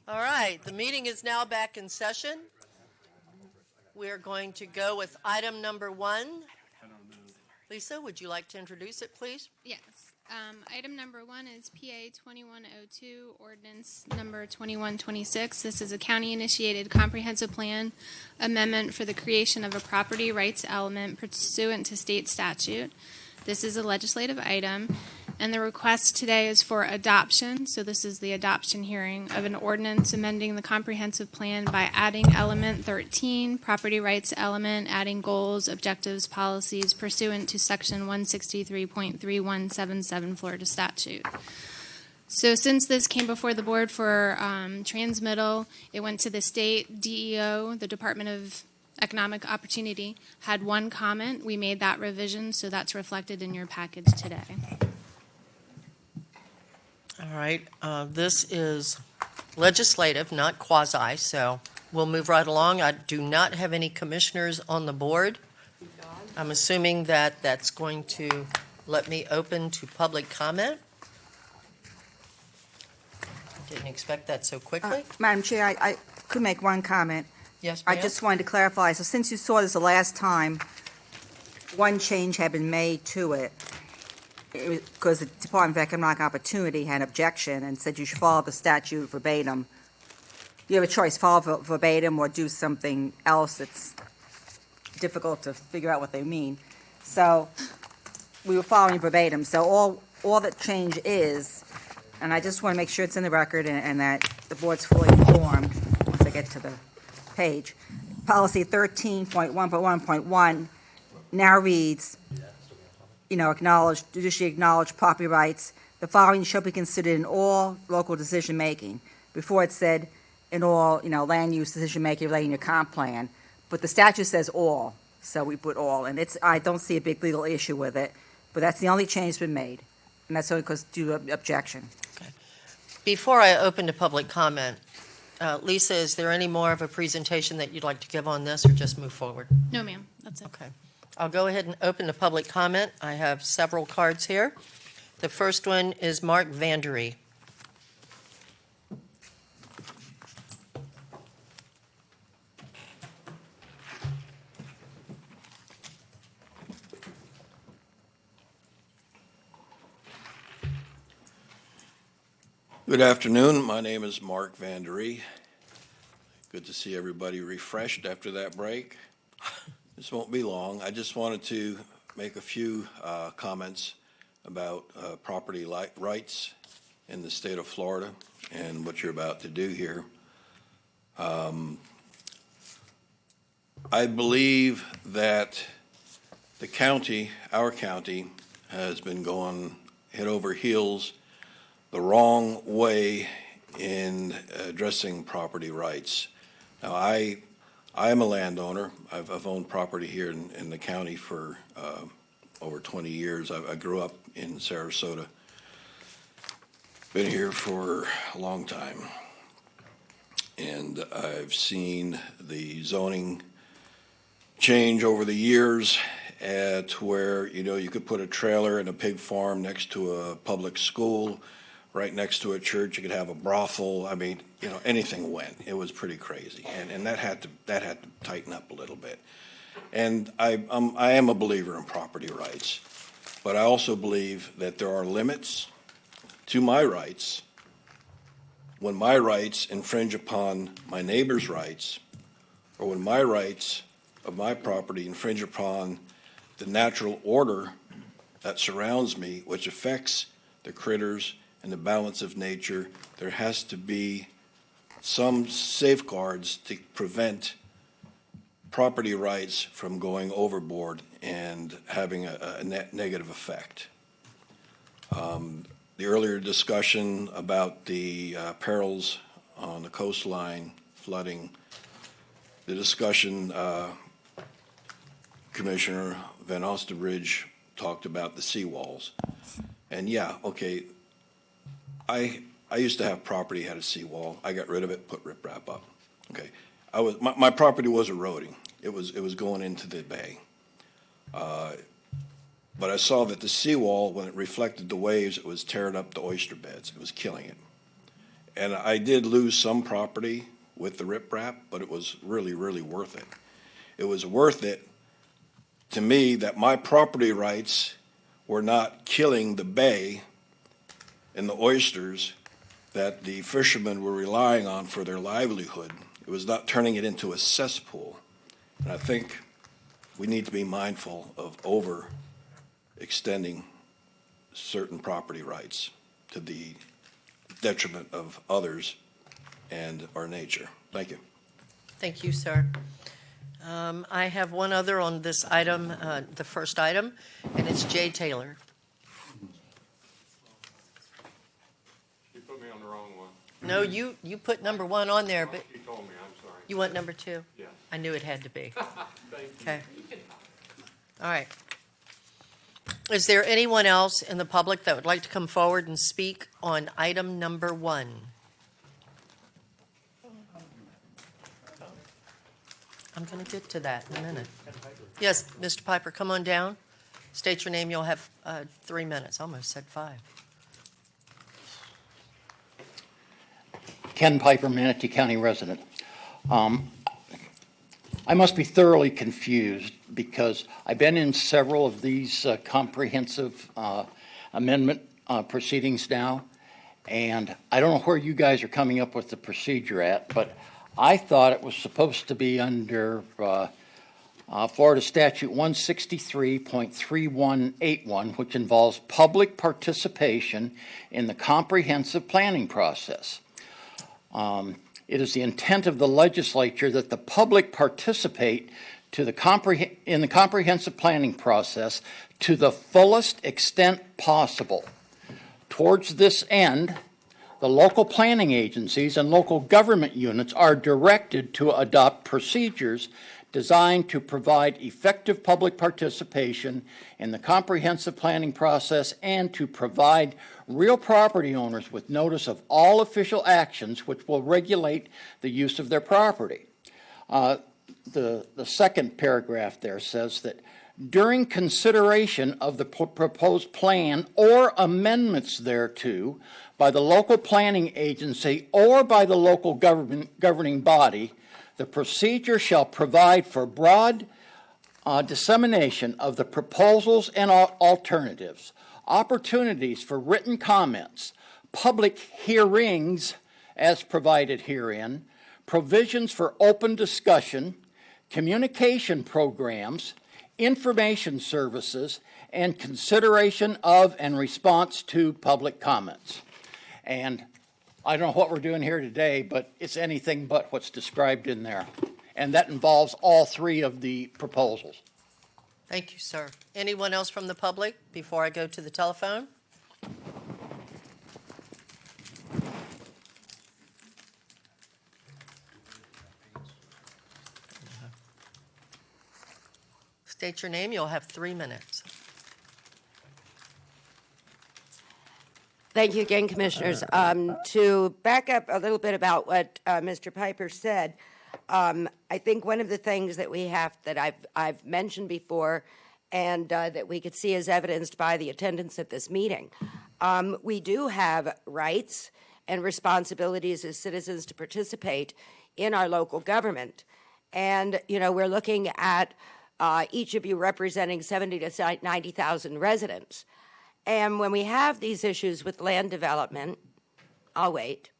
All right, the meeting is now back in session. We're going to go with item number 1. Lisa, would you like to introduce it, please? Yes. Item number 1 is PA 2102, ordinance number 2126. This is a county-initiated comprehensive plan amendment for the creation of a property rights element pursuant to state statute. This is a legislative item, and the request today is for adoption. So this is the adoption hearing of an ordinance amending the comprehensive plan by adding element 13, property rights element, adding goals, objectives, policies pursuant to section 163.3177 Florida statute. So since this came before the board for transmittal, it went to the state DEO, the Department of Economic Opportunity, had one comment. We made that revision, so that's reflected in your package today. All right, this is legislative, not quasi, so we'll move right along. I do not have any commissioners on the board. I'm assuming that that's going to let me open to public comment. Didn't expect that so quickly. Madam Chair, I could make one comment. Yes, I ma'am? just wanted to clarify, so since you saw this the last time, one change had been made to it, because the Department of Economic Opportunity had an objection and said you should follow the statute verbatim. You have a choice, follow verbatim or do something else that's difficult to figure out what they mean. So we were following verbatim. So all that change is, and I just want to make sure it's in the record and that the board's fully informed once I get to the page. Policy 13.1.1.1 now reads, judicially acknowledge property rights. The following shall be considered in all local decision-making. Before it said in all, land use decision-making relating to comp plan. But the statute says all, so we put all. And I don't see a big legal issue with it, but that's the only change that's been made. And that's only because due to objection. Before I open to public comment, Lisa, is there any more of a presentation that you'd like to give on this, or just move forward? No, ma'am, that's it. Okay. I'll go ahead and open to public comment. I have several cards here. The first one is Mark Vandere. Good afternoon. My name is Mark Vandere. Good to see everybody refreshed after that break. This won't be long. I just wanted to make a few comments about property rights in the state of Florida and what you're about to do here. I believe that the county, our county, has been going head over heels the wrong way in addressing property rights. Now, I am a landowner. I've owned property here in the county for over 20 years. I grew up in Sarasota. Been here for a long time. And I've seen the zoning change over the years to where, you could put a trailer and a pig farm next to a public school. Right next to a church, you could have a brothel. I mean, anything went. It was pretty crazy, and that had to tighten up a little bit. And I am a believer in property rights, but I also believe that there are limits to my rights when my rights infringe upon my neighbor's rights, or when my rights of my property infringe upon the natural order that surrounds me, which affects the critters and the balance of nature. There has to be some safeguards to prevent property rights from going overboard and having a negative effect. The earlier discussion about the perils on the coastline, flooding, the discussion Commissioner Van Osterbridge talked about the seawalls. And I used to have property had a seawall. I got rid of it, put riprap up. Okay, my property was eroding. It was going into the bay. but I saw that the seawall, when it reflected the waves, it was tearing up the oyster beds. It was killing it. And I did lose some property with the riprap, but it was really, really worth it. It was worth it to me that my property rights were not killing the bay and the oysters that the fishermen were relying on for their livelihood. It was not turning it into a cesspool. And I think we need to be mindful of overextending certain property rights to the detriment of others and our nature. Thank you. Thank you, sir. I have one other on this item, the first item, and it's Jay Taylor. You put me on the wrong one. No, you put number 1 on there, but You told me, I'm sorry. you want number 2? Yeah. I knew it had to be. Thank you. Okay. All right. Is there anyone else in the public that would like to come forward and speak on item number 1? I'm going to get to that in a minute. Yes, Mr. Piper, come on down. State your name. You'll have 3 minutes. Almost said 5. Ken Piper, Manatee County resident. I must be thoroughly confused because I've been in several of these comprehensive amendment proceedings now, and I don't know where you guys are coming up with the procedure at, but I thought it was supposed to be under Florida Statute 163.3181, which involves public participation in the comprehensive planning process. It is the intent of the legislature that the public participate in the comprehensive planning process to the fullest extent possible. Towards this end, the local planning agencies and local government units are directed to adopt procedures designed to provide effective public participation in the comprehensive planning process and to provide real property owners with notice of all official actions which will regulate the use of their property. The second paragraph there says that during consideration of the proposed plan or amendments thereto by the local planning agency or by the local governing body, the procedure shall provide for broad dissemination of the proposals and alternatives, opportunities for written comments, public hearings as provided herein, provisions for open discussion, communication programs, information services, and consideration of and response to public comments. And I don't know what we're doing here today, but it's anything but what's described in there. And that involves all 3 of the proposals. Thank you, sir. Anyone else from the public before I go to the telephone? State your name. You'll have 3 minutes. Thank you again, Commissioners. To back up a little bit about what Mr. Piper said, I think one of the things that we have, that I've mentioned before, and that we could see as evidenced by the attendance at this meeting, we do have rights and responsibilities as citizens to participate in our local government. And, you know, we're looking at each of you representing 70 to 90,000 residents. And when we have these issues with land development, I'll wait.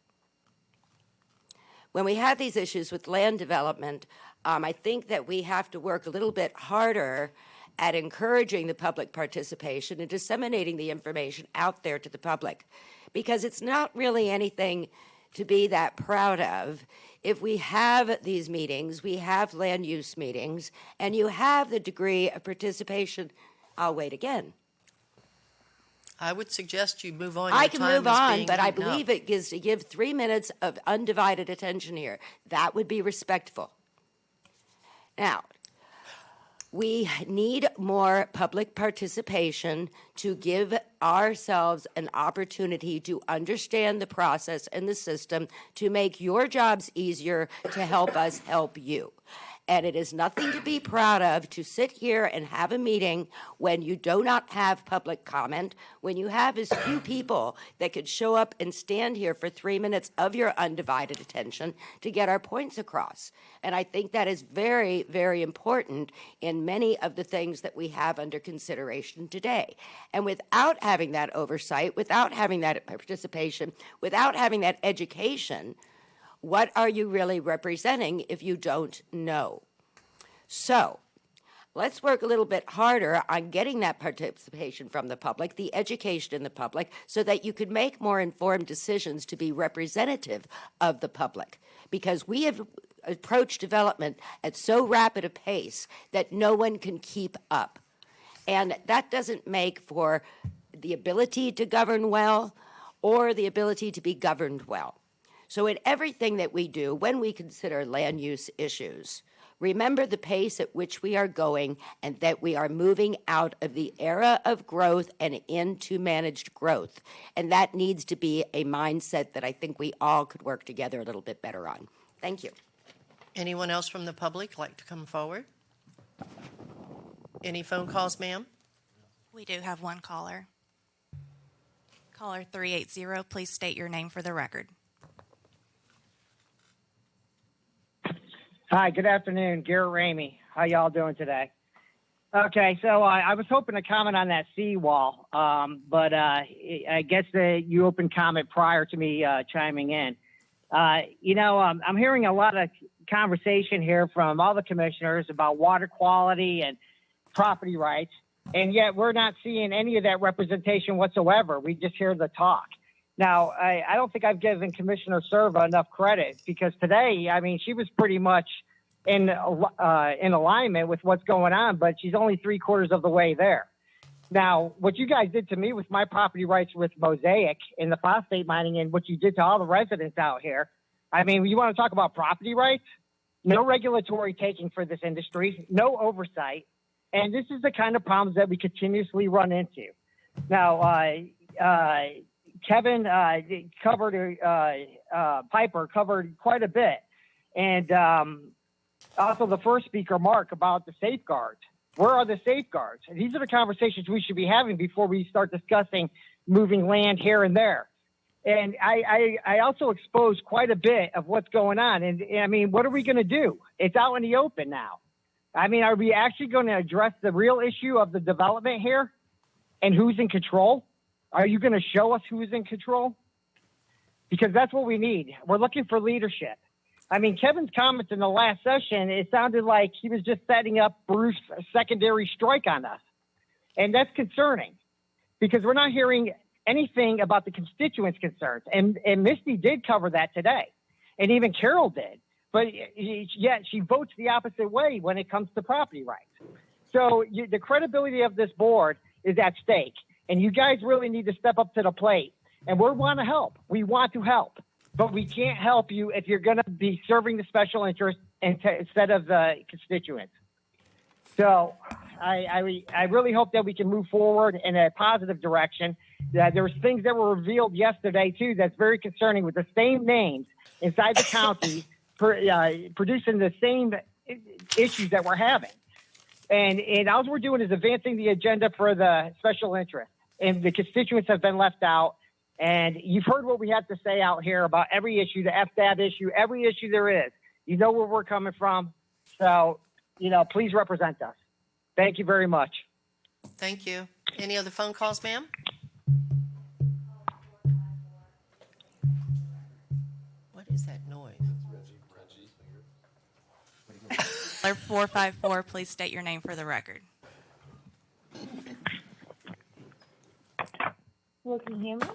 When we have these issues with land development, I think that we have to work a little bit harder at encouraging the public participation and disseminating the information out there to the public, because it's not really anything to be that proud of. If we have these meetings, we have land use meetings, and you have the degree of participation, I'll wait again. I would suggest you move on. I can move on, but I believe it gives to give 3 minutes of undivided attention here. That would be respectful. Now, we need more public participation to give ourselves an opportunity to understand the process and the system to make your jobs easier to help us help you. And it is nothing to be proud of to sit here and have a meeting when you do not have public comment, when you have as few people that could show up and stand here for 3 minutes of your undivided attention to get our points across. And I think that is very, very important in many of the things that we have under consideration today. And without having that oversight, without having that participation, without having that education, what are you really representing if you don't know? So let's work a little bit harder on getting that participation from the public, the education in the public, so that you could make more informed decisions to be representative of the public. Because we have approached development at so rapid a pace that no one can keep up. And that doesn't make for the ability to govern well or the ability to be governed well. So in everything that we do, when we consider land use issues, remember the pace at which we are going and that we are moving out of the era of growth and into managed growth. And that needs to be a mindset that I think we all could work together a little bit better on. Thank you. Anyone else from the public like to come forward? Any phone calls, ma'am? We do have one caller. Caller 380, please state your name for the record. Hi, good afternoon. Garrett Ramey. How y'all doing today? Okay, so I was hoping to comment on that seawall, but I guess you opened comment prior to me chiming in. I'm hearing a lot of conversation here from all the commissioners about water quality and property rights, and yet we're not seeing any of that representation whatsoever. We just hear the talk. Now, I don't think I've given Commissioner Serva enough credit because today, I mean, she was pretty much in alignment with what's going on, but she's only 3/4 of the way there. Now, what you guys did to me with my property rights with Mosaic and the phosphate mining and what you did to all the residents out here, I mean, you want to talk about property rights? No regulatory taking for this industry, no oversight, and this is the kind of problems that we continuously run into. Now, Kevin covered, Piper covered quite a bit. And also the first speaker, Mark, about the safeguards. Where are the safeguards? And these are the conversations we should be having before we start discussing moving land here and there. And I also exposed quite a bit of what's going on. And I mean, what are we going to do? It's out in the open now. I mean, are we actually going to address the real issue of the development here and who's in control? Are you going to show us who's in control? Because that's what we need. We're looking for leadership. I mean, Kevin's comments in the last session, it sounded like he was just setting up Bruce a secondary strike on us. And that's concerning because we're not hearing anything about the constituents' concerns. And Misty did cover that today. And even Carol did. But yet she votes the opposite way when it comes to property rights. So the credibility of this board is at stake. And you guys really need to step up to the plate. And we want to help. We want to help. But we can't help you if you're going to be serving the special interest instead of the constituents. So I really hope that we can move forward in a positive direction. There's things that were revealed yesterday, too, that's very concerning with the same names inside the county producing the same issues that we're having. And all we're doing is advancing the agenda for the special interest. And the constituents have been left out. And you've heard what we have to say out here about every issue, the FDAB issue, every issue there is. You know where we're coming from. So, please represent us. Thank you very much. Thank you. Any other phone calls, ma'am? What is that noise? Caller 454, please state your name for the record. Hello, can you hear me?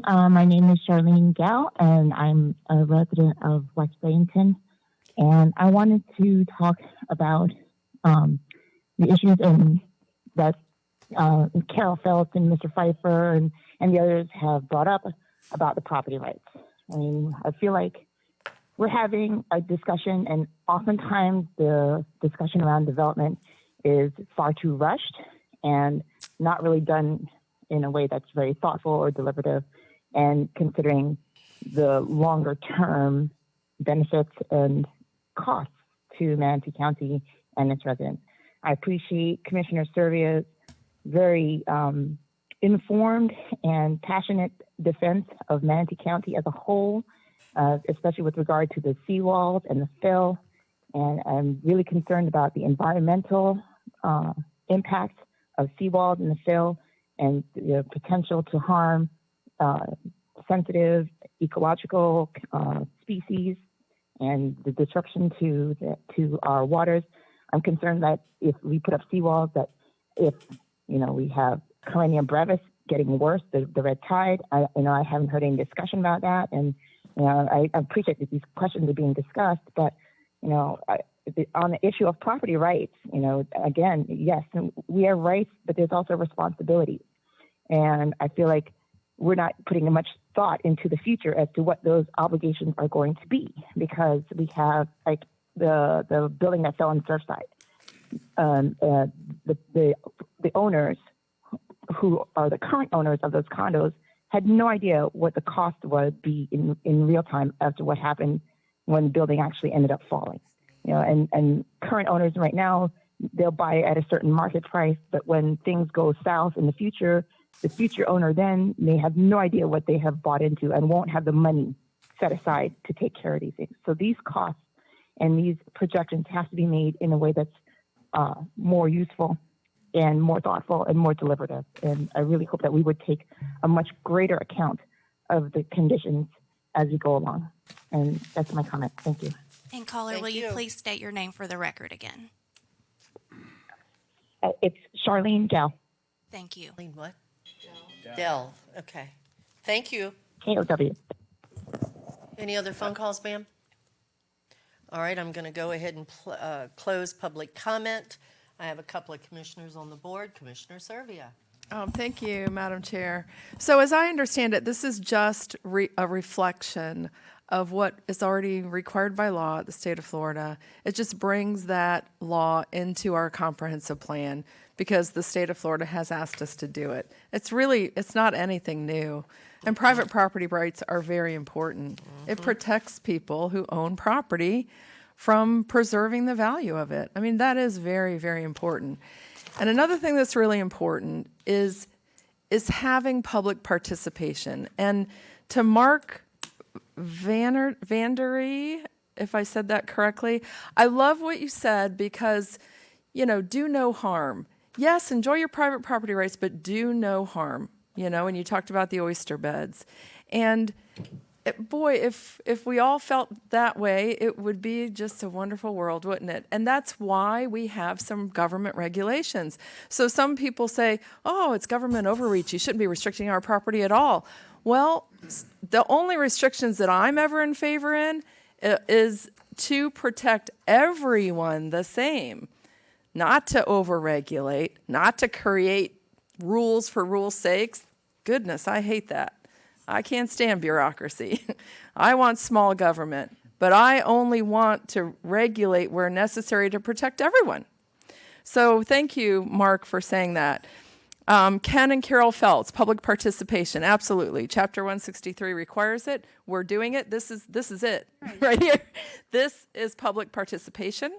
My name is Charlene Gao, and I'm a resident of West Barrington. And I wanted to talk about the issues that Carol Phelps and Mr. Pfeiffer and the others have brought up about the property rights. I mean, I feel like we're having a discussion, and oftentimes the discussion around development is far too rushed and not really done in a way that's very thoughtful or deliberative and considering the longer term benefits and costs to Manatee County and its residents. I appreciate Commissioner Servia's very informed and passionate defense of Manatee County as a whole, especially with regard to the seawalls and the fill. And I'm really concerned about the environmental impact of seawalls and the fill and the potential to harm sensitive ecological species and the disruption to our waters. I'm concerned that if we put up seawalls, that if we have Carenia brevis getting worse, the red tide. I haven't heard any discussion about that, and I appreciate that these questions are being discussed. But on the issue of property rights, again, yes, we have rights, but there's also responsibilities, and I feel like we're not putting much thought into the future as to what those obligations are going to be, because we have like the building that fell on Surfside. The owners who are the current owners of those condos had no idea what the cost would be in real time as to what happened when the building actually ended up falling. And current owners right now, they'll buy at a certain market price, but when things go south in the future owner then may have no idea what they have bought into and won't have the money set aside to take care of these things. So these costs and these projections have to be made in a way that's more useful and more thoughtful and more deliberative. And I really hope that we would take a much greater account of the conditions as we go along. And that's my comment. Thank you. And caller, Thank will you you. please state your name for the record again? It's Charlene Dow. Thank you. What? Dell. Okay. Thank you. KOW. Any other phone calls, ma'am? All right, I'm going to go ahead and close public comment. I have a couple of commissioners on the board. Commissioner Serbia. Thank you, Madam Chair. So as I understand it, this is just a reflection of what is already required by law at the state of Florida. It just brings that law into our comprehensive plan because the state of Florida has asked us to do it. It's not anything new. And private property rights are very important. It protects people who own property from preserving the value of it. I mean, that is very, very important. And another thing that's really important is having public participation. And to Mark Vandere, if I said that correctly, I love what you said because, do no harm. Yes, enjoy your private property rights, but do no harm, and you talked about the oyster beds. And boy, if we all felt that way, it would be just a wonderful world, wouldn't it? And that's why we have some government regulations. So some people say, oh, it's government overreach. You shouldn't be restricting our property at all. Well, the only restrictions that I'm ever in favor in is to protect everyone the same, not to overregulate, not to create rules for rules' sakes. Goodness, I hate that. I can't stand bureaucracy. I want small government, but I only want to regulate where necessary to protect everyone. So thank you, Mark, for saying that. Ken and Carol Feltz, public participation, absolutely. Chapter 163 requires it. We're doing it. This is it right here. This is public participation.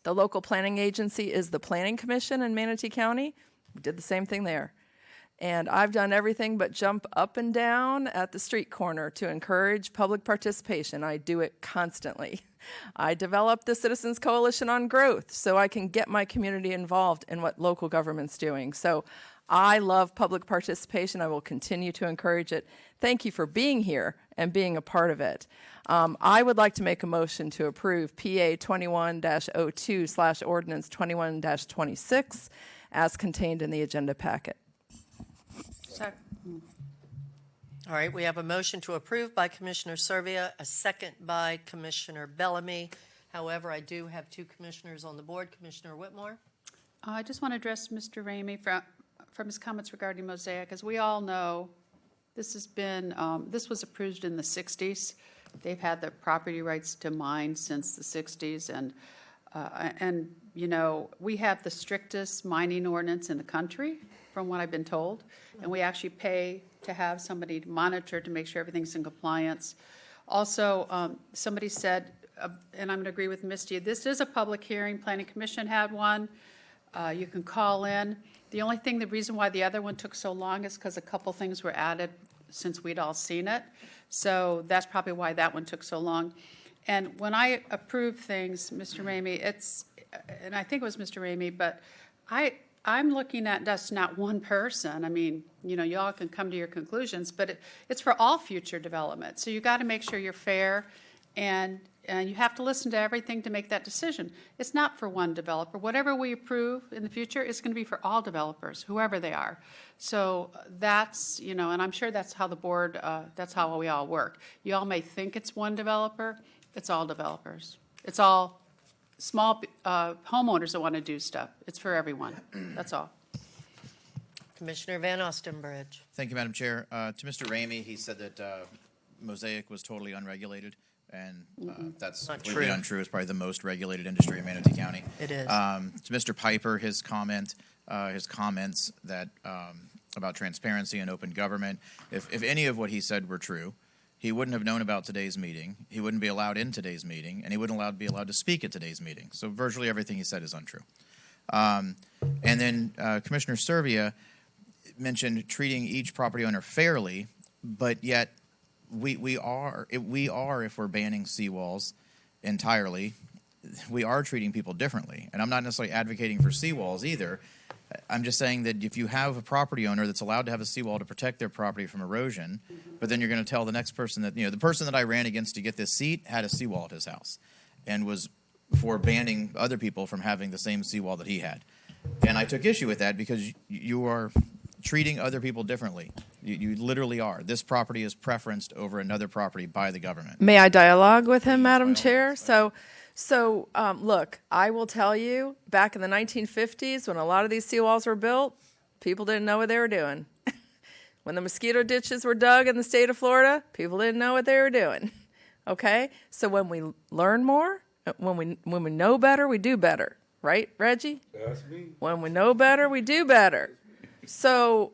The local planning agency is the Planning Commission in Manatee County. We did the same thing there. And I've done everything but jump up and down at the street corner to encourage public participation. I do it constantly. I developed the Citizens Coalition on Growth so I can get my community involved in what local government's doing. So I love public participation. I will continue to encourage it. Thank you for being here and being a part of it. I would like to make a motion to approve PA 21-02/Ordinance 21-26 as contained in the agenda packet. All right, we have a motion to approve by Commissioner Serbia, a second by Commissioner Bellamy. However, I do have two commissioners on the board. Commissioner Whitmore? I just want to address Mr. Ramey from his comments regarding Mosaic. As we all know, this was approved in the 60s. They've had the property rights to mine since the 60s, and You know, we have the strictest mining ordinance in the country, from what I've been told, and we actually pay to have somebody to monitor to make sure everything's in compliance. Also, somebody said, and I'm going to agree with Misty, this is a public hearing. Planning Commission had one. You can call in. The only thing, the reason why the other one took so long is because a couple things were added since we'd all seen it. So that's probably why that one took so long. And when I approve things, Mr. Ramey, and I think it was Mr. Ramey, but I'm looking at that's not one person. I mean, you know, y'all can come to your conclusions, but it's for all future development. So you got to make sure you're fair, and you have to listen to everything to make that decision. It's not for one developer. Whatever we approve in the future is going to be for all developers, whoever they are. So that's, you know, and I'm sure that's how the board, that's how we all work. You all may think it's one developer. It's all developers. It's all small homeowners that want to do stuff. It's for everyone. That's all. Commissioner Van Ostenbridge. Thank you, Madam Chair. To Mr. Ramey, he said that Mosaic was totally unregulated, and that's Not completely true. untrue. It's probably the most regulated industry in Manatee County. It is. To Mr. Piper, his comments that about transparency and open government, if any of what he said were true, he wouldn't have known about today's meeting. He wouldn't be allowed in today's meeting, and he wouldn't be allowed to speak at today's meeting. So virtually everything he said is untrue. And then Commissioner Serbia mentioned treating each property owner fairly, but yet we are, if we're banning seawalls entirely, we are treating people differently. And I'm not necessarily advocating for seawalls either. I'm just saying that if you have a property owner that's allowed to have a seawall to protect their property from erosion, but then you're going to tell the next person that, you know, the person that I ran against to get this seat had a seawall at his house and was for banning other people from having the same seawall that he had. And I took issue with that because you are treating other people differently. You literally are. This property is preferenced over another property by the government. May I dialogue with him, Madam Chair? So, look, I will tell you, back in the 1950s, when a lot of these seawalls were built, people didn't know what they were doing. When the mosquito ditches were dug in the state of Florida, people didn't know what they were doing. Okay? So when we learn more, when we know better, we do better. Right, Reggie? That's me. When we know better, we do better. So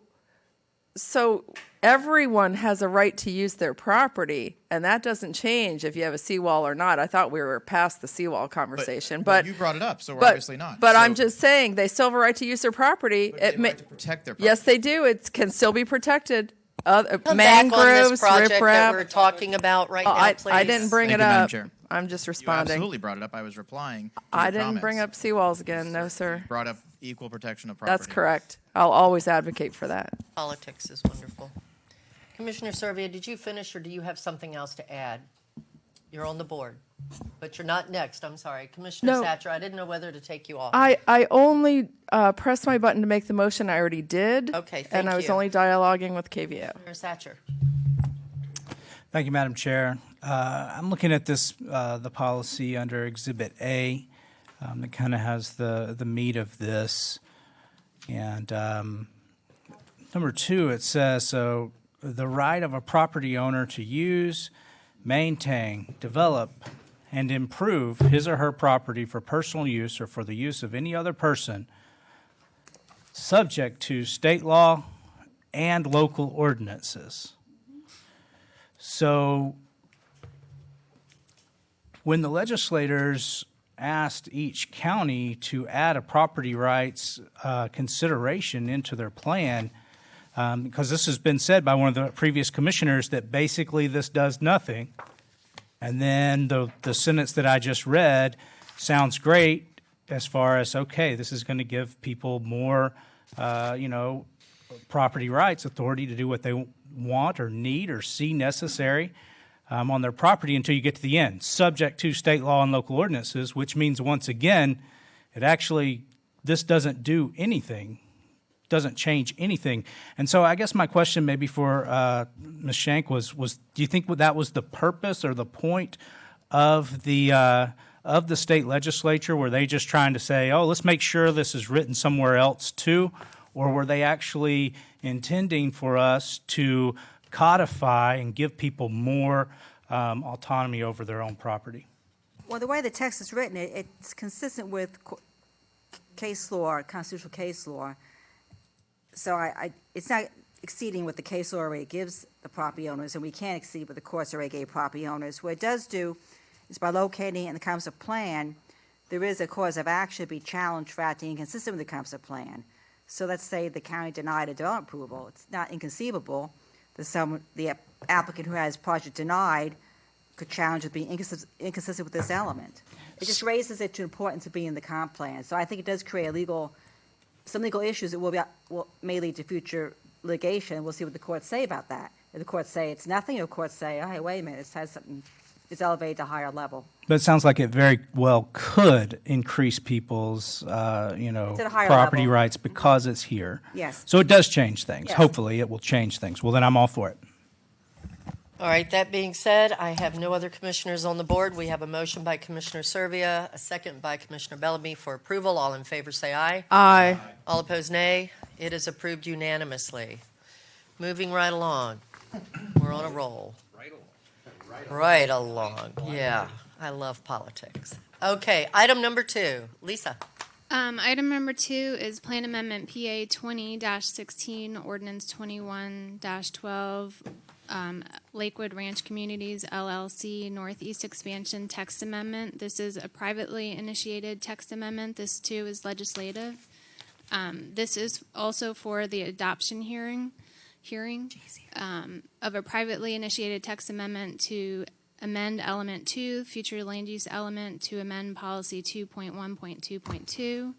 everyone has a right to use their property, and that doesn't change if you have a seawall or not. I thought we were past the seawall conversation, but you brought it up, so we're obviously not. But So- I'm just saying they still have a right to use their property. But they have a right to protect their property. Yes, they do. It can still be protected. Come back on Mangroves, this project that we're riprap. talking about right now, please. I didn't bring Thank it you, Madam up. Chair. I'm just You responding. absolutely brought it up. I was replying to I your didn't comments. bring up seawalls again. No, sir. Brought up equal protection of property. That's correct. I'll always advocate for that. Politics is wonderful. Commissioner Serbia, did you finish, or do you have something else to add? You're on the board, but you're not next. I'm sorry. Commissioner No. Satcher, I didn't know whether to take you off. I only pressed my button to make the motion. I already did. Okay, thank And I was you. only dialoguing with KVO. Commissioner Satcher. Thank you, Madam Chair. I'm looking at this, the policy under Exhibit A. That kind of has the meat of this. And number 2, it says, so the right of a property owner to use, maintain, develop, and improve his or her property for personal use or for the use of any other person, subject to state law and local ordinances. So when the legislators asked each county to add a property rights consideration into their plan, because this has been said by one of the previous commissioners that basically this does nothing, and then the sentence that I just read sounds great as far as, okay, this is going to give people more, property rights authority to do what they want or need or see necessary on their property until you get to the end, subject to state law and local ordinances, which means, once again, this doesn't do anything, doesn't change anything. And so I guess my question maybe for Ms. Shank was do you think that was the purpose or the point of the state legislature? Were they just trying to say, oh, let's make sure this is written somewhere else too? Or were they actually intending for us to codify and give people more autonomy over their own property? Well, the way the text is written, it's consistent with case law, constitutional case law. So it's not exceeding what the case law already gives the property owners, and we can't exceed what the courts already gave property owners. What it does do is by locating it in the comprehensive plan, there is a cause of action to be challenged for acting inconsistent with the comprehensive plan. So let's say the county denied a development approval. It's not inconceivable that the applicant who has project denied could challenge it being inconsistent with this element. It just raises it to importance of being in the comp plan. So I think it does create some legal issues that may lead to future litigation. We'll see what the courts say about that. If the courts say it's nothing, or the courts say, oh, hey, wait a minute, it's elevated to a higher level. But it sounds like it very well could increase people's, It's at a higher property level. rights because it's here. Yes. So it does change things. Yes. Hopefully, it will change things. Well, then I'm all for it. All right, that being said, I have no other commissioners on the board. We have a motion by Commissioner Serbia, a second by Commissioner Bellamy for approval. All in favor say aye. Aye. All opposed, nay. It is approved unanimously. Moving right along. We're on a roll. Right along. Yeah, I love politics. Okay, item number 2. Lisa. Item number 2 is Plan Amendment PA 20-16, Ordinance 21-12, Lakewood Ranch Communities LLC Northeast Expansion Text Amendment. This is a privately initiated text amendment. This too is legislative. This is also for the adoption hearing of a privately initiated text amendment to amend Element 2, future land use element, to amend Policy 2.1.2.2.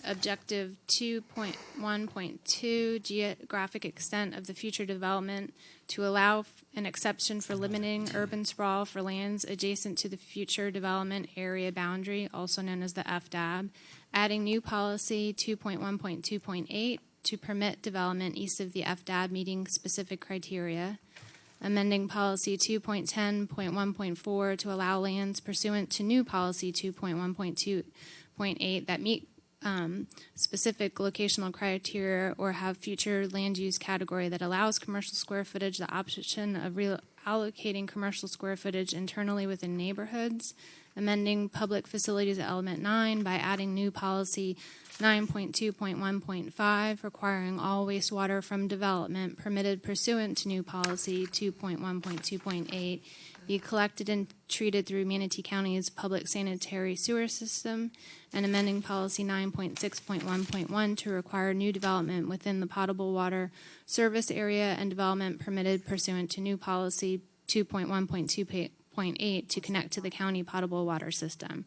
Objective 2.1.2, geographic extent of the future development to allow an exception for limiting urban sprawl for lands adjacent to the future development area boundary, also known as the FDAB. Adding new policy 2.1.2.8 to permit development east of the FDAB meeting specific criteria. Amending policy 2.10.1.4 to allow lands pursuant to new policy 2.1.2.8 that meet specific locational criteria or have future land use category that allows commercial square footage, the option of reallocating commercial square footage internally within neighborhoods. Amending public facilities at element 9 by adding new policy 9.2.1.5 requiring all wastewater from development permitted pursuant to new policy 2.1.2.8 be collected and treated through Manatee County's public sanitary sewer system, and amending policy 9.6.1.1 to require new development within the potable water service area and development permitted pursuant to new policy 2.1.2.8 to connect to the county potable water system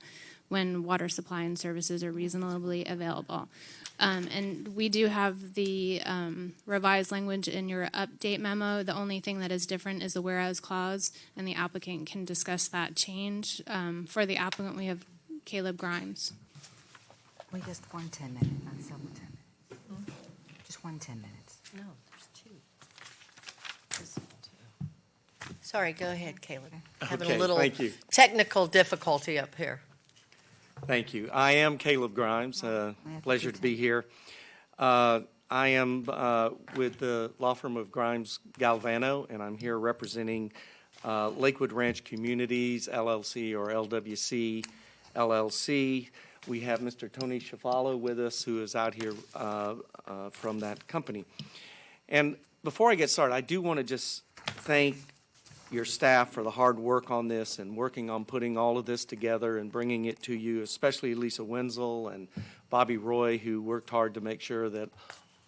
when water supply and services are reasonably available. And we do have the revised language in your update memo. The only thing that is different is the whereas clause, and the applicant can discuss that change. For the applicant, we have Caleb Grimes. We just 1 10-minute, not several 10 minutes. Just 1 10 minutes. No, there's 2. Sorry, go ahead, Caleb. Having a Okay, little thank you. technical difficulty up here. Thank you. I am Caleb Grimes. Pleasure to be here. I am with the law firm of Grimes Galvano, and I'm here representing Lakewood Ranch Communities, LLC, or LWC, LLC. We have Mr. Tony Shafalo with us, who is out here from that company. And before I get started, I do want to just thank your staff for the hard work on this and working on putting all of this together and bringing it to you, especially Lisa Wenzel and Bobby Roy, who worked hard to make sure that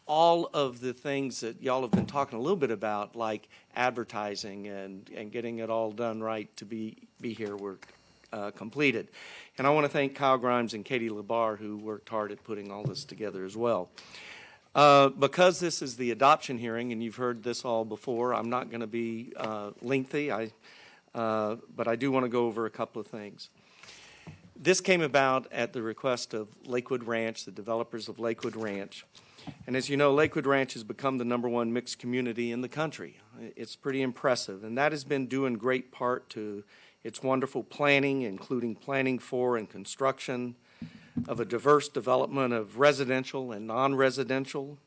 all of the things that y'all have been talking a little bit about, like advertising and getting it all done right to be here, were completed. And I want to thank Kyle Grimes and Katie Labar, who worked hard at putting all this together as well. Because this is the adoption hearing, and you've heard this all before, I'm not going to be lengthy, but I do want to go over a couple of things. This came about at the request of Lakewood Ranch, the developers of Lakewood Ranch. And as you know, Lakewood Ranch has become the #1 mixed community in the country. It's pretty impressive, and that has been due in great part to its wonderful planning, including planning for and construction of a diverse development of residential and non-residential,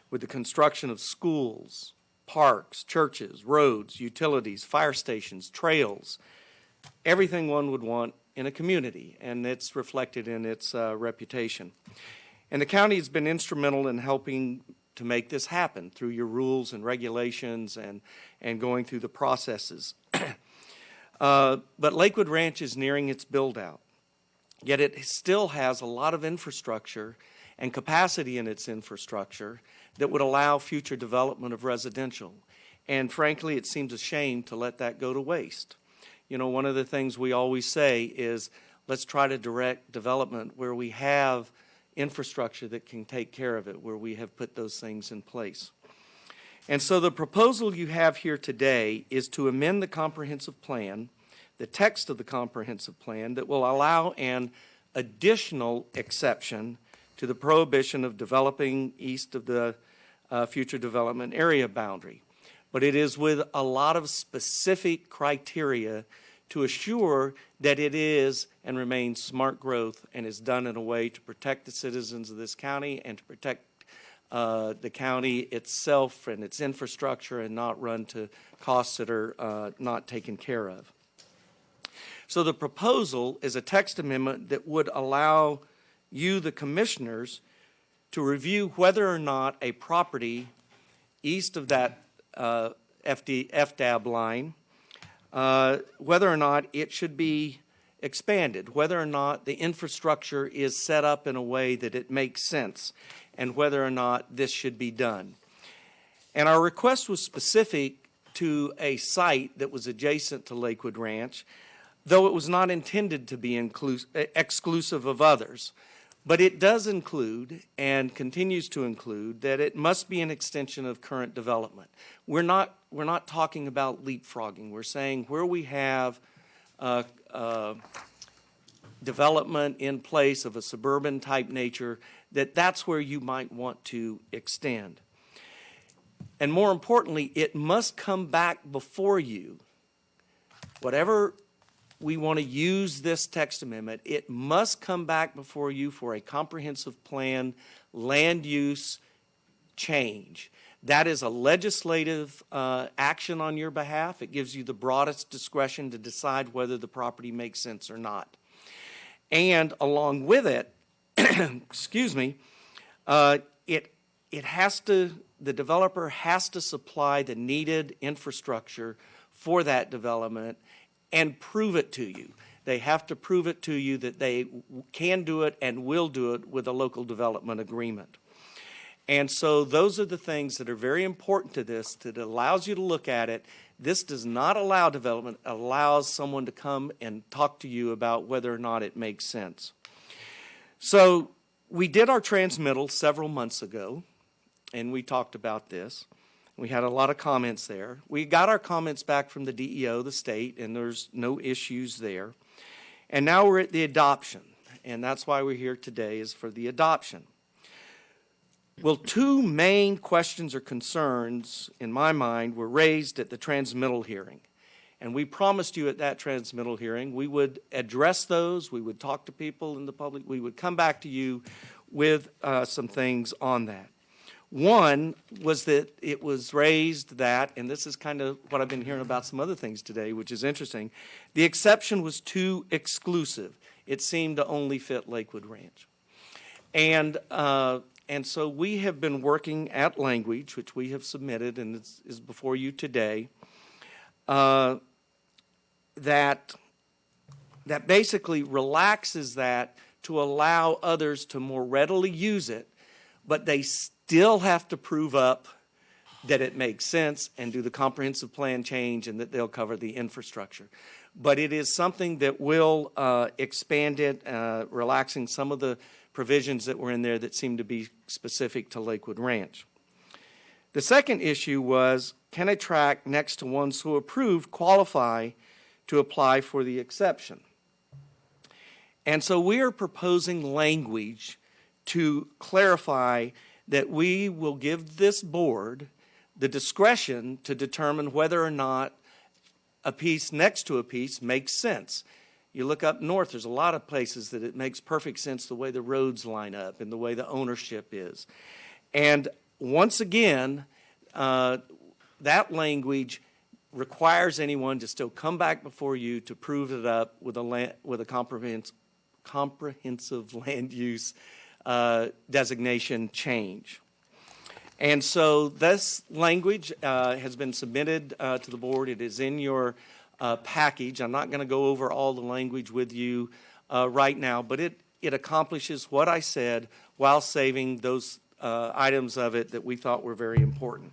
with the construction of schools, parks, churches, roads, utilities, fire stations, trails, everything one would want in a community, and it's reflected in its reputation. And the county has been instrumental in helping to make this happen through your rules and regulations and going through the processes. But Lakewood Ranch is nearing its build-out, yet it still has a lot of infrastructure and capacity in its infrastructure that would allow future development of residential. And frankly, it seems a shame to let that go to waste. You know, one of the things we always say is, let's try to direct development where we have infrastructure that can take care of it, where we have put those things in place. And so the proposal you have here today is to amend the comprehensive plan, the text of the comprehensive plan, that will allow an additional exception to the prohibition of developing east of the future development area boundary. But it is with a lot of specific criteria to assure that it is and remains smart growth and is done in a way to protect the citizens of this county and to protect the county itself and its infrastructure and not run to costs that are not taken care of. So the proposal is a text amendment that would allow you, the commissioners, to review whether or not a property east of that FDAB line, whether or not it should be expanded, whether or not the infrastructure is set up in a way that it makes sense, and whether or not this should be done. And our request was specific to a site that was adjacent to Lakewood Ranch, though it was not intended to be exclusive of others. But it does include and continues to include that it must be an extension of current development. We're not talking about leapfrogging. We're saying where we have development in place of a suburban type nature, that's where you might want to extend. And more importantly, it must come back before you. Whatever we want to use this text amendment, it must come back before you for a comprehensive plan land use change. That is a legislative action on your behalf. It gives you the broadest discretion to decide whether the property makes sense or not. And along with it, excuse me, it has to, the developer has to supply the needed infrastructure for that development and prove it to you. They have to prove it to you that they can do it and will do it with a local development agreement. And so those are the things that are very important to this, that allows you to look at it. This does not allow development, it allows someone to come and talk to you about whether or not it makes sense. So we did our transmittal several months ago, and we talked about this. We had a lot of comments there. We got our comments back from the DEO, the state, and there's no issues there. And now we're at the adoption, and that's why we're here today, is for the adoption. Well, two main questions or concerns, in my mind, were raised at the transmittal hearing. And we promised you at that transmittal hearing we would address those, we would talk to people in the public, we would come back to you with some things on that. One was that it was raised that, and this is kind of what I've been hearing about some other things today, which is interesting, the exception was too exclusive. It seemed to only fit Lakewood Ranch. And so we have been working at language, which we have submitted and is before you today, that basically relaxes that to allow others to more readily use it, but they still have to prove up that it makes sense and do the comprehensive plan change and that they'll cover the infrastructure. But it is something that will expand it, relaxing some of the provisions that were in there that seem to be specific to Lakewood Ranch. The second issue was, can a tract next to one so approved qualify to apply for the exception? And so we are proposing language to clarify that we will give this board the discretion to determine whether or not a piece next to a piece makes sense. You look up north, there's a lot of places that it makes perfect sense the way the roads line up and the way the ownership is. And once again, that language requires anyone to still come back before you to prove it up with a comprehensive land use designation change. And so this language has been submitted to the board. It is in your package. I'm not going to go over all the language with you right now, but it accomplishes what I said while saving those items of it that we thought were very important.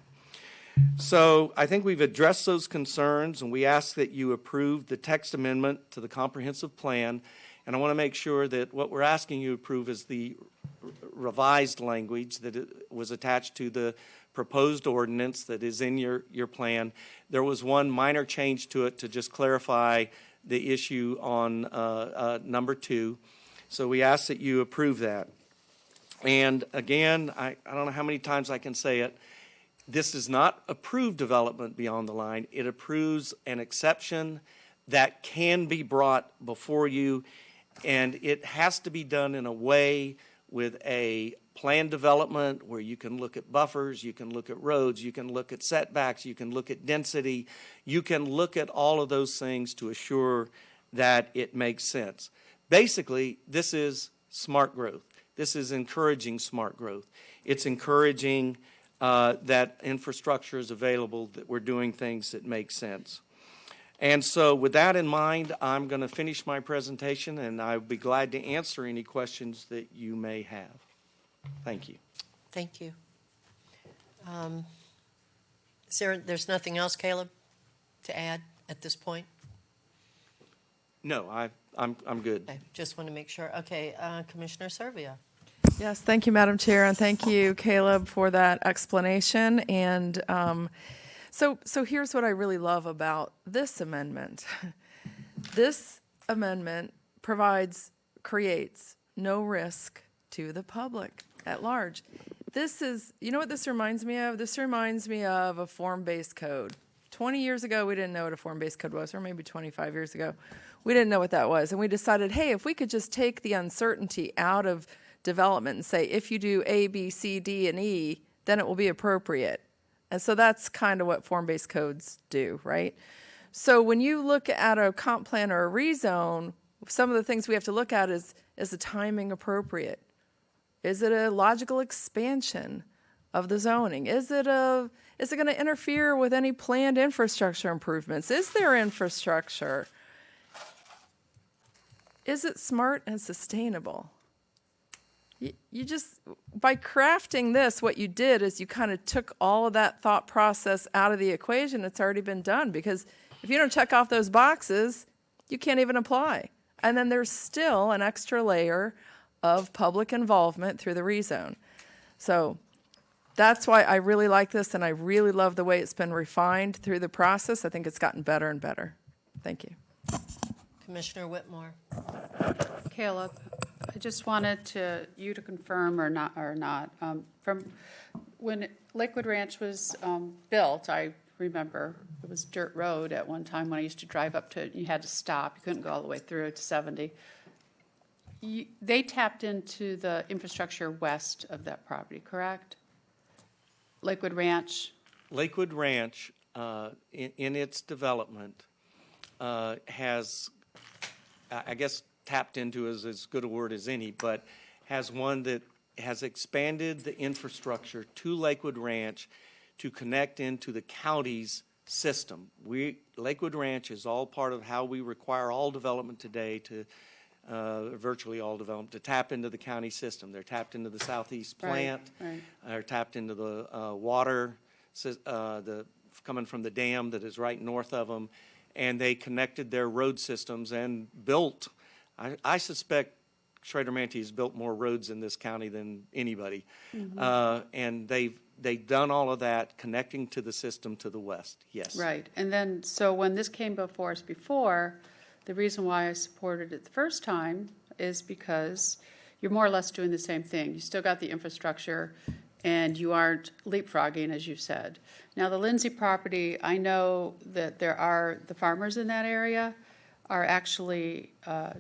So I think we've addressed those concerns, and we ask that you approve the text amendment to the comprehensive plan. And I want to make sure that what we're asking you to approve is the revised language that was attached to the proposed ordinance that is in your plan. There was one minor change to it to just clarify the issue on number 2. So we ask that you approve that. And again, I don't know how many times I can say it. This does not approve development beyond the line. It approves an exception that can be brought before you, and it has to be done in a way with a planned development where you can look at buffers, you can look at roads, you can look at setbacks, you can look at density, you can look at all of those things to assure that it makes sense. Basically, this is smart growth. This is encouraging smart growth. It's encouraging that infrastructure is available, that we're doing things that make sense. And so with that in mind, I'm going to finish my presentation, and I'll be glad to answer any questions that you may have. Thank you. Thank you. There's nothing else, Caleb, to add at this point? No, I'm good. Okay, just want to make sure. Okay, Commissioner Serbia. Yes, thank you, Madam Chair, and thank you, Caleb, for that explanation. And so here's what I really love about this amendment. This amendment creates no risk to the public at large. This is, you know what this reminds me of? This reminds me of a form-based code. 20 years ago, we didn't know what a form-based code was, or maybe 25 years ago. We didn't know what that was. And we decided, hey, if we could just take the uncertainty out of development and say, if you do A, B, C, D, and E, then it will be appropriate. And so that's kind of what form-based codes do, right? So when you look at a comp plan or a rezone, some of the things we have to look at is the timing appropriate? Is it a logical expansion of the zoning? Is it going to interfere with any planned infrastructure improvements? Is there infrastructure? Is it smart and sustainable? You just, by crafting this, what you did is you kind of took all of that thought process out of the equation. It's already been done, because if you don't check off those boxes, you can't even apply. And then there's still an extra layer of public involvement through the rezone. So that's why I really like this, and I really love the way it's been refined through the process. I think it's gotten better and better. Thank you. Commissioner Whitmore. Caleb, I just wanted you to confirm or not. From when Lakewood Ranch was built, I remember it was dirt road at one time when I used to drive up to it. You had to stop. You couldn't go all the way through to 70. They tapped into the infrastructure west of that property, correct? Lakewood Ranch? Lakewood Ranch, in its development, has, I guess tapped into is as good a word as any, but has one that has expanded the infrastructure to Lakewood Ranch to connect into the county's system. Lakewood Ranch is all part of how we require all development today to, virtually all development, to tap into the county system. They're tapped into the southeast plant. Right. They're tapped into the water coming from the dam that is right north of them. And they connected their road systems and built, I suspect Schrader Mantee has built more roads in this county than anybody. Mm-hmm. And they've done all of that, connecting to the system to the west, yes. Right. And then, so when this came before us before, the reason why I supported it the first time is because you're more or less doing the same thing. You still got the infrastructure, and you aren't leapfrogging, as you said. Now, the Lindsay property, I know that the farmers in that area are actually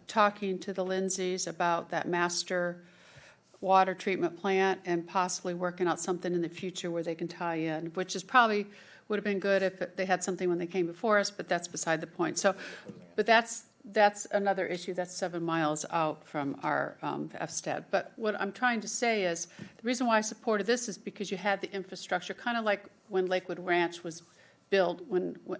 talking to the Lindsays about that master water treatment plant and possibly working out something in the future where they can tie in, which is probably would have been good if they had something when they came before us, but that's beside the point. So, but that's another issue. That's 7 miles out from our FSTAD. But what I'm trying to say is, the reason why I supported this is because you had the infrastructure, kind of like when Lakewood Ranch was built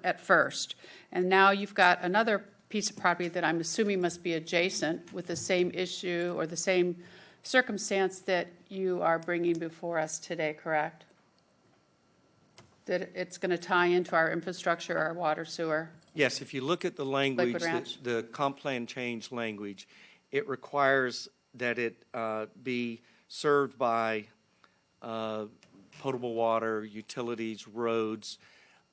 at first. And now you've got another piece of property that I'm assuming must be adjacent with the same issue or the same circumstance that you are bringing before us today, correct? That it's going to tie into our infrastructure, our water, sewer? Yes, if you look at the language, Ranch? the comp plan change language, it requires that it be served by potable water, utilities, roads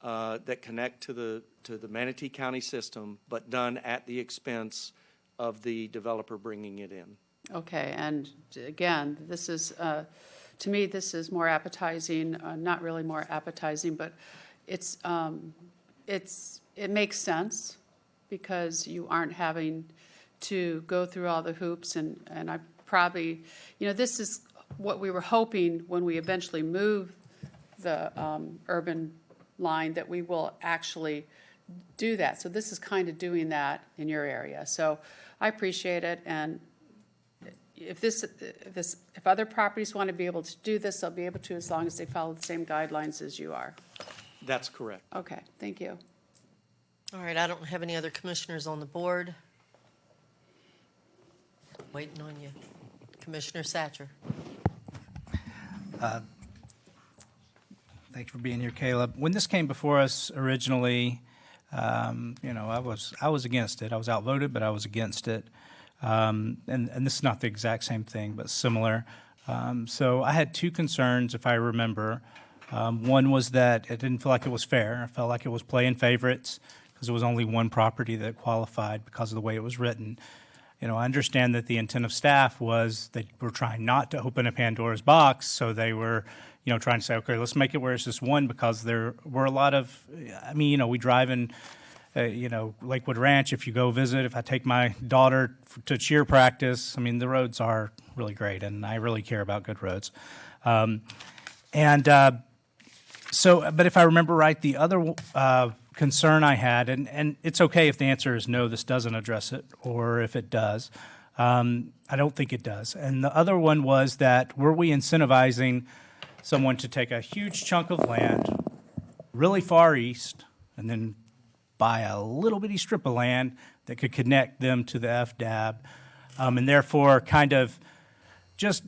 that connect to the Manatee County system, but done at the expense of the developer bringing it in. Okay, and again, this is, to me, this is more appetizing, not really more appetizing, but it makes sense because you aren't having to go through all the hoops, and I probably, this is what we were hoping when we eventually move the urban line, that we will actually do that. So this is kind of doing that in your area. So I appreciate it, and if other properties want to be able to do this, they'll be able to, as long as they follow the same guidelines as you are. That's correct. Okay, thank you. All right, I don't have any other commissioners on the board. Waiting on you. Commissioner Satcher. Thanks for being here, Caleb. When this came before us originally, I was against it. I was outvoted, but I was against it. And this is not the exact same thing, but similar. So I had two concerns, if I remember. One was that it didn't feel like it was fair. I felt like it was playing favorites because there was only one property that qualified because of the way it was written. I understand that the intent of staff was they were trying not to open a Pandora's box, so they were, trying to say, okay, let's make it where it's just one, because there were a lot of, we drive in, Lakewood Ranch, if you go visit, if I take my daughter to cheer practice, the roads are really great, and I really care about good roads. But if I remember right, the other concern I had, and it's okay if the answer is no, this doesn't address it, or if it does. I don't think it does. And the other one was that, were we incentivizing someone to take a huge chunk of land really far east and then buy a little bitty strip of land that could connect them to the FDAB, and therefore kind of just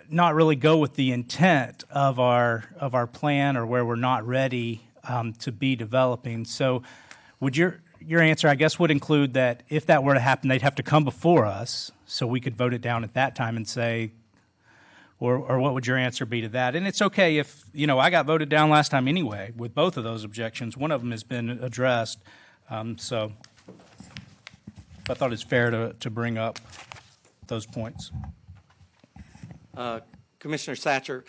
not really go with the intent of our plan, or where we're not ready to be developing. So would your answer, I guess, would include that if that were to happen, they'd have to come before us so we could vote it down at that time and say, or what would your answer be to that? And it's okay if, I got voted down last time anyway with both of those objections. One of them has been addressed. So I thought it's fair to bring up those points. Commissioner Satcher,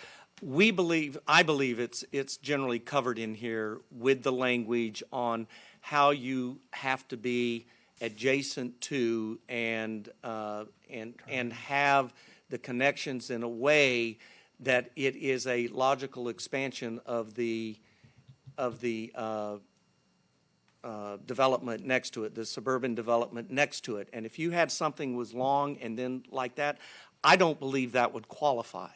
I believe it's generally covered in here with the language on how you have to be adjacent to and have the connections in a way that it is a logical expansion of the development next to it, the suburban development next to it. And if you had something was long and then like that, I don't believe that would qualify.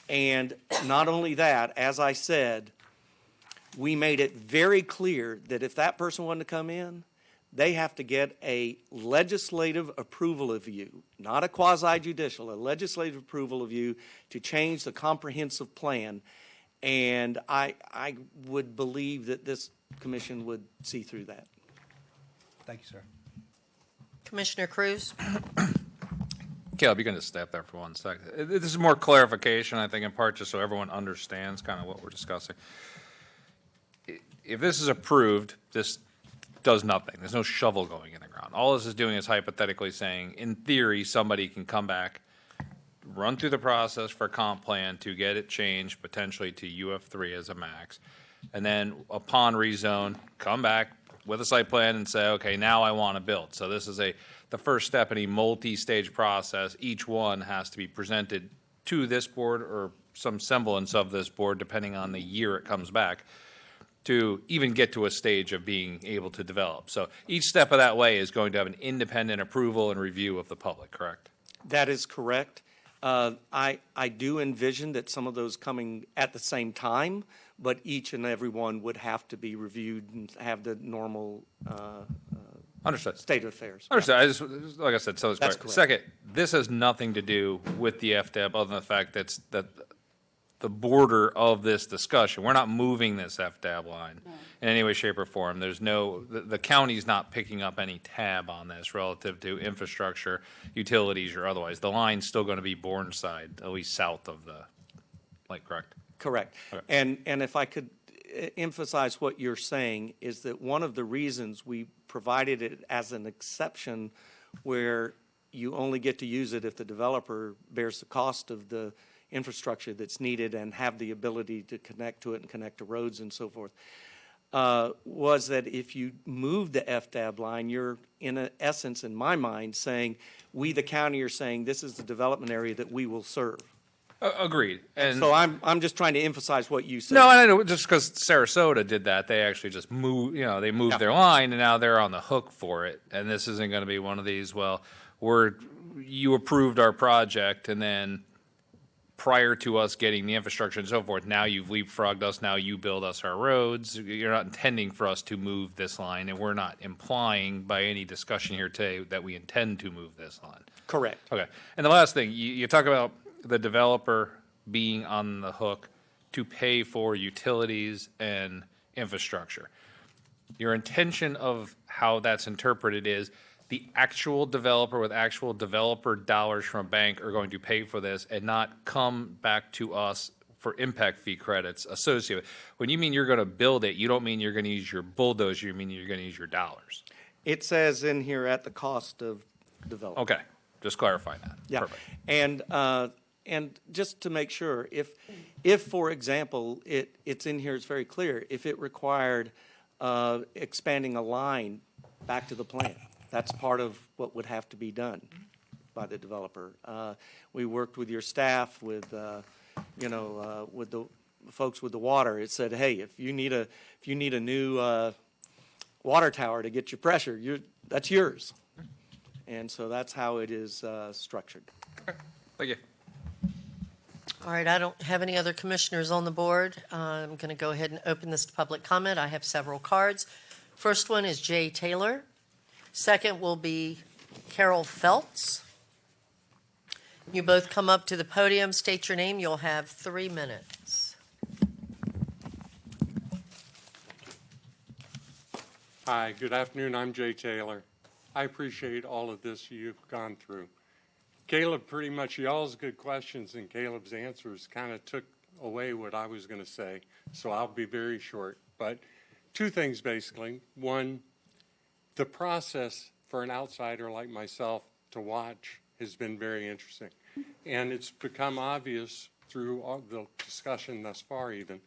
And not only that, as I said, we made it very clear that if that person wanted to come in, they have to get a legislative approval of you, not a quasi-judicial, a legislative approval of you to change the comprehensive plan. And I would believe that this commission would see through that. Thank you, sir. Commissioner Cruz. Caleb, you can just step there for 1 second. This is more clarification, I think, in part, just so everyone understands kind of what we're discussing. If this is approved, this does nothing. There's no shovel going in the ground. All this is doing is hypothetically saying, in theory, somebody can come back, run through the process for a comp plan to get it changed potentially to UF3 as a max, and then upon rezone, come back with a site plan and say, okay, now I want to build. So this is the first step in a multi-stage process. Each one has to be presented to this board or some semblance of this board, depending on the year it comes back. to even get to a stage of being able to develop. So each step of that way is going to have an independent approval and review of the public, correct? That is correct. I do envision that some of those coming at the same time, but each and every one would have to be reviewed and have the normal Understood. state of affairs. Understood. I just, like I said, so it's That's correct. correct. Second, this has nothing to do with the FDAP other than the fact that the border of this discussion. We're not moving this FDAB line in any way, shape, or form. There's no, the county's not picking up any tab on this relative to infrastructure, utilities, or otherwise. The line's still going to be Bourne-side, at least south of the lake, correct? Correct. Okay. And if I could emphasize what you're saying is that one of the reasons we provided it as an exception where you only get to use it if the developer bears the cost of the infrastructure that's needed and have the ability to connect to it and connect to roads and so forth, was that if you move the FDAB line, you're in essence, in my mind, saying, we, the county, are saying this is the development area that we will serve. Agreed. And So I'm just trying to emphasize what you said. no, I know, just because Sarasota did that, they actually just moved, they moved their line, and now they're on the hook for it. And this isn't going to be one of these, well, you approved our project, and then prior to us getting the infrastructure and so forth, now you've leapfrogged us, now you build us our roads. You're not intending for us to move this line, and we're not implying by any discussion here today that we intend to move this line. Correct. Okay. And the last thing, you talk about the developer being on the hook to pay for utilities and infrastructure. Your intention of how that's interpreted is the actual developer with actual developer dollars from a bank are going to pay for this and not come back to us for impact fee credits associated. When you mean you're going to build it, you don't mean you're going to use your bulldozer, you mean you're going to use your dollars. It says in here at the cost of development. Okay, just clarifying that. Yeah. Perfect. And just to make sure, if for example, it's in here, it's very clear, if it required expanding a line back to the plant, that's part of what would have to be done by the developer. We worked with your staff, with with the folks with the water. It said, hey, if you need a new water tower to get your pressure, that's yours. And so that's how it is structured. Thank you. All right, I don't have any other commissioners on the board. I'm going to go ahead and open this to public comment. I have several cards. First one is Jay Taylor. Second will be Carol Feltz. You both come up to the podium, state your name. You'll have 3 minutes. Hi, good afternoon. I'm Jay Taylor. I appreciate all of this you've gone through. Caleb, pretty much y'all's good questions and Caleb's answers kind of took away what I was going to say, so I'll be very short. But two things basically. One, the process for an outsider like myself to watch has been very interesting. And it's become obvious through all the discussion thus far even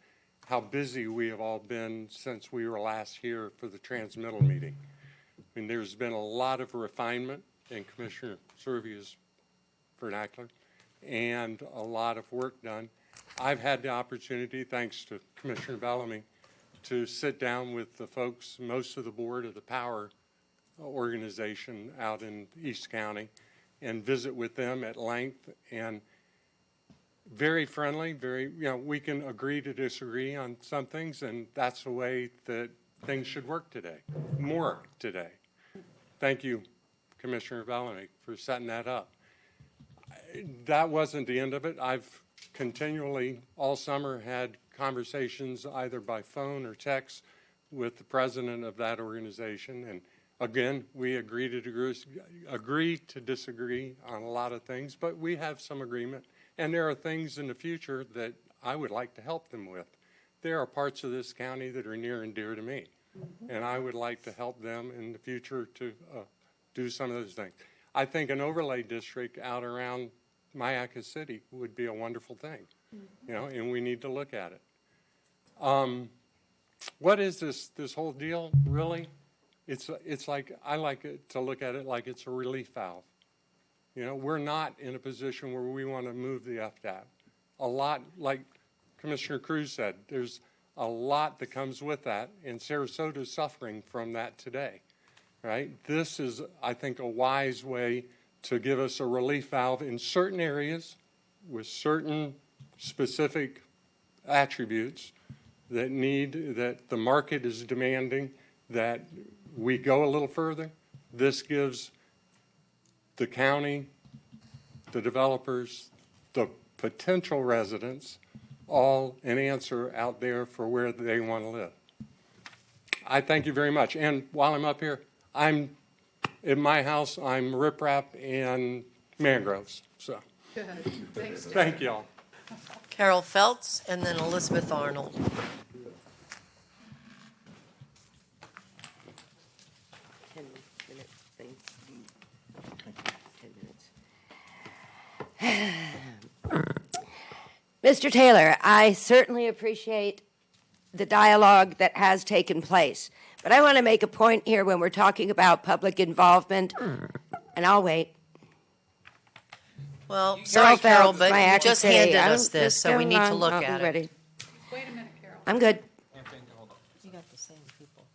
how busy we have all been since we were last here for the transmittal meeting. I mean, there's been a lot of refinement in Commissioner Servia's vernacular and a lot of work done. I've had the opportunity, thanks to Commissioner Bellamy, to sit down with the folks, most of the board of the power organization out in East County and visit with them at length, and very friendly, very, we can agree to disagree on some things, and that's the way that things should work today, more today. Thank you, Commissioner Bellamy, for setting that up. That wasn't the end of it. I've continually all summer had conversations either by phone or text with the president of that organization. And again, we agree to disagree on a lot of things, but we have some agreement. And there are things in the future that I would like to help them with. There are parts of this county that are near and dear to me. And I would like to help them in the future to do some of those things. I think an overlay district out around Mayaca City would be a wonderful thing, and we need to look at it. What is this whole deal really? It's like, I like it to look at it like it's a relief valve. We're not in a position where we want to move the FDAP. A lot, like Commissioner Cruz said, there's a lot that comes with that, and Sarasota is suffering from that today, right? This is, I think, a wise way to give us a relief valve in certain areas with certain specific attributes that that the market is demanding that we go a little further. This gives the county, the developers, the potential residents, all an answer out there for where they want to live. I thank you very much. And while I'm up here, in my house, I'm riprap and mangroves. So Good. Thanks, Dere. thank y'all. Carol Feltz, and then Elizabeth Arnold. 10 minute thing. 10 minutes. Mr. Taylor, I certainly appreciate the dialogue that has taken place, but I want to make a point here when we're talking about public involvement, and I'll wait. Well, sorry, Carol, Feltz, but my you acting just city. handed I'm us this, just so we going need to on. look I'll be at it. ready. Wait a minute, Carol. I'm good. You got the same people.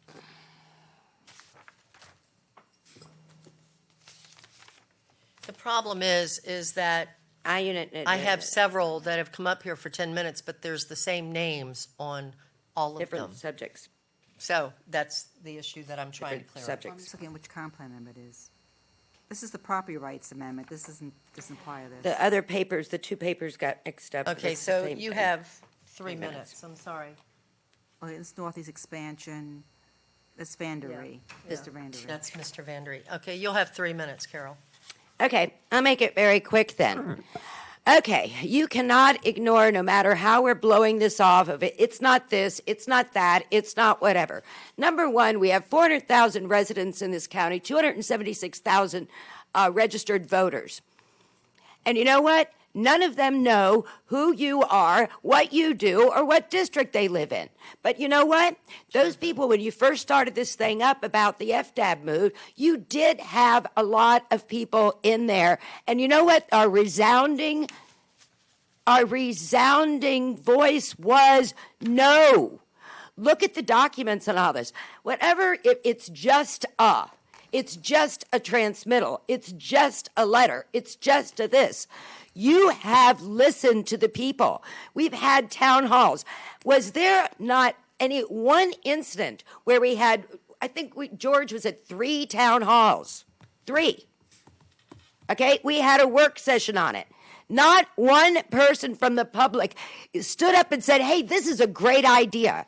The problem is that I have several that have come up here for 10 minutes, but there's the same names on all of Different them. subjects. So that's the issue that I'm trying to Different clear up. subjects. I'm just looking at which comp plan amendment it is. This is the property rights amendment. This doesn't apply to this. The other papers, the two papers got mixed up. Okay, It's the so same you thing. have 3 3 minutes. I'm sorry. Okay, this Northeast expansion, that's Van Dere, Mr. Van Dere. That's Mr. Van Dere. Okay, you'll have 3 minutes, Carol. Okay, I'll make it very quick then. Okay, you cannot ignore, no matter how we're blowing this off of it, it's not this, it's not that, it's not whatever. Number one, we have 400,000 residents in this county, 276,000 registered voters. And you know what? None of them know who you are, what you do, or what district they live in. But you know what? Those people, when you first started this thing up about the FDAB move, you did have a lot of people in there. And you know what? Our resounding voice was no. Look at the documents and all this. Whatever, it's just a transmittal. It's just a letter. It's just a this. You have listened to the people. We've had town halls. Was there not any one incident where we had, I think George was at 3 town halls. 3. Okay, we had a work session on it. Not one person from the public stood up and said, hey, this is a great idea.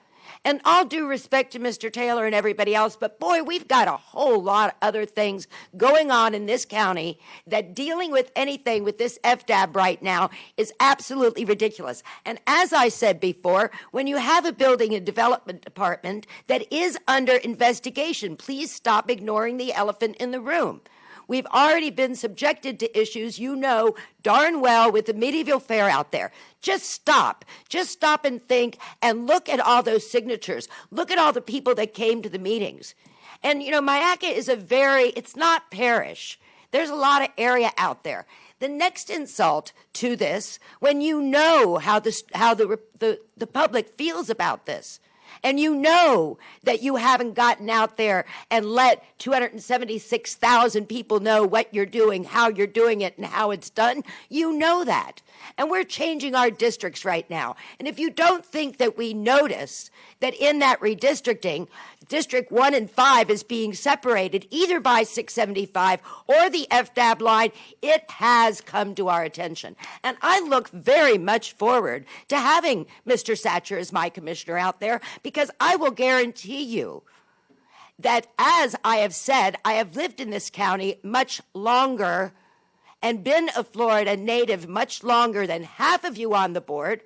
And all due respect to Mr. Taylor and everybody else, but boy, we've got a whole lot of other things going on in this county that dealing with anything with this FDAB right now is absolutely ridiculous. And as I said before, when you have a building and development department that is under investigation, please stop ignoring the elephant in the room. We've already been subjected to issues you know darn well with the medieval fair out there. Just stop and think and look at all those signatures. Look at all the people that came to the meetings. And you know, Myakka is it's not parish. There's a lot of area out there. The next insult to this, when you know how the public feels about this, and you know that you haven't gotten out there and let 276,000 people know what you're doing, how you're doing it, and how it's done. You know that. And we're changing our districts right now. And if you don't think that we notice that in that redistricting, District 1 and 5 is being separated either by 675 or the FDAB line, it has come to our attention. And I look very much forward to having Mr. Satcher as my commissioner out there, because I will guarantee you that, as I have said, I have lived in this county much longer and been a Florida native much longer than half of you on the board,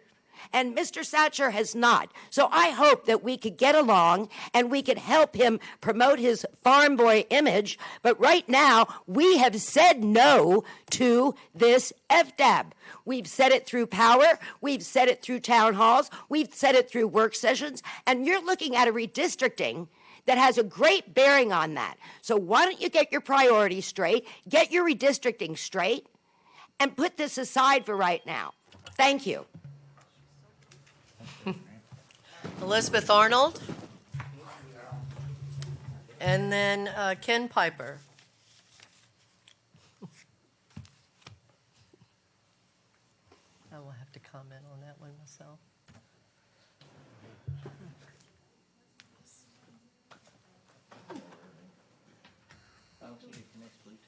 and Mr. Satcher has not. So I hope that we could get along and we could help him promote his farm boy image. But right now, we have said no to this FDAB. We've said it through power. We've said it through town halls. We've said it through work sessions. And you're looking at a redistricting that has a great bearing on that. So why don't you get your priorities straight, get your redistricting straight, and put this aside for right now. Thank you. Elizabeth Arnold. And then Ken Piper. I will have to comment on that one myself.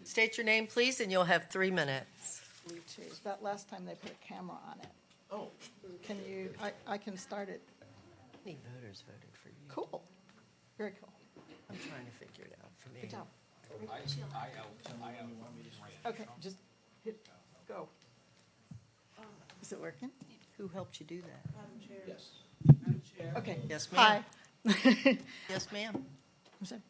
State your name, please, and you'll have 3 minutes. Bluetooth. That last time they put a camera on it. Oh. Can you, I can start it. Many voters voted for you? Cool. Very cool. I'm trying to figure it out for me. Good job. Okay, just hit go. Is it working? Who helped you do that? Madam Chair. Yes. Madam Chair. Okay. Yes, ma'am. Hi. Yes, ma'am. I'm sorry.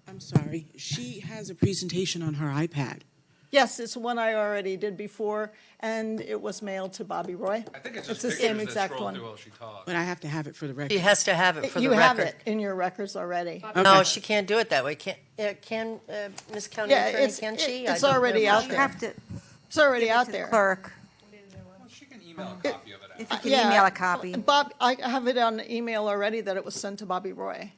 I'm sorry. She has a presentation on her iPad. Yes, it's one I already did before, and it was mailed to Bobby Roy. I think it's the just same pictures that exact scroll one. through while she talks. But I have to have it for the record. She has to have it for the You record. have it in your records already. No, she can't do it that way. Can Ms. County Yeah, Attorney, it's, can she? it's already out there. It's already out there. Clerk. She can email a copy of it. If you can email a copy. Bob, I have it on email already that it was sent to Bobby Roy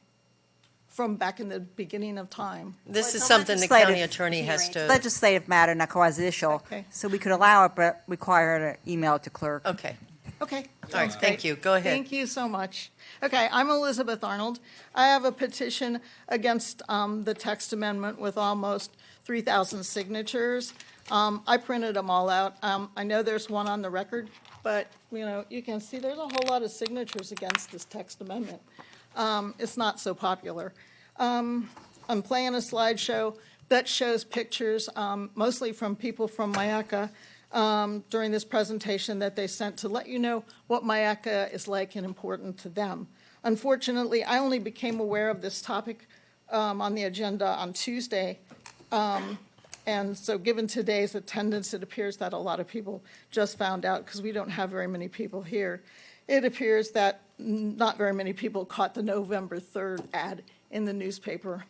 from back in the beginning of time. This is something the county attorney has to. Legislative matter, not quasi-judicial. Okay. So we could allow it, but require her to email it to clerk. Okay. Okay. All right, thank you. Go ahead. Thank you so much. Okay, I'm Elizabeth Arnold. I have a petition against the text amendment with almost 3,000 signatures. I printed them all out. I know there's one on the record, but, you can see there's a whole lot of signatures against this text amendment. It's not so popular. I'm playing a slideshow that shows pictures, mostly from people from Mayaca, during this presentation that they sent to let you know what Mayaca is like and important to them. Unfortunately, I only became aware of this topic on the agenda on Tuesday. And so given today's attendance, it appears that a lot of people just found out because we don't have very many people here. It appears that not very many people caught the November 3rd ad in the newspaper.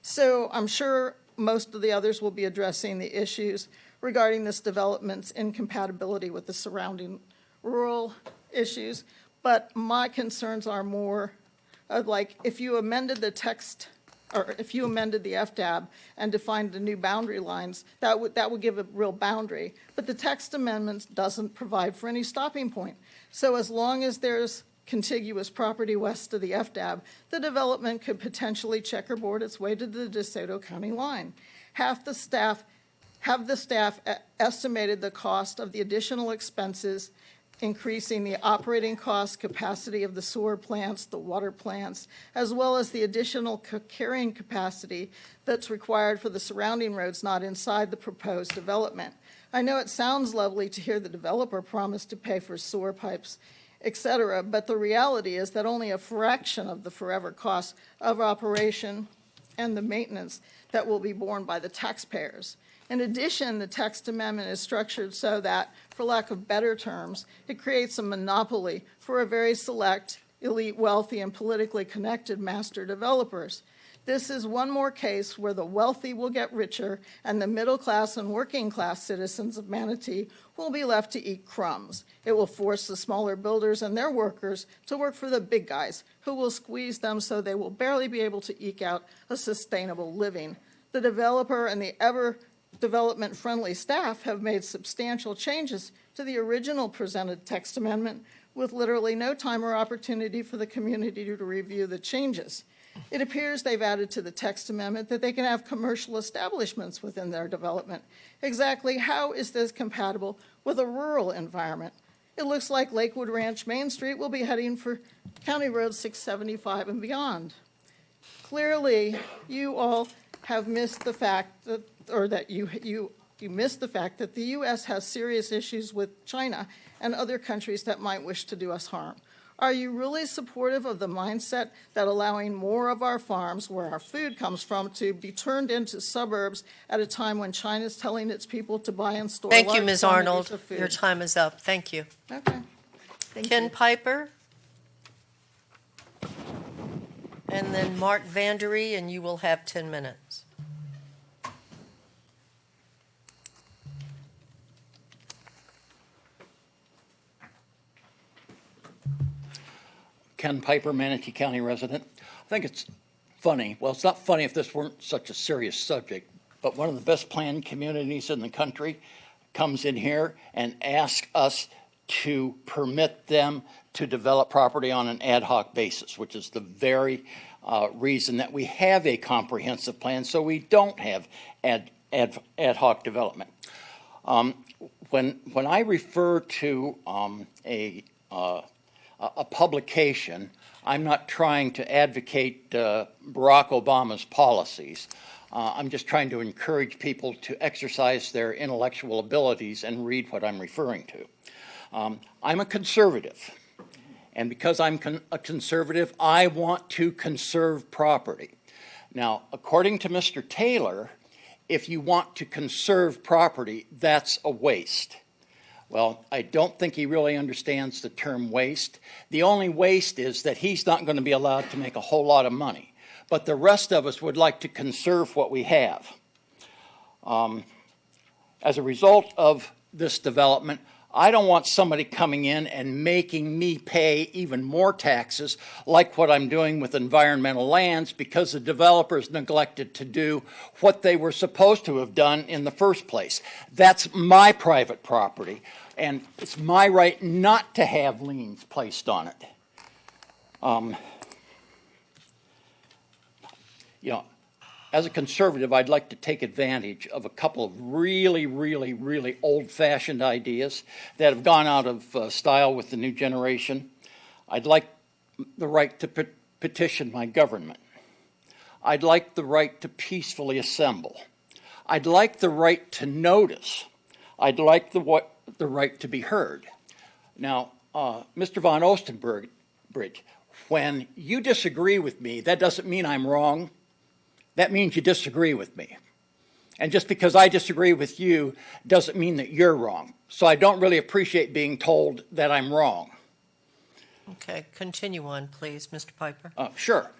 So I'm sure most of the others will be addressing the issues regarding this development's incompatibility with the surrounding rural issues. But my concerns are more like if you amended the text, or if you amended the FDAB and defined the new boundary lines, that would give a real boundary. But the text amendment doesn't provide for any stopping point. So as long as there's contiguous property west of the FDAB, the development could potentially checkerboard its way to the DeSoto County line. Have the staff estimated the cost of the additional expenses, increasing the operating cost capacity of the sewer plants, the water plants, as well as the additional carrying capacity that's required for the surrounding roads not inside the proposed development. I know it sounds lovely to hear the developer promise to pay for sewer pipes, et cetera, but the reality is that only a fraction of the forever cost of operation and the maintenance that will be borne by the taxpayers. In addition, the text amendment is structured so that, for lack of better terms, it creates a monopoly for a very select, elite, wealthy, and politically connected master developers. This is one more case where the wealthy will get richer and the middle class and working class citizens of Manatee will be left to eat crumbs. It will force the smaller builders and their workers to work for the big guys, who will squeeze them so they will barely be able to eke out a sustainable living. The developer and the development-friendly staff have made substantial changes to the original presented text amendment with literally no time or opportunity for the community to review the changes. It appears they've added to the text amendment that they can have commercial establishments within their development. Exactly how is this compatible with a rural environment? It looks like Lakewood Ranch Main Street will be heading for County Road 675 and beyond. Clearly, you all have missed the fact that, or that you missed the fact that the U.S. has serious issues with China and other countries that might wish to do us harm. Are you really supportive of the mindset that allowing more of our farms, where our food comes from, to be turned into suburbs at a time when China is telling its people to buy and store Thank you, large Ms. quantities Arnold. of food? Your time is up. Thank you. Okay. Thank Ken you. Piper. And then Mark Vandery, and you will have 10 minutes. Ken Piper, Manatee County resident. I think it's funny. Well, it's not funny if this weren't such a serious subject, but one of the best planned communities in the country comes in here and asks us to permit them to develop property on an ad hoc basis, which is the very reason that we have a comprehensive plan, so we don't have ad hoc development. When I refer to a publication, I'm not trying to advocate Barack Obama's policies. I'm just trying to encourage people to exercise their intellectual abilities and read what I'm referring to. I'm a conservative, and because I'm a conservative, I want to conserve property. Now, according to Mr. Taylor, if you want to conserve property, that's a waste. Well, I don't think he really understands the term waste. The only waste is that he's not going to be allowed to make a whole lot of money. But the rest of us would like to conserve what we have. As a result of this development, I don't want somebody coming in and making me pay even more taxes like what I'm doing with environmental lands because the developers neglected to do what they were supposed to have done in the first place. That's my private property, and it's my right not to have liens placed on it. You know, as a conservative, I'd like to take advantage of a couple of really old-fashioned ideas that have gone out of style with the new generation. I'd like the right to petition my government. I'd like the right to peacefully assemble. I'd like the right to notice. I'd like the right to be heard. Now, Mr. Von Ostenbridge, when you disagree with me, that doesn't mean I'm wrong. That means you disagree with me. And just because I disagree with you doesn't mean that you're wrong. So I don't really appreciate being told that I'm wrong. Okay, continue on, please, Mr. Piper. Sure.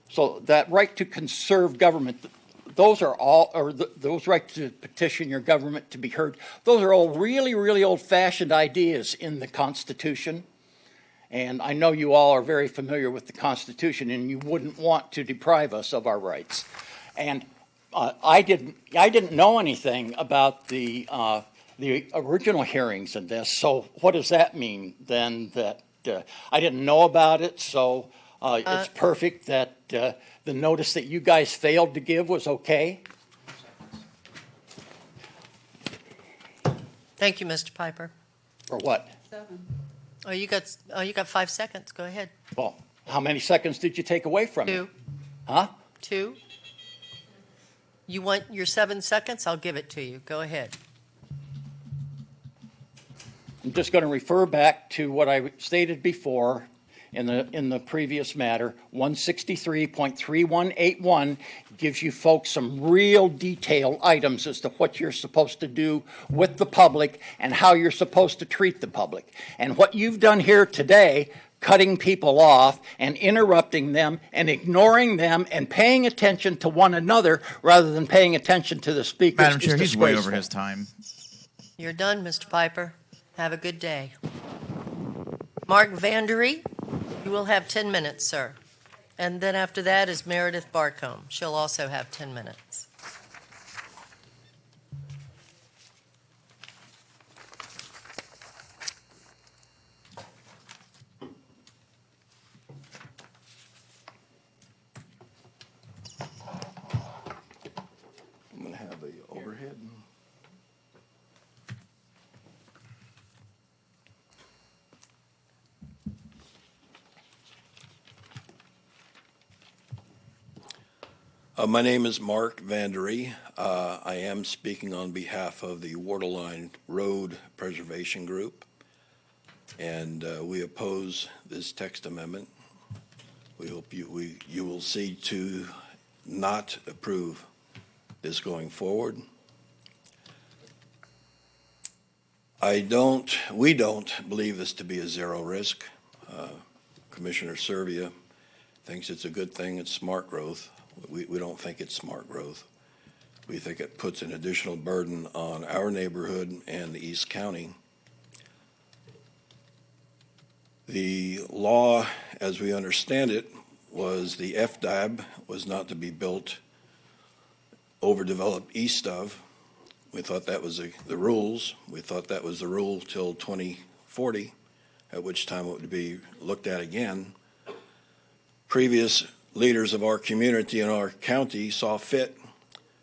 So that right to conserve government, those are all, or those rights to petition your government to be heard, those are all really old-fashioned ideas in the Constitution. And I know you all are very familiar with the Constitution, and you wouldn't want to deprive us of our rights. And I didn't know anything about the original hearings in this. So what does that mean then? That I didn't know about it. So it's perfect that the notice that you guys failed to give was okay. Thank you, Mr. Piper. Or what? 7. Oh, you got 5 seconds. Go ahead. Well, how many seconds did you take away from me? 2. Huh? 2. You want your 7 seconds? I'll give it to you. Go ahead. I'm just going to refer back to what I stated before in the previous matter. 163.3181 gives you folks some real detailed items as to what you're supposed to do with the public and how you're supposed to treat the public. And what you've done here today, cutting people off and interrupting them and ignoring them and paying attention to one another rather than paying attention to the speaker. Madam Chair, he's way over his time. You're done, Mr. Piper. Have a good day. Mark Vandere, you will have 10 minutes, sir. And then after that is Meredith Barcombe. She'll also have 10 minutes. I'm going to have the overhead. My name is Mark Vandere. I am speaking on behalf of the Waterline Road Preservation Group, and we oppose this text amendment. We hope you will see to not approve this going forward. We don't believe this to be a zero risk. Commissioner Serbia thinks it's a good thing. It's smart growth. We don't think it's smart growth. We think it puts an additional burden on our neighborhood and the East County. The law, as we understand it, was the FDAB was not to be built overdeveloped east of. We thought that was the rules. We thought that was the rule till 2040, at which time it would be looked at again. Previous leaders of our community and our county saw fit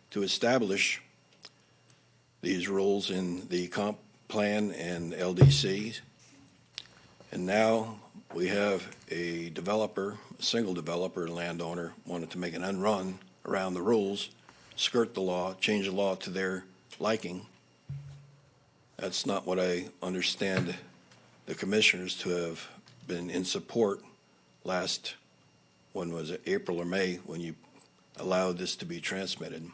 to establish these rules in the comp plan and LDC. And now we have a developer, a single developer, landowner, wanted to make an unrun around the rules, skirt the law, change the law to their liking. That's not what I understand the commissioners to have been in support last, when was it, April or May, when you allowed this to be transmitted.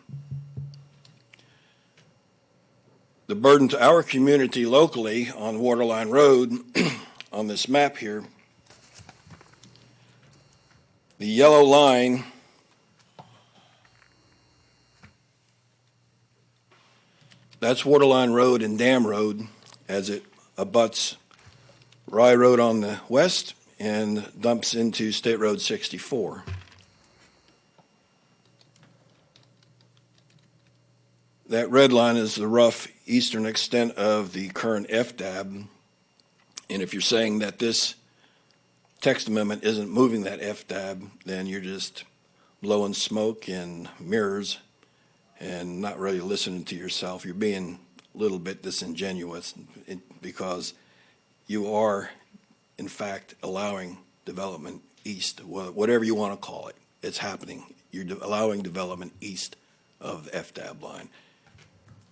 The burden to our community locally on Waterline Road, on this map here, the yellow line that's Waterline Road and Dam Road as it abuts Rye Road on the west and dumps into State Road 64. That red line is the rough eastern extent of the current FDAB. And if you're saying that this text amendment isn't moving that FDAB, then you're just blowing smoke and mirrors and not really listening to yourself. You're being a little bit disingenuous because you are, in fact, allowing development east, whatever you want to call it. It's happening. You're allowing development east of the FDAB line.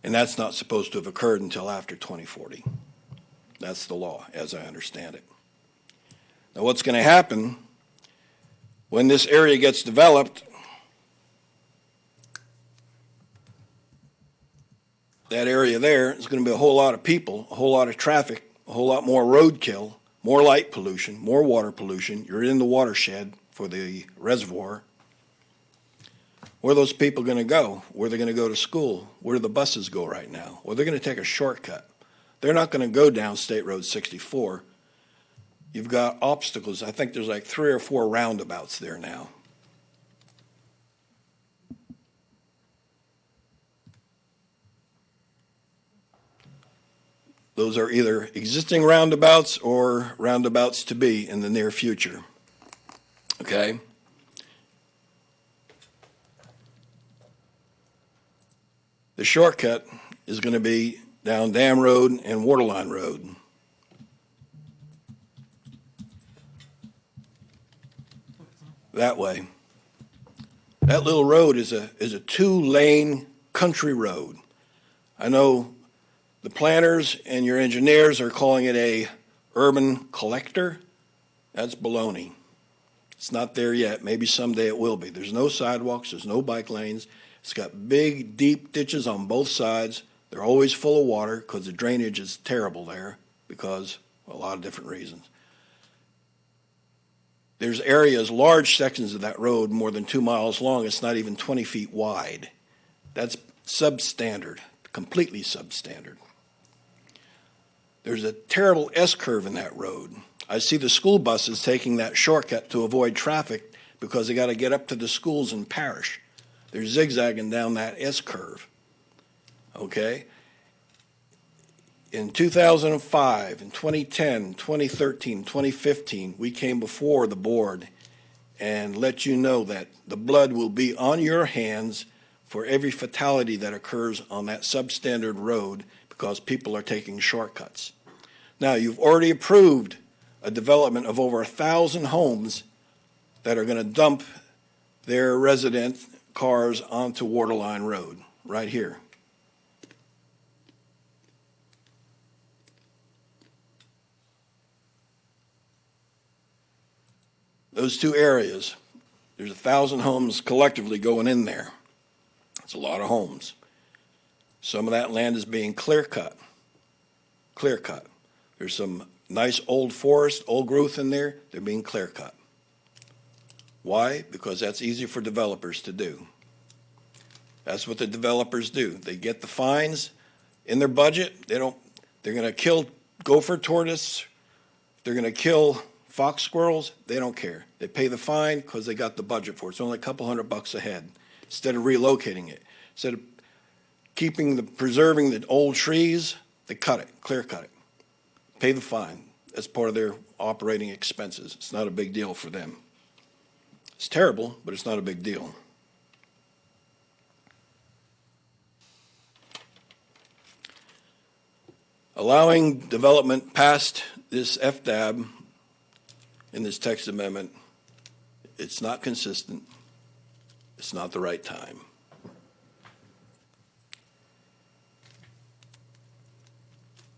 And that's not supposed to have occurred until after 2040. That's the law, as I understand it. Now, what's going to happen when this area gets developed? That area there is going to be a whole lot of people, a whole lot of traffic, a whole lot more roadkill, more light pollution, more water pollution. You're in the watershed for the reservoir. Where are those people going to go? Where are they going to go to school? Where do the buses go right now? Well, they're going to take a shortcut. They're not going to go down State Road 64. You've got obstacles. I think there's like 3 or 4 roundabouts there now. Those are either existing roundabouts or roundabouts to be in the near future. Okay? The shortcut is going to be down Dam Road and Waterline Road. That way. That little road is a 2-lane country road. I know the planners and your engineers are calling it a urban collector. That's baloney. It's not there yet. Maybe someday it will be. There's no sidewalks. There's no bike lanes. It's got big, deep ditches on both sides. They're always full of water because the drainage is terrible there because of a lot of different reasons. There's areas, large sections of that road, more than 2 miles long. It's not even 20 feet wide. That's substandard, completely substandard. There's a terrible S-curve in that road. I see the school buses taking that shortcut to avoid traffic because they got to get up to the schools in Parish. They're zigzagging down that S-curve. Okay? In 2005, in 2010, 2013, 2015, we came before the board and let you know that the blood will be on your hands for every fatality that occurs on that substandard road because people are taking shortcuts. Now, you've already approved a development of over 1,000 homes that are going to dump their resident cars onto Waterline Road, right here. Those 2 areas, there's 1,000 homes collectively going in there. It's a lot of homes. Some of that land is being clear cut. Clear cut. There's some nice old forest, old growth in there. They're being clear cut. Why? Because that's easy for developers to do. That's what the developers do. They get the fines in their budget. They're going to kill gopher tortoise. They're going to kill fox squirrels. They don't care. They pay the fine because they got the budget for it. It's only a couple $100 a head. Instead of relocating it, instead of preserving the old trees, they cut it, clear cut it. Pay the fine. That's part of their operating expenses. It's not a big deal for them. It's terrible, but it's not a big deal. Allowing development past this FDAB in this text amendment, it's not consistent. It's not the right time.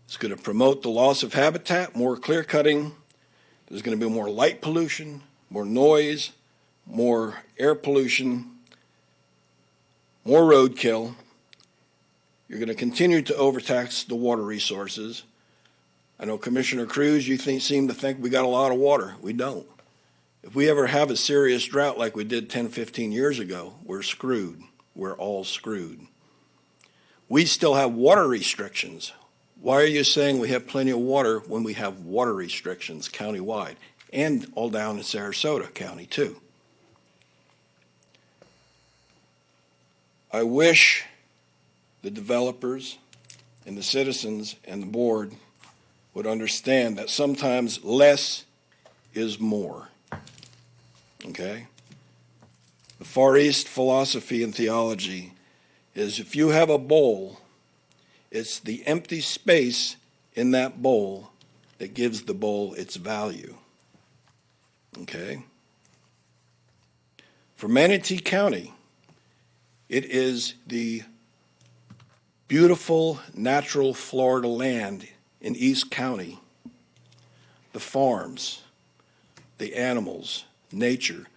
It's going to promote the loss of habitat, more clear cutting. There's going to be more light pollution, more noise, more air pollution, more roadkill. You're going to continue to overtax the water resources. I know Commissioner Cruz, you seem to think we got a lot of water. We don't. If we ever have a serious drought like we did 10, 15 years ago, we're screwed. We're all screwed. We still have water restrictions. Why are you saying we have plenty of water when we have water restrictions countywide and all down in Sarasota County too? I wish the developers and the citizens and the board would understand that sometimes less is more. Okay? The Far East philosophy and theology is if you have a bowl, it's the empty space in that bowl that gives the bowl its value. Okay? For Manatee County, it is the beautiful natural Florida land in East County, the farms, the animals, nature,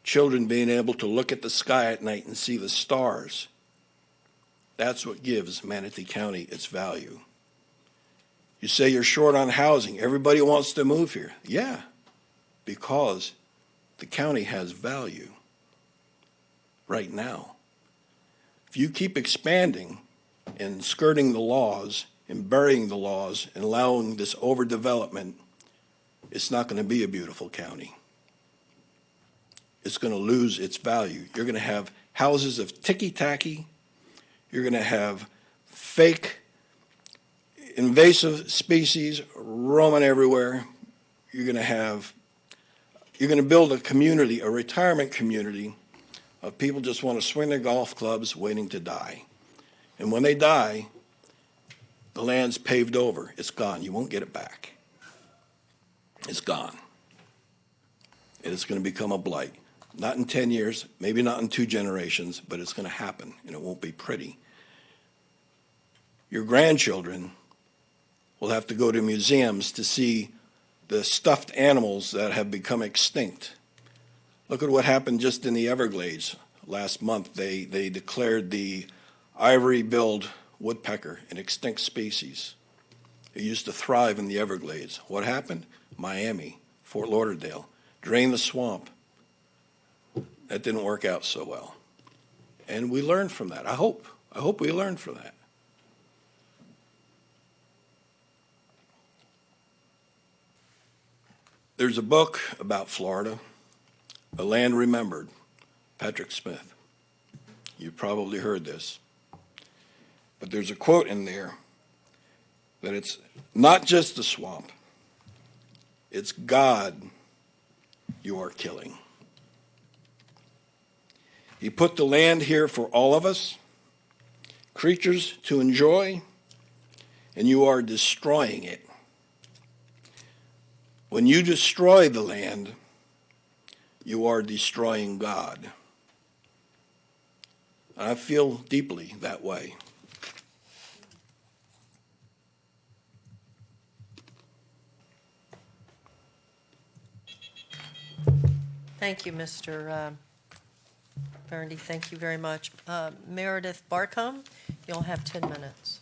children being able to look at the sky at night and see the stars. That's what gives Manatee County its value. You say you're short on housing. Everybody wants to move here. Yeah, because the county has value right now. If you keep expanding and skirting the laws and burying the laws and allowing this overdevelopment, it's not going to be a beautiful county. It's going to lose its value. You're going to have houses of ticky-tacky. You're going to have fake invasive species roaming everywhere. You're going to build a community, a retirement community of people just want to swing their golf clubs waiting to die. And when they die, the land's paved over. It's gone. You won't get it back. It's gone. And it's going to become a blight. Not in 10 years, maybe not in 2 generations, but it's going to happen, and it won't be pretty. Your grandchildren will have to go to museums to see the stuffed animals that have become extinct. Look at what happened just in the Everglades last month. They declared the ivory-billed woodpecker an extinct species. It used to thrive in the Everglades. What happened? Miami, Fort Lauderdale, drain the swamp. That didn't work out so well. And we learned from that. I hope we learned from that. There's a book about Florida, A Land Remembered, Patrick Smith. You probably heard this. But there's a quote in there that it's not just the swamp, it's God you are killing. He put the land here for all of us, creatures to enjoy, and you are destroying it. When you destroy the land, you are destroying God. I feel deeply that way. Thank you, Mr. Burndy. Thank you very much. Meredith Barcombe, you'll have 10 minutes.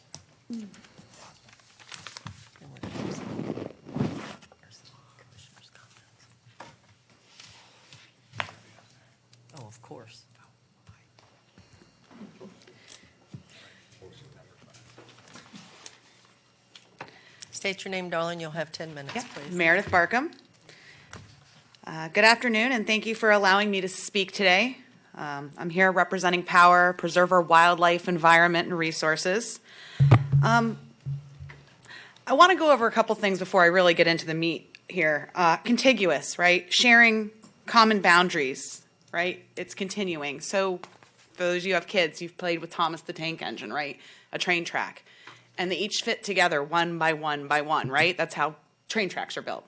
Oh, of course. state your name, darling. You'll have 10 minutes, please. Meredith Barkham. Good afternoon, and thank you for allowing me to speak today. I'm here representing Power, Preserver Wildlife, Environment, and Resources. I want to go over a couple things before I really get into the meat here. Contiguous, right? Sharing common boundaries, right? It's continuing. So for those of you who have kids, you've played with Thomas the Tank Engine, right? A train track. And they each fit together one by one by one, right? That's how train tracks are built.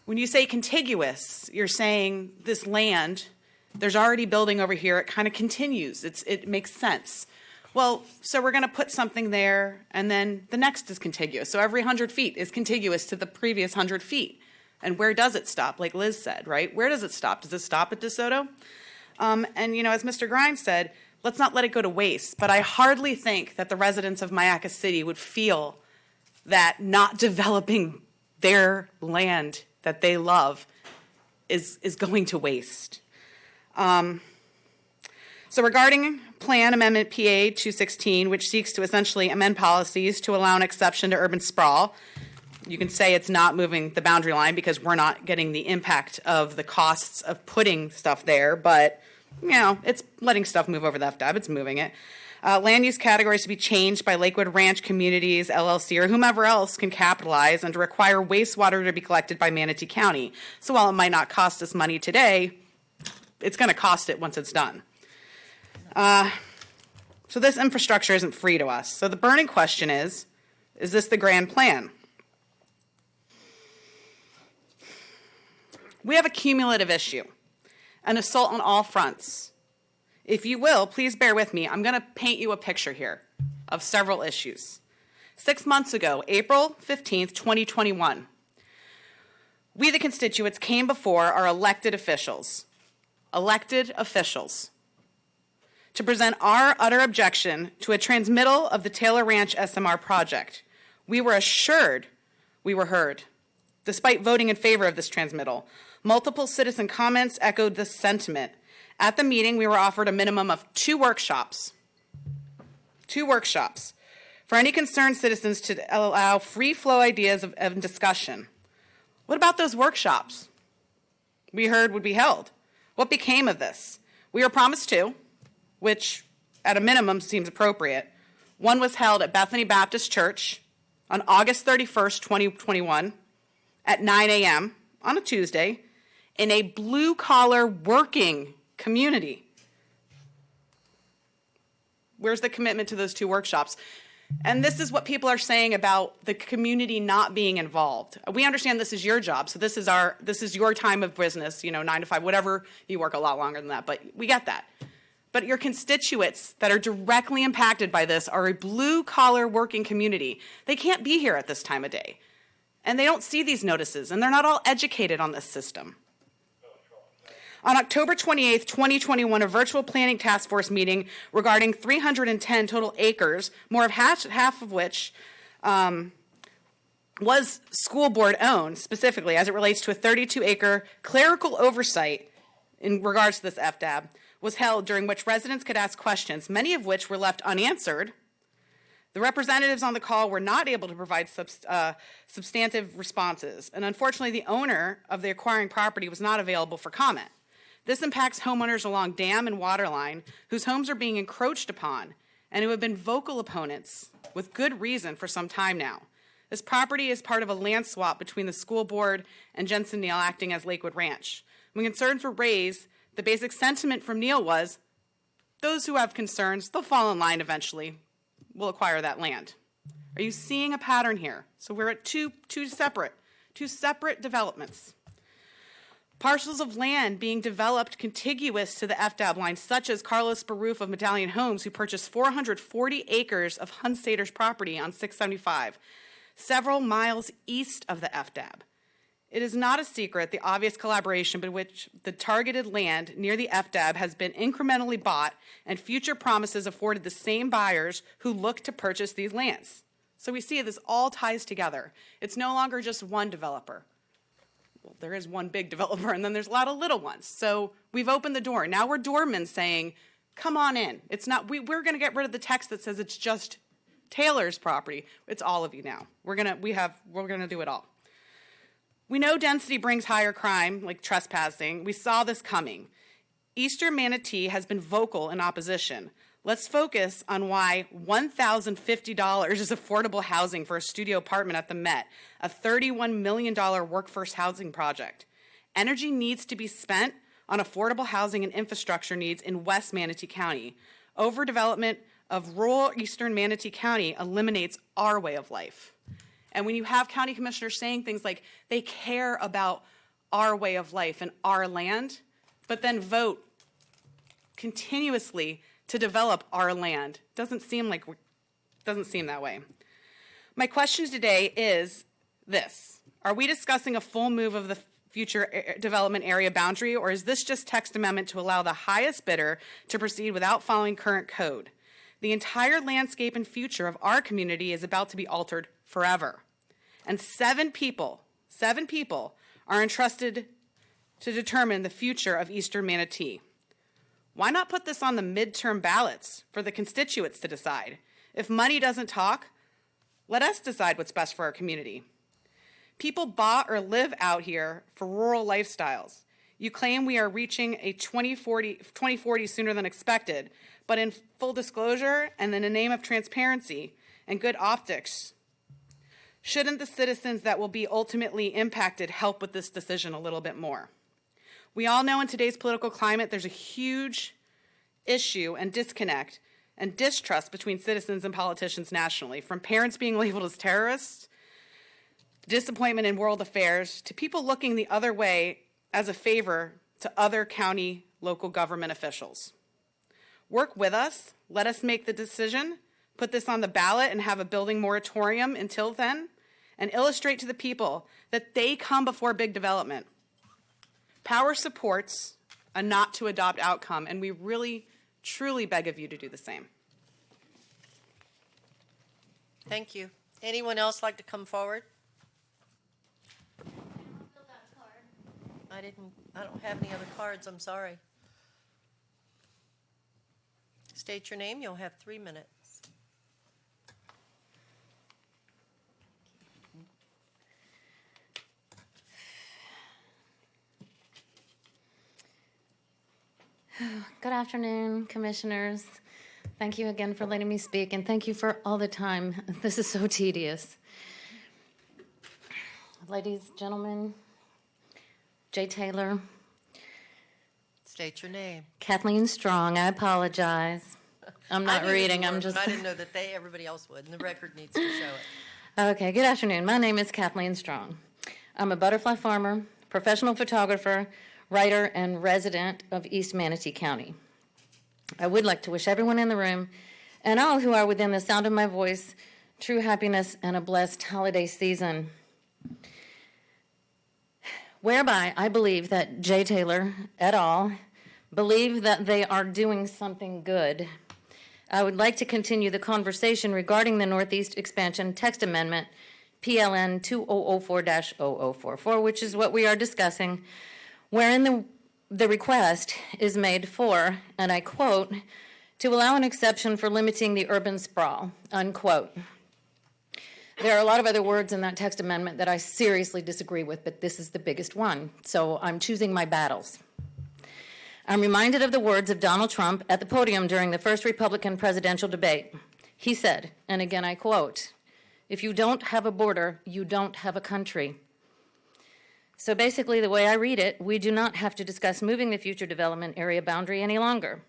When you say contiguous, you're saying this land, there's already building over here, it kind of continues. It makes sense. Well, so we're going to put something there, and then the next is contiguous. So every 100 feet is contiguous to the previous 100 feet. And where does it stop? Like Liz said, right? Where does it stop? Does it stop at DeSoto? And, you know, as Mr. Grimes said, let's not let it go to waste. But I hardly think that the residents of Mayaca City would feel that not developing their land that they love is going to waste. So regarding Plan Amendment PA 216, which seeks to essentially amend policies to allow an exception to urban sprawl, you can say it's not moving the boundary line because we're not getting the impact of the costs of putting stuff there, but, you know, it's letting stuff move over the FDAB, it's moving it. Land use categories to be changed by Lakewood Ranch Communities, LLC, or whomever else can capitalize, and to require wastewater to be collected by Manatee County. So while it might not cost us money today, it's going to cost it once it's done. So this infrastructure isn't free to us. So the burning question is this the grand plan? We have a cumulative issue, an assault on all fronts. If you will, please bear with me. I'm going to paint you a picture here of several issues. 6 months ago, April 15th, 2021, we, the constituents, came before our elected officials, to present our utter objection to a transmittal of the Taylor Ranch SMR project. We were assured we were heard. Despite voting in favor of this transmittal, multiple citizen comments echoed this sentiment. At the meeting, we were offered a minimum of 2 workshops for any concerned citizens to allow free flow ideas of discussion. What about those workshops we heard would be held? What became of this? We were promised 2, which at a minimum seems appropriate. One was held at Bethany Baptist Church on August 31st, 2021 at 9 a.m. on a Tuesday in a blue-collar working community. Where's the commitment to those 2 workshops? And this is what people are saying about the community not being involved. We understand this is your job, so this is your time of business, 9 to 5, whatever. You work a lot longer than that, but we get that. But your constituents that are directly impacted by this are a blue-collar working community. They can't be here at this time of day. And they don't see these notices, and they're not all educated on this system. On October 28th, 2021, a virtual planning task force meeting regarding 310 total acres, more of half of which was school board owned, specifically as it relates to a 32-acre clerical oversight in regards to this FDAB, was held, during which residents could ask questions, many of which were left unanswered. The representatives on the call were not able to provide substantive responses, and unfortunately the owner of the acquiring property was not available for comment. This impacts homeowners along dam and water line whose homes are being encroached upon and who have been vocal opponents with good reason for some time now. This property is part of a land swap between the school board and Jensen Neal acting as Lakewood Ranch. When concerns were raised, the basic sentiment from Neal was, those who have concerns, they'll fall in line eventually. We'll acquire that land. Are you seeing a pattern here? So we're at two separate developments. Parcels of land being developed contiguous to the FDAB line, such as Carlos Baroof of Medallion Homes, who purchased 440 acres of Hunstater's property on 675, several miles east of the FDAB. It is not a secret the obvious collaboration by which the targeted land near the FDAB has been incrementally bought and future promises afforded the same buyers who look to purchase these lands. So we see this all ties together. It's no longer just one developer. Well, there is one big developer, and then there's a lot of little ones. So we've opened the door. Now we're doormen saying, come on in. It's not. We're going to get rid of the text that says it's just Taylor's property. It's all of you now. We're gonna do it all. We know density brings higher crime, like trespassing. We saw this coming. Eastern Manatee has been vocal in opposition. Let's focus on why $1,050 is affordable housing for a studio apartment at the Met, a $31 million workforce housing project. Energy needs to be spent on affordable housing and infrastructure needs in West Manatee County. Overdevelopment of rural Eastern Manatee County eliminates our way of life. And when you have county commissioners saying things like they care about our way of life and our land, but then vote continuously to develop our land, doesn't seem that way. My question today is this: are we discussing a full move of the future development area boundary, or is this just text amendment to allow the highest bidder to proceed without following current code? The entire landscape and future of our community is about to be altered forever. And 7 people are entrusted to determine the future of Eastern Manatee. Why not put this on the midterm ballots for the constituents to decide? If money doesn't talk, let us decide what's best for our community. People bought or live out here for rural lifestyles. You claim we are reaching a 2040 sooner than expected, but in full disclosure and in the name of transparency and good optics, shouldn't the citizens that will be ultimately impacted help with this decision a little bit more? We all know in today's political climate there's a huge issue and disconnect and distrust between citizens and politicians nationally, from parents being labeled as terrorists, disappointment in world affairs, to people looking the other way as a favor to other county local government officials. Work with us, let us make the decision, put this on the ballot and have a building moratorium until then, and illustrate to the people that they come before big development. Power supports a not to adopt outcome, and we really, truly beg of you to do the same. Thank you. Anyone else like to come forward? I don't have any other cards, I'm sorry. State your name, you'll have 3 minutes. Good afternoon, commissioners. Thank you again for letting me speak, and thank you for all the time. This is so tedious. Ladies, gentlemen, Jay Taylor. State your name. Kathleen Strong, I apologize. I'm not reading, I'm just... I didn't know that everybody else would, and the record needs to show it. Okay, good afternoon. My name is Kathleen Strong. I'm a butterfly farmer, professional photographer, writer, and resident of East Manatee County. I would like to wish everyone in the room and all who are within the sound of my voice true happiness and a blessed holiday season. Whereby I believe that Jay Taylor et al. Believe that they are doing something good. I would like to continue the conversation regarding the Northeast Expansion Text Amendment, PLN 2004-0044, which is what we are discussing, wherein the request is made for, and I quote, to allow an exception for limiting the urban sprawl, unquote. There are a lot of other words in that text amendment that I seriously disagree with, but this is the biggest one, so I'm choosing my battles. I'm reminded of the words of Donald Trump at the podium during the first Republican presidential debate. He said, and again I quote, "If you don't have a border, you don't have a country." So basically, the way I read it, we do not have to discuss moving the future development area boundary any longer.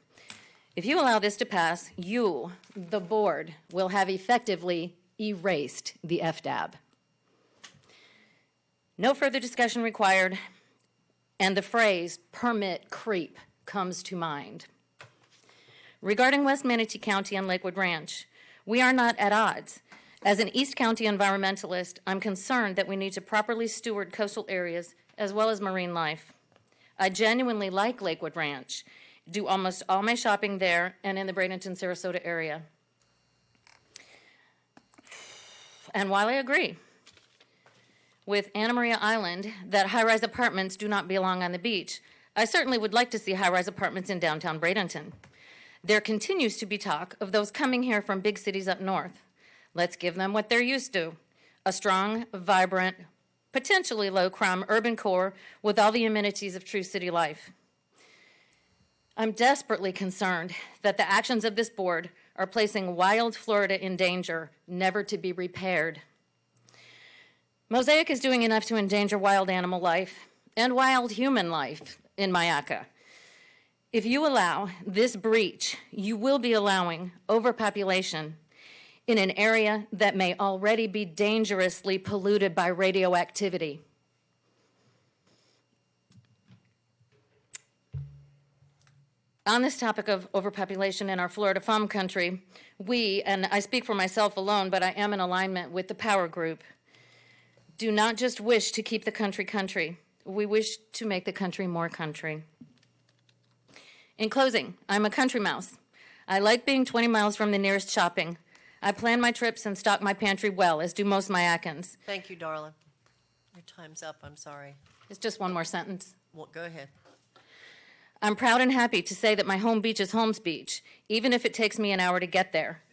If you allow this to pass, you, the board, will have effectively erased the FDAB. No further discussion required, and the phrase permit creep comes to mind. Regarding West Manatee County and Lakewood Ranch, we are not at odds. As an East County environmentalist, I'm concerned that we need to properly steward coastal areas as well as marine life. I genuinely like Lakewood Ranch, do almost all my shopping there and in the Bradenton-Sarasota area. And while I agree with Anna Maria Island that high-rise apartments do not belong on the beach, I certainly would like to see high-rise apartments in downtown Bradenton. There continues to be talk of those coming here from big cities up north. Let's give them what they're used to, a strong, vibrant, potentially low-crime urban core with all the amenities of true city life. I'm desperately concerned that the actions of this board are placing wild Florida in danger, never to be repaired. Mosaic is doing enough to endanger wild animal life and wild human life in Mayaca. If you allow this breach, you will be allowing overpopulation in an area that may already be dangerously polluted by radioactivity. On this topic of overpopulation in our Florida farm country, we, and I speak for myself alone, but I am in alignment with the power group, do not just wish to keep the country country. We wish to make the country more country. In closing, I'm a country mouse. I like being 20 miles from the nearest shopping. I plan my trips and stock my pantry well, as do most Mayacans. Thank you, darling. Your time's up. I'm sorry. It's just one more sentence. Well, go ahead. I'm proud and happy to say that my home beach is Holmes Beach, even if it takes me an hour to get there.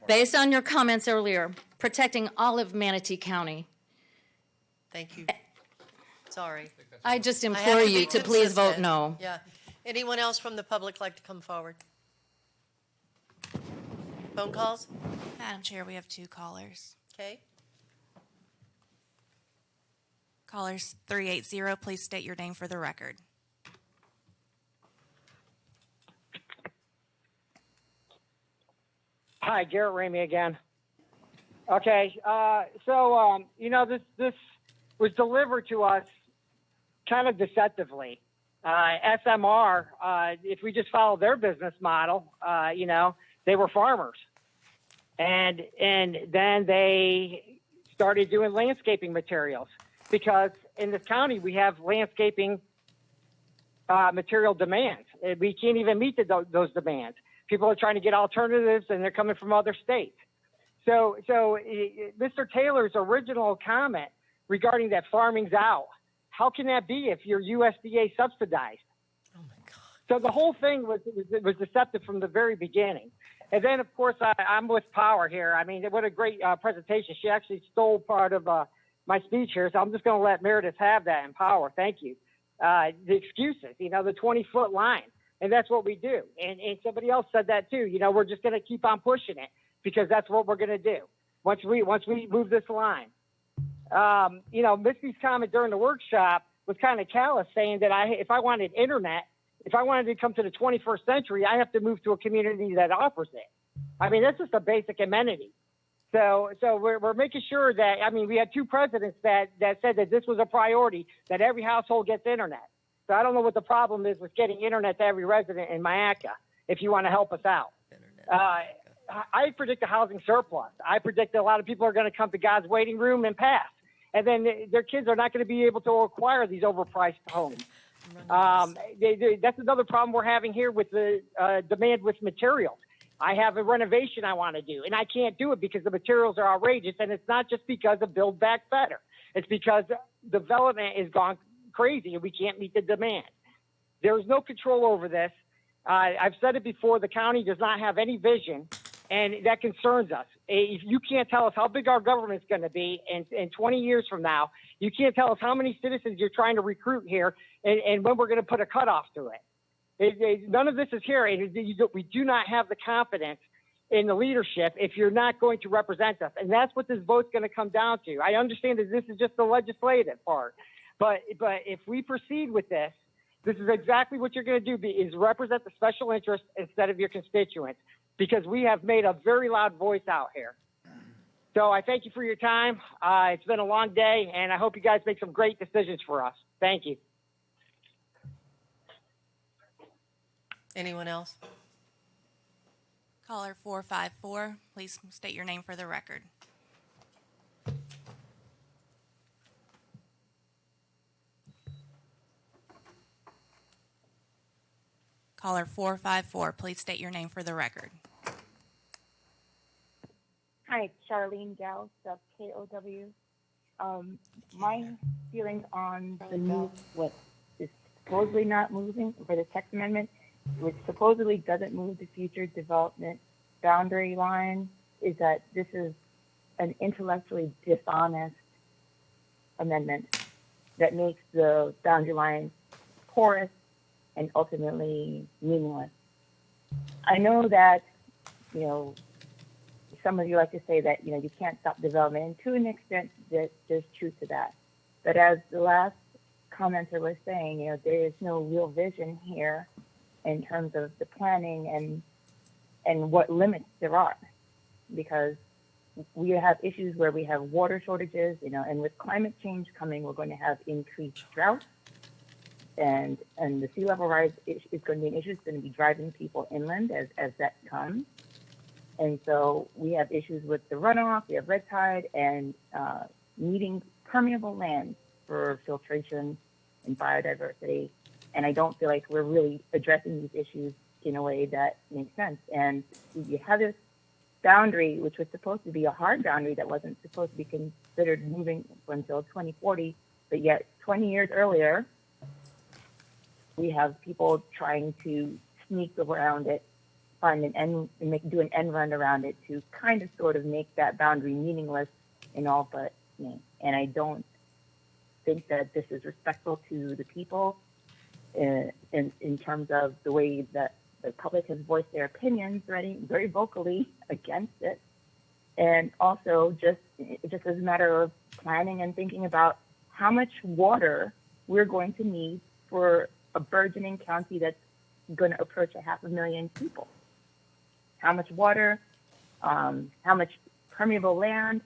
Based on your comments earlier, protecting all of Manatee County. Thank you. Sorry. I just I have implore be you to please vote consistent. no. Yeah. Anyone else from the public like to come forward? Phone calls? Madam Chair, we have 2 callers. Okay. Callers 380, please state your name for the record. Hi, Garrett Ramey again. Okay, this was delivered to us kind of deceptively. SMR, if we just follow their business model, they were farmers. And then they started doing landscaping materials because in this county we have landscaping material demands. We can't even meet those demands. People are trying to get alternatives, and they're coming from other states. So Mr. Taylor's original comment regarding that farming's out, how can that be if you're USDA subsidized? Oh, my God. So the whole thing was deceptive from the very beginning. And then, of course, I'm with Power here. I mean, what a great presentation. She actually stole part of my speech here, so I'm just going to let Meredith have that in Power. Thank you. The excuses, the 20-foot line. And that's what we do. And somebody else said that too. We're just going to keep on pushing it because that's what we're going to do once we move this line. Missy's comment during the workshop was kind of callous, saying that if I wanted internet, if I wanted to come to the 21st century, I have to move to a community that offers it. I mean, that's just a basic amenity. So we're making sure that, we had 2 presidents that said that this was a priority, that every household gets internet. So I don't know what the problem is with getting internet to every resident in Mayaca, if you want to help us out. I predict a housing surplus. I predict that a lot of people are going to come to God's waiting room and pass. And then their kids are not going to be able to acquire these overpriced homes. That's another problem we're having here with the demand with materials. I have a renovation I want to do, and I can't do it because the materials are outrageous. And it's not just because of Build Back Better. It's because development is gone crazy and we can't meet the demand. There is no control over this. I've said it before, the county does not have any vision, and that concerns us. If you can't tell us how big our government's going to be in 20 years from now, you can't tell us how many citizens you're trying to recruit here and when we're going to put a cutoff to it. None of this is here. We do not have the confidence in the leadership if you're not going to represent us. And that's what this vote's going to come down to. I understand that this is just the legislative part. But if we proceed with this, this is exactly what you're going to do, is represent the special interest instead of your constituents, because we have made a very loud voice out here. So I thank you for your time. It's been a long day, and I hope you guys make some great decisions for us. Thank you. Anyone else? Caller 454, please state your name for the record. Caller 454, please state your name for the record. Hi, Charlene Gao, sub KOW. My feelings on the move, what is supposedly not moving for the text amendment, which supposedly doesn't move the future development boundary line, is that this is an intellectually dishonest amendment that makes the boundary line porous and ultimately meaningless. I know that, you know, some of you like to say that, you know, you can't stop development, and to an extent that there's truth to that. But as the last commenter was saying, you know, there is no real vision here in terms of the planning and what limits there are, because we have issues where we have water shortages, you know, and with climate change coming, we're going to have increased drought, and the sea level rise is going to be an issue. It's going to be driving people inland as that comes. And so we have issues with the runoff, we have red tide, and needing permeable land for filtration and biodiversity. And I don't feel like we're really addressing these issues in a way that makes sense. And you have this boundary, which was supposed to be a hard boundary that wasn't supposed to be considered moving until 2040, but yet 20 years earlier, we have people trying to sneak around it, find an end, do an end run around it to kind of sort of make that boundary meaningless in all but name. And I don't think that this is respectful to the people in terms of the way that the public has voiced their opinions very vocally against it. And also just as a matter of planning and thinking about how much water we're going to need for a burgeoning county that's going to approach 500,000 people. How much water, how much permeable land,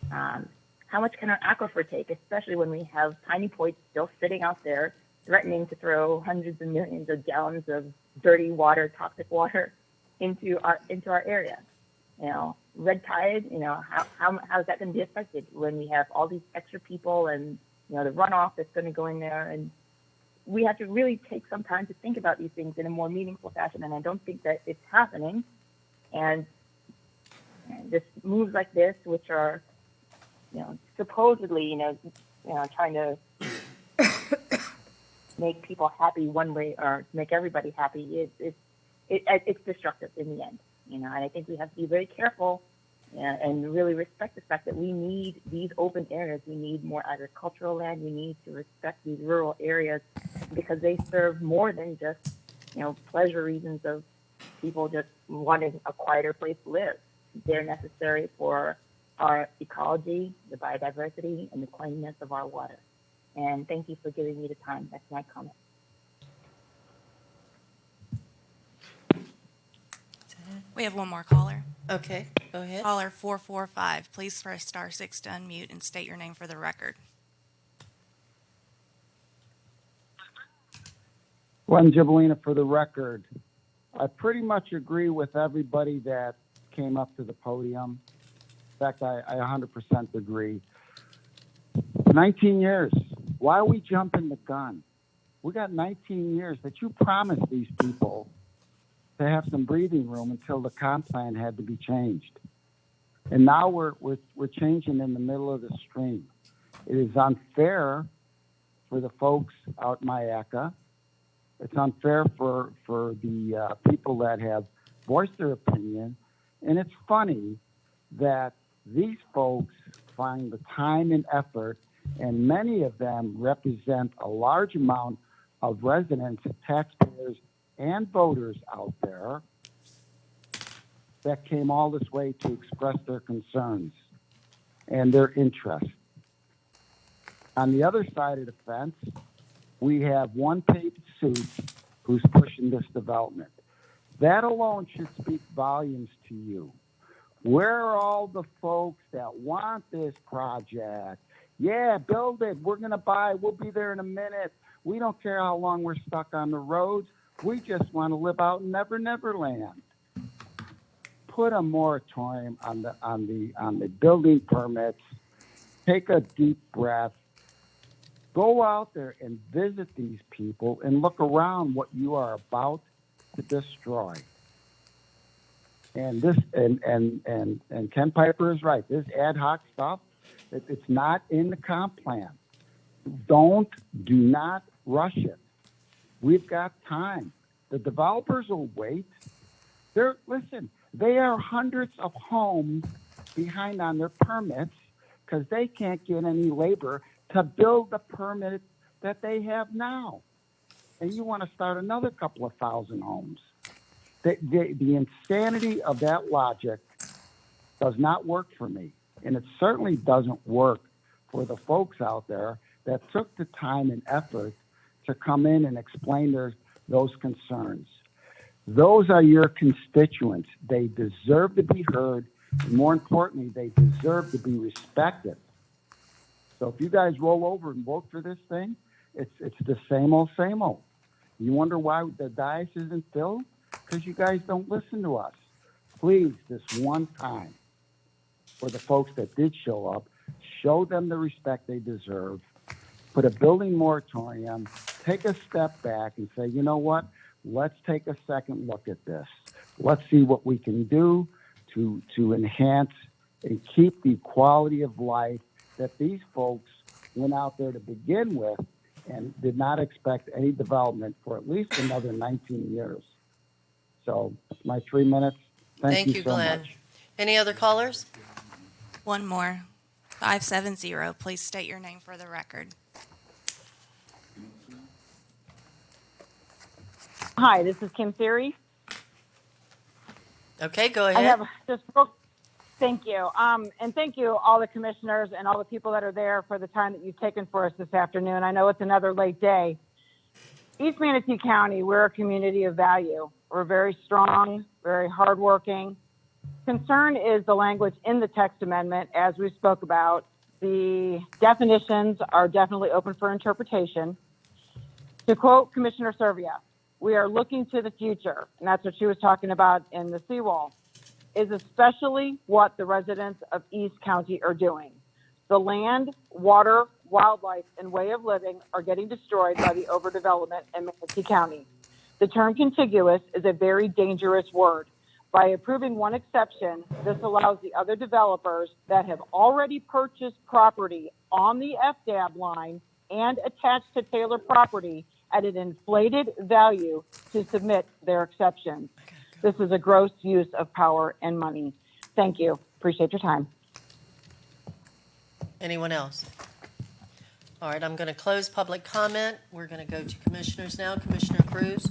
how much can our aquifer take, especially when we have tiny points still sitting out there threatening to throw hundreds of millions of gallons of dirty water, toxic water into our area. You know, red tide, you know, how is that going to be affected when we have all these extra people and, you know, the runoff that's going to go in there? And we have to really take some time to think about these things in a more meaningful fashion, and I don't think that it's happening. And just moves like this, which are, you know, supposedly, you know, trying to make people happy one way or make everybody happy, it's destructive in the end, you know. And I think we have to be very careful and really respect the fact that we need these open areas. We need more agricultural land. We need to respect these rural areas because they serve more than just, you know, pleasure reasons of people just wanting a quieter place to live. They're necessary for our ecology, the biodiversity, and the cleanliness of our water. And thank you for giving me the time. That's my comment. We have one more caller. Okay, go ahead. Caller 445. Please press *6 to unmute and state your name for the record. Glenn Gibellina for the record. I pretty much agree with everybody that came up to the podium. In fact, I 100% agree. 19 years. Why are we jumping the gun? We got 19 years that you promised these people to have some breathing room until the comp plan had to be changed. And now we're changing in the middle of the stream. It is unfair for the folks out in Mayaca. It's unfair for the people that have voiced their opinion. And it's funny that these folks find the time and effort, and many of them represent a large amount of residents, taxpayers, and voters out there that came all this way to express their concerns and their interests. On the other side of the fence, we have one paid suit who's pushing this development. That alone should speak volumes to you. Where are all the folks that want this project? Yeah, build it. We're going to buy. We'll be there in a minute. We don't care how long we're stuck on the roads. We just want to live out in Never Never Land. Put a moratorium on the building permits. Take a deep breath. Go out there and visit these people and look around what you are about to destroy. And this and Ken Piper is right. This ad hoc stuff, it's not in the comp plan. Do not rush it. We've got time. The developers will wait. They are hundreds of homes behind on their permits because they can't get any labor to build the permit that they have now. And you want to start another couple of thousand homes. The insanity of that logic does not work for me. And it certainly doesn't work for the folks out there that took the time and effort to come in and explain those concerns. Those are your constituents. They deserve to be heard. And more importantly, they deserve to be respected. So if you guys roll over and vote for this thing, it's the same old, same old. You wonder why the dais isn't filled? Because you guys don't listen to us. Please, this one time, for the folks that did show up, show them the respect they deserve, put a building moratorium, take a step back and say, you know what, let's take a second look at this. Let's see what we can do to enhance and keep the quality of life that these folks went out there to begin with and did not expect any development for at least another 19 years. So that's my 3 minutes. Thank you so Glenn. much. Any other callers? One more. 570. Please state your name for the record. Hi, this is Kim Theory. Okay, go ahead. I have just thank you. And thank you, all the commissioners and all the people that are there for the time that you've taken for us this afternoon. I know it's another late day. East Manatee County, we're a community of value. We're very strong, very hardworking. Concern is the language in the text amendment, as we spoke about. The definitions are definitely open for interpretation. To quote Commissioner Serbia, we are looking to the future, and that's what she was talking about in the seawall, is especially what the residents of East County are doing. The land, water, wildlife, and way of living are getting destroyed by the overdevelopment in Manatee County. The term contiguous is a very dangerous word. By approving one exception, this allows the other developers that have already purchased property on the FDAB line and attached to Taylor property at an inflated value to submit their exceptions. This is a gross use of power and money. Thank you. Appreciate your time. Anyone else? All right, I'm going to close public comment. We're going to go to commissioners now. Commissioner Cruz.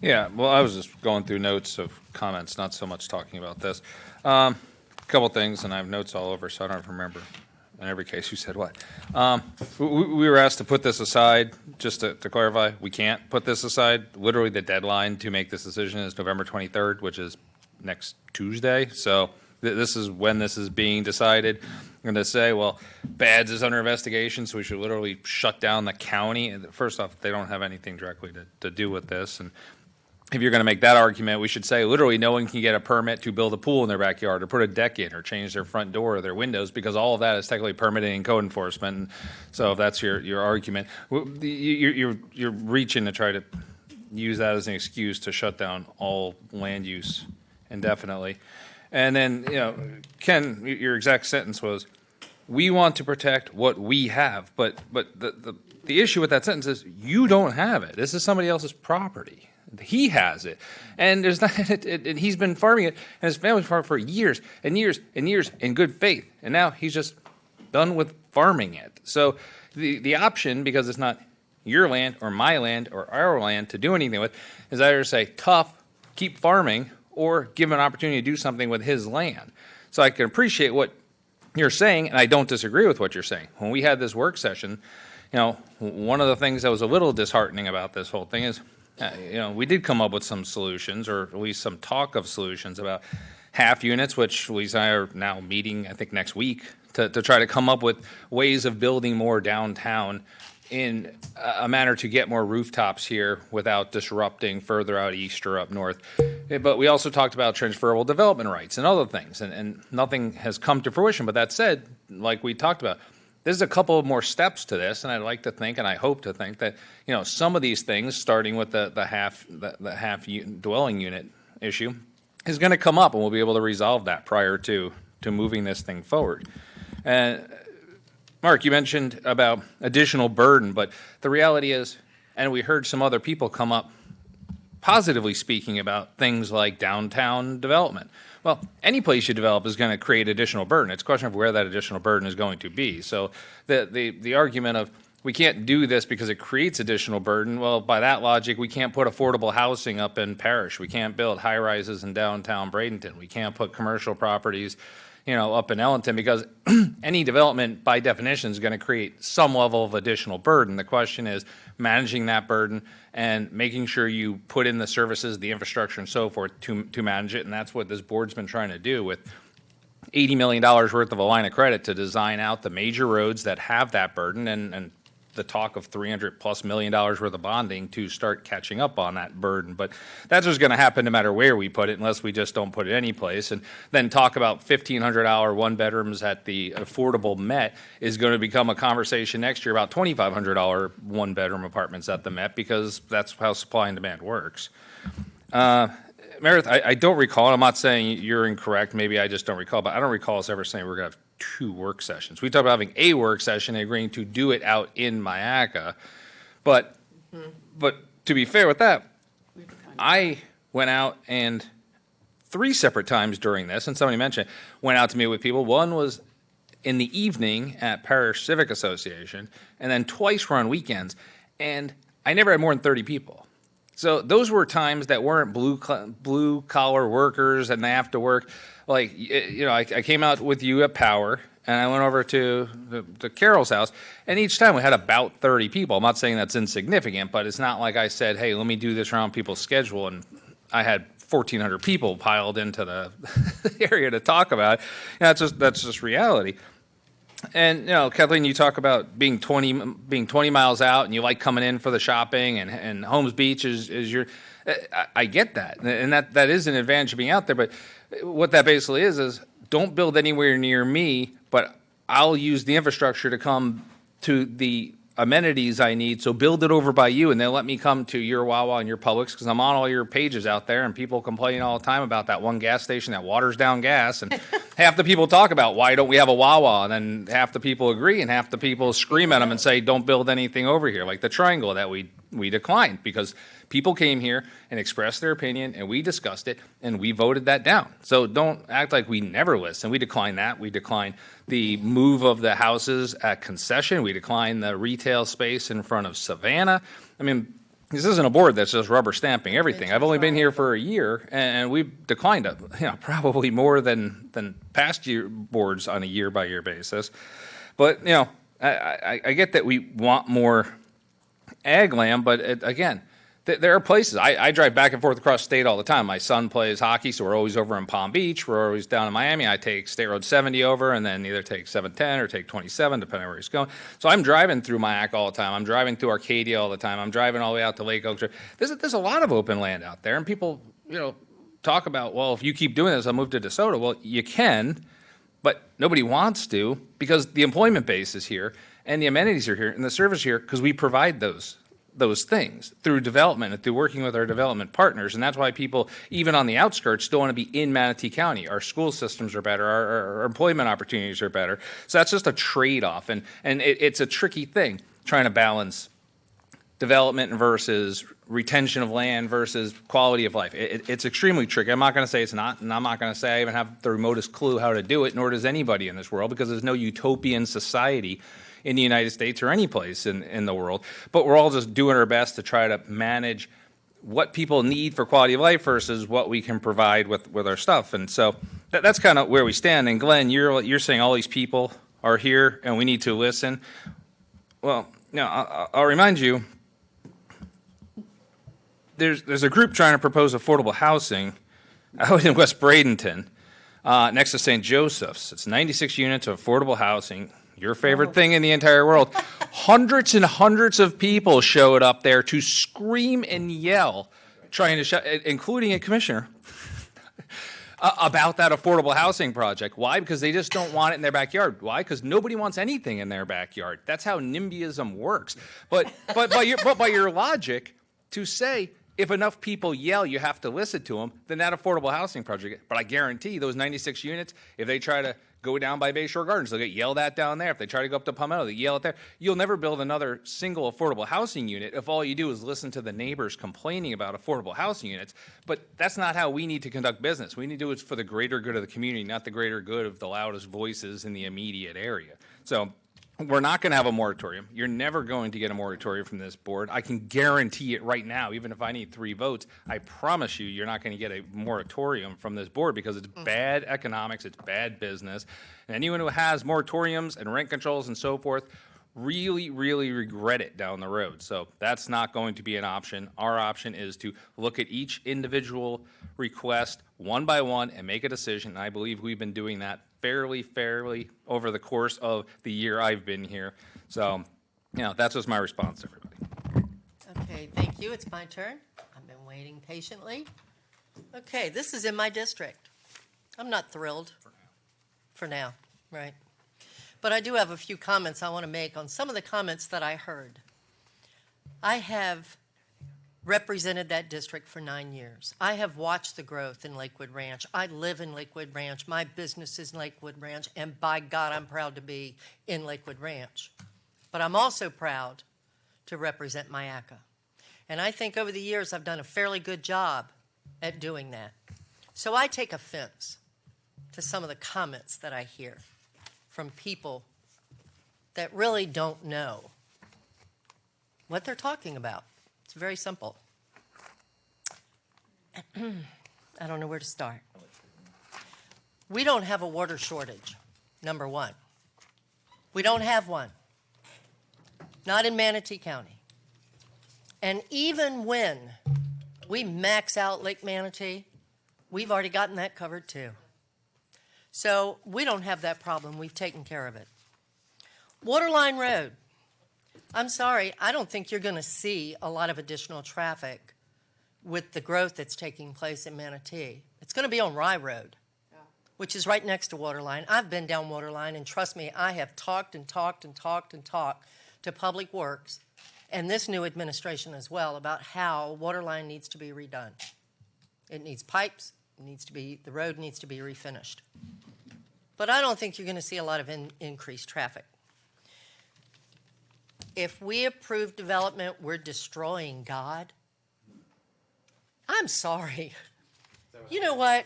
Yeah, well, I was just going through notes of comments, not so much talking about this. A couple things, and I have notes all over, so I don't remember in every case who said what. We were asked to put this aside. Just to clarify, we can't put this aside. Literally, the deadline to make this decision is November 23rd, which is next Tuesday. So this is when this is being decided. I'm going to say, well, BADS is under investigation, so we should literally shut down the county. First off, they don't have anything directly to do with this. And if you're going to make that argument, we should say literally no one can get a permit to build a pool in their backyard or put a deck in or change their front door or their windows because all of that is technically permitting and code enforcement. And so if that's your argument, you're reaching to try to use that as an excuse to shut down all land use indefinitely. And then, Ken, your exact sentence was, we want to protect what we have. But the issue with that sentence is you don't have it. This is somebody else's property. He has it, and there's not. And he's been farming it, and his family's farmed for years and years and years in good faith, and now he's just done with farming it. So the option, because it's not your land or my land or our land to do anything with, is either say tough, keep farming, or give him an opportunity to do something with his land. So I can appreciate what you're saying, and I don't disagree with what you're saying. When we had this work session, one of the things that was a little disheartening about this whole thing is. We did come up with some solutions, or at least some talk of solutions about half units, which Lisa and I are now meeting, I think, next week to try to come up with ways of building more downtown in a manner to get more rooftops here without disrupting further out east or up north. But we also talked about transferable development rights and other things, and nothing has come to fruition. But that said, like we talked about, there's a couple of more steps to this, and I'd like to think, and I hope to think that some of these things, starting with the half dwelling unit issue, is going to come up, and we'll be able to resolve that prior to moving this thing forward. And Mark, you mentioned about additional burden, but the reality is, and we heard some other people come up positively speaking about things like downtown development. Well, any place you develop is going to create additional burden. It's a question of where that additional burden is going to be. So the argument of we can't do this because it creates additional burden, well, by that logic, we can't put affordable housing up in Parrish. We can't build high-rises in downtown Bradenton. We can't put commercial properties, up in Ellenton, because any development, by definition, is going to create some level of additional burden. The question is managing that burden and making sure you put in the services, the infrastructure, and so forth to manage it, and that's what this board's been trying to do with $80 million worth of a line of credit to design out the major roads that have that burden, and the talk of $300+ million worth of bonding to start catching up on that burden. But that's what's going to happen no matter where we put it, unless we just don't put it any place. And then talk about $1,500 one bedrooms at the affordable Met is going to become a conversation next year about $2,500 one bedroom apartments at the Met, because that's how supply and demand works. Meredith, I don't recall, and I'm not saying you're incorrect, maybe I just don't recall, but I don't recall us ever saying we're going to have 2 work sessions. We talked about having a work session and agreeing to do it out in Mayaca. But to be fair with that, I went out and 3 separate times during this, and somebody mentioned, went out to meet with people. One was in the evening at Parish Civic Association, and then twice were on weekends, and I never had more than 30 people. So those were times that weren't blue collar workers and they have to work. Like, I came out with you at Power, and I went over to the Carol's house, and each time we had about 30 people. I'm not saying that's insignificant, but it's not like I said, hey, let me do this around people's schedule, and I had 1,400 people piled into the area to talk about. That's just reality. And Kathleen, you talk about being 20 miles out, and you like coming in for the shopping, and Holmes Beach is your. I get that, and that is an advantage of being out there. But what that basically is don't build anywhere near me, but I'll use the infrastructure to come to the amenities I need. So build it over by you, and they'll let me come to your Wawa and your Publix, because I'm on all your pages out there, and people complain all the time about that one gas station that waters down gas. And half the people talk about, why don't we have a Wawa? And then half the people agree, and half the people scream at them and say, don't build anything over here, like the Triangle that we declined, because people came here and expressed their opinion, and we discussed it, and we voted that down. So don't act like we never listen. We declined that. We declined the move of the houses at Concession. We declined the retail space in front of Savannah. I mean, this isn't a board that's just rubber stamping everything. I've only been here for a year, and we've declined probably more than past year boards on a year-by-year basis. But, I get that we want more ag land, but again, there are places. I drive back and forth across state all the time. My son plays hockey, so we're always over in Palm Beach. We're always down in Miami. I take State Road 70 over, and then either take 710 or take 27, depending on where he's going. So I'm driving through Mayaca all the time. I'm driving through Arcadia all the time. I'm driving all the way out to Lake Oaks. There's a lot of open land out there, and people, talk about, well, if you keep doing this, I'll move to DeSoto. Well, you can, but nobody wants to, because the employment base is here, and the amenities are here, and the service here, because we provide those things through development and through working with our development partners. And that's why people, even on the outskirts, still want to be in Manatee County. Our school systems are better. Our employment opportunities are better. So that's just a trade-off. And it's a tricky thing, trying to balance development versus retention of land versus quality of life. It's extremely tricky. I'm not going to say it's not, and I'm not going to say I even have the remotest clue how to do it, nor does anybody in this world, because there's no utopian society in the United States or any place in the world. But we're all just doing our best to try to manage what people need for quality of life versus what we can provide with our stuff. And so that's kind of where we stand. And Glenn, you're saying all these people are here and we need to listen. Well, I'll remind you, there's a group trying to propose affordable housing out in West Bradenton, next to St. Joseph's. It's 96 units of affordable housing. Your favorite thing in the entire world. Hundreds and hundreds of people showed up there to scream and yell, trying to including a commissioner, about that affordable housing project. Why? Because they just don't want it in their backyard. Why? Because nobody wants anything in their backyard. That's how NIMBYism works. But by your logic, to say if enough people yell, you have to listen to them, then that affordable housing project. But I guarantee those 96 units, if they try to go down by Bayshore Gardens, they'll get yelled at down there. If they try to go up to Palmetto, they yell at there. You'll never build another single affordable housing unit if all you do is listen to the neighbors complaining about affordable housing units. But that's not how we need to conduct business. We need to do it for the greater good of the community, not the greater good of the loudest voices in the immediate area. So we're not going to have a moratorium. You're never going to get a moratorium from this board. I can guarantee it right now, even if I need 3 votes. I promise you're not going to get a moratorium from this board because it's bad economics, it's bad business. And anyone who has moratoriums and rent controls and so forth really, really regret it down the road. So that's not going to be an option. Our option is to look at each individual request one by one and make a decision. And I believe we've been doing that fairly over the course of the year I've been here. So, that's just my response, everybody. Okay, thank you. It's my turn. I've been waiting patiently. Okay, this is in my district. I'm not thrilled. For now, right? But I do have a few comments I want to make on some of the comments that I heard. I have represented that district for 9 years. I have watched the growth in Lakewood Ranch. I live in Lakewood Ranch. My business is in Lakewood Ranch, and by God, I'm proud to be in Lakewood Ranch. But I'm also proud to represent Mayaca. And I think over the years I've done a fairly good job at doing that. So I take offense to some of the comments that I hear from people that really don't know what they're talking about. It's very simple. I don't know where to start. We don't have a water shortage, number one. We don't have one. Not in Manatee County. And even when we max out Lake Manatee, we've already gotten that covered too. So we don't have that problem. We've taken care of it. Waterline Road. I'm sorry, I don't think you're going to see a lot of additional traffic with the growth that's taking place in Manatee. It's going to be on Rye Road, which is right next to Waterline. I've been down Waterline, and trust me, I have talked to Public Works and this new administration as well about how Waterline needs to be redone. It needs pipes, the road needs to be refinished. But I don't think you're going to see a lot of increased traffic. If we approve development, we're destroying God. I'm sorry. You know what?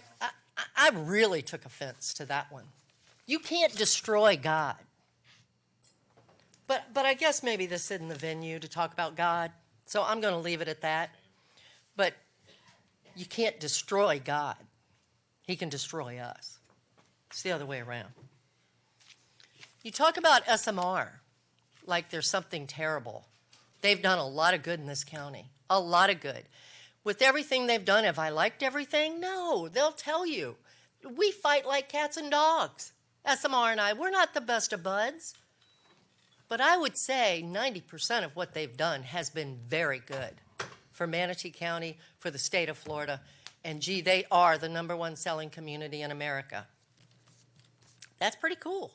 I really took offense to that one. You can't destroy God. But I guess maybe this isn't the venue to talk about God, so I'm going to leave it at that. But you can't destroy God. He can destroy us. It's the other way around. You talk about SMR like there's something terrible. They've done a lot of good in this county, a lot of good. With everything they've done, have I liked everything? No, they'll tell you. We fight like cats and dogs, SMR and I. We're not the best of buds. But I would say 90% of what they've done has been very good for Manatee County, for the state of Florida, and gee, they are the #1 selling community in America. That's pretty cool.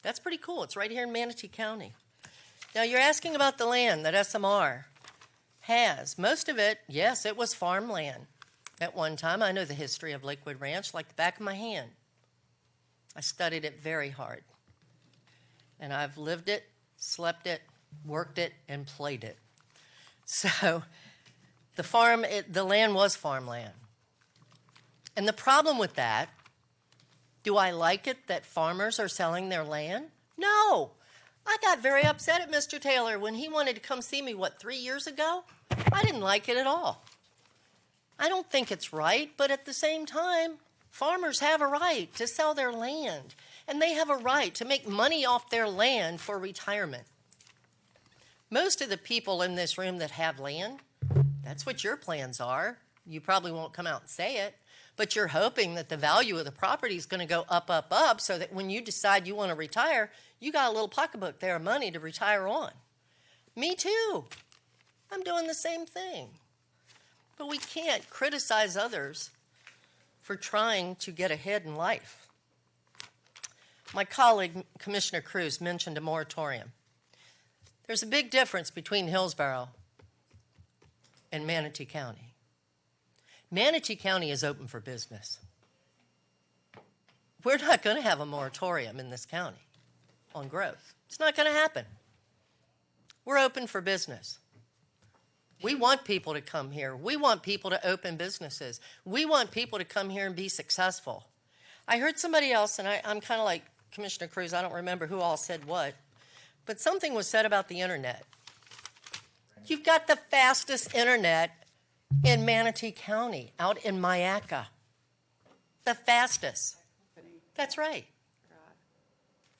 That's pretty cool. It's right here in Manatee County. Now, you're asking about the land that SMR has. Most of it, yes, it was farmland at one time. I know the history of Lakewood Ranch like the back of my hand. I studied it very hard. And I've lived it, slept it, worked it, and played it. So the land was farmland. And the problem with that, do I like it that farmers are selling their land? No. I got very upset at Mr. Taylor when he wanted to come see me, 3 years ago? I didn't like it at all. I don't think it's right, but at the same time, farmers have a right to sell their land, and they have a right to make money off their land for retirement. Most of the people in this room that have land, that's what your plans are. You probably won't come out and say it, but you're hoping that the value of the property is going to go up, up, up, so that when you decide you want to retire, you got a little pocketbook there of money to retire on. Me too. I'm doing the same thing. But we can't criticize others for trying to get ahead in life. My colleague, Commissioner Cruz, mentioned a moratorium. There's a big difference between Hillsborough and Manatee County. Manatee County is open for business. we're not going to have a moratorium in this county on growth. It's not going to happen. We're open for business. We want people to come here. We want people to open businesses. We want people to come here and be successful. I heard somebody else, and I'm kind of like Commissioner Cruz, I don't remember who all said what, but something was said about the internet. You've got the fastest internet in Manatee County, out in Mayaca. The fastest. That's right.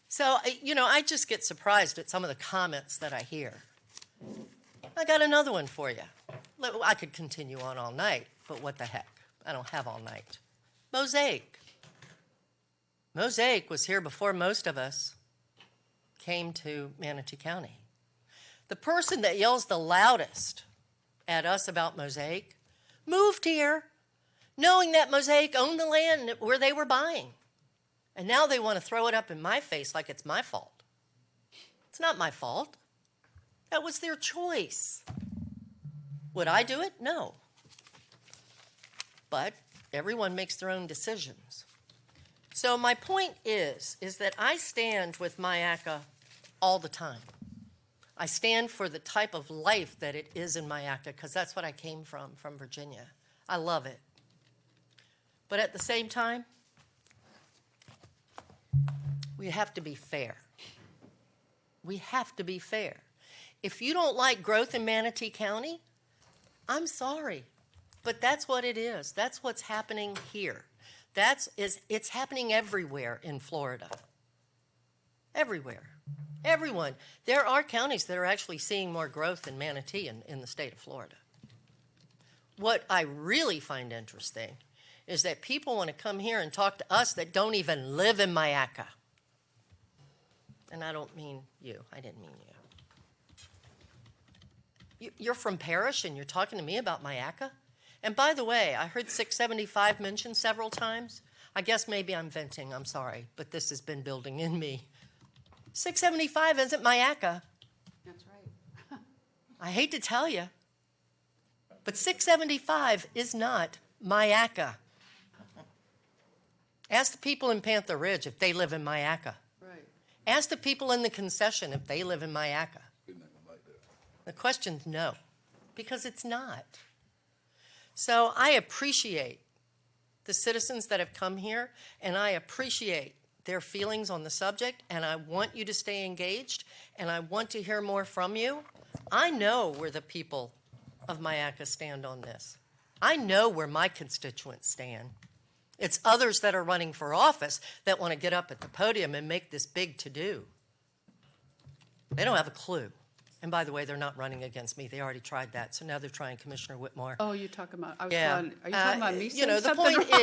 So, I just get surprised at some of the comments that I hear. I got another one for you. I could continue on all night, but what the heck? I don't have all night. Mosaic. Mosaic was here before most of us came to Manatee County. The person that yells the loudest at us about Mosaic moved here knowing that Mosaic owned the land where they were buying. And now they want to throw it up in my face like it's my fault. It's not my fault. That was their choice. Would I do it? No. But everyone makes their own decisions. So my point is that I stand with Mayaca all the time. I stand for the type of life that it is in Mayaca because that's what I came from Virginia. I love it. But at the same time, we have to be fair. We have to be fair. If you don't like growth in Manatee County, I'm sorry, but that's what it is. That's what's happening here. It's happening everywhere in Florida. Everywhere. Everyone. There are counties that are actually seeing more growth in Manatee in the state of Florida. What I really find interesting is that people want to come here and talk to us that don't even live in Mayaca. And I don't mean you. I didn't mean you. You're from Parrish and you're talking to me about Mayaca? And by the way, I heard 675 mentioned several times. I guess maybe I'm venting, I'm sorry, but this has been building in me. 675 isn't Mayaca. That's right. I hate to tell you, but 675 is not Mayaca. Ask the people in Panther Ridge if they live in Mayaca. Right. Ask the people in the concession if they live in Mayaca. The question's no, because it's not. So I appreciate the citizens that have come here, and I appreciate their feelings on the subject, and I want you to stay engaged, and I want to hear more from you. I know where the people of Mayaca stand on this. I know where my constituents stand. It's others that are running for office that want to get up at the podium and make this big to-do. They don't have a clue. And by the way, they're not running against me. They already tried that. So now they're trying Commissioner Whitmore. Oh, you're talking about, are you talking about me saying the something point wrong?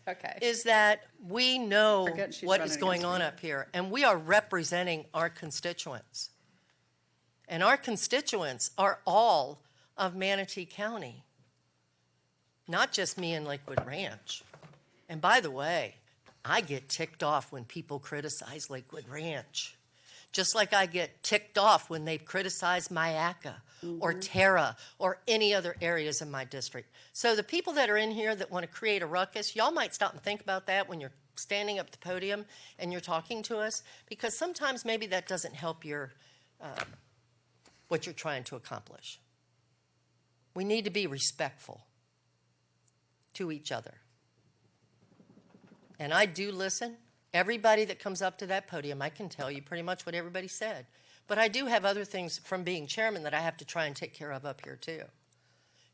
okay. is that we know Forget she's what running is going against on me. up here, and we are representing our constituents. And our constituents are all of Manatee County, not just me in Lakewood Ranch. And by the way, I get ticked off when people criticize Lakewood Ranch. Just like I get ticked off when they criticize Mayaca or Dere or any other areas in my district. So the people that are in here that want to create a ruckus, y'all might stop and think about that when you're standing up at the podium and you're talking to us, because sometimes maybe that doesn't help your what you're trying to accomplish. We need to be respectful to each other. And I do listen. Everybody that comes up to that podium, I can tell you pretty much what everybody said. But I do have other things from being chairman that I have to try and take care of up here too.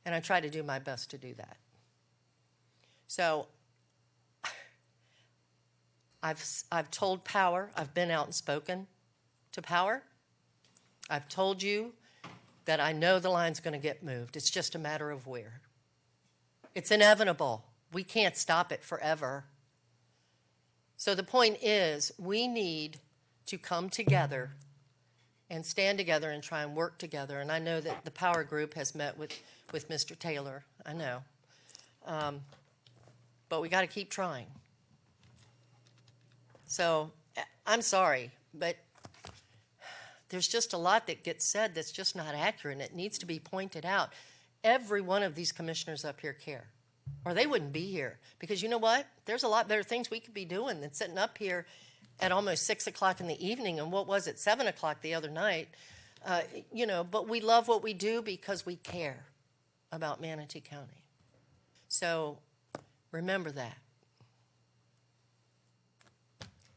And I try to do my best to do that. So I've told Power, I've been out and spoken to Power. I've told you that I know the line's going to get moved. It's just a matter of where. It's inevitable. We can't stop it forever. So the point is, we need to come together and stand together and try and work together. And I know that the Power Group has met with Mr. Taylor. I know. But we got to keep trying. So I'm sorry, but there's just a lot that gets said that's just not accurate, and it needs to be pointed out. Every one of these commissioners up here care. or they wouldn't be here. Because you know what? There's a lot better things we could be doing than sitting up here at almost 6 o'clock in the evening, and what was it, 7 o'clock the other night? But we love what we do because we care about Manatee County. So remember that.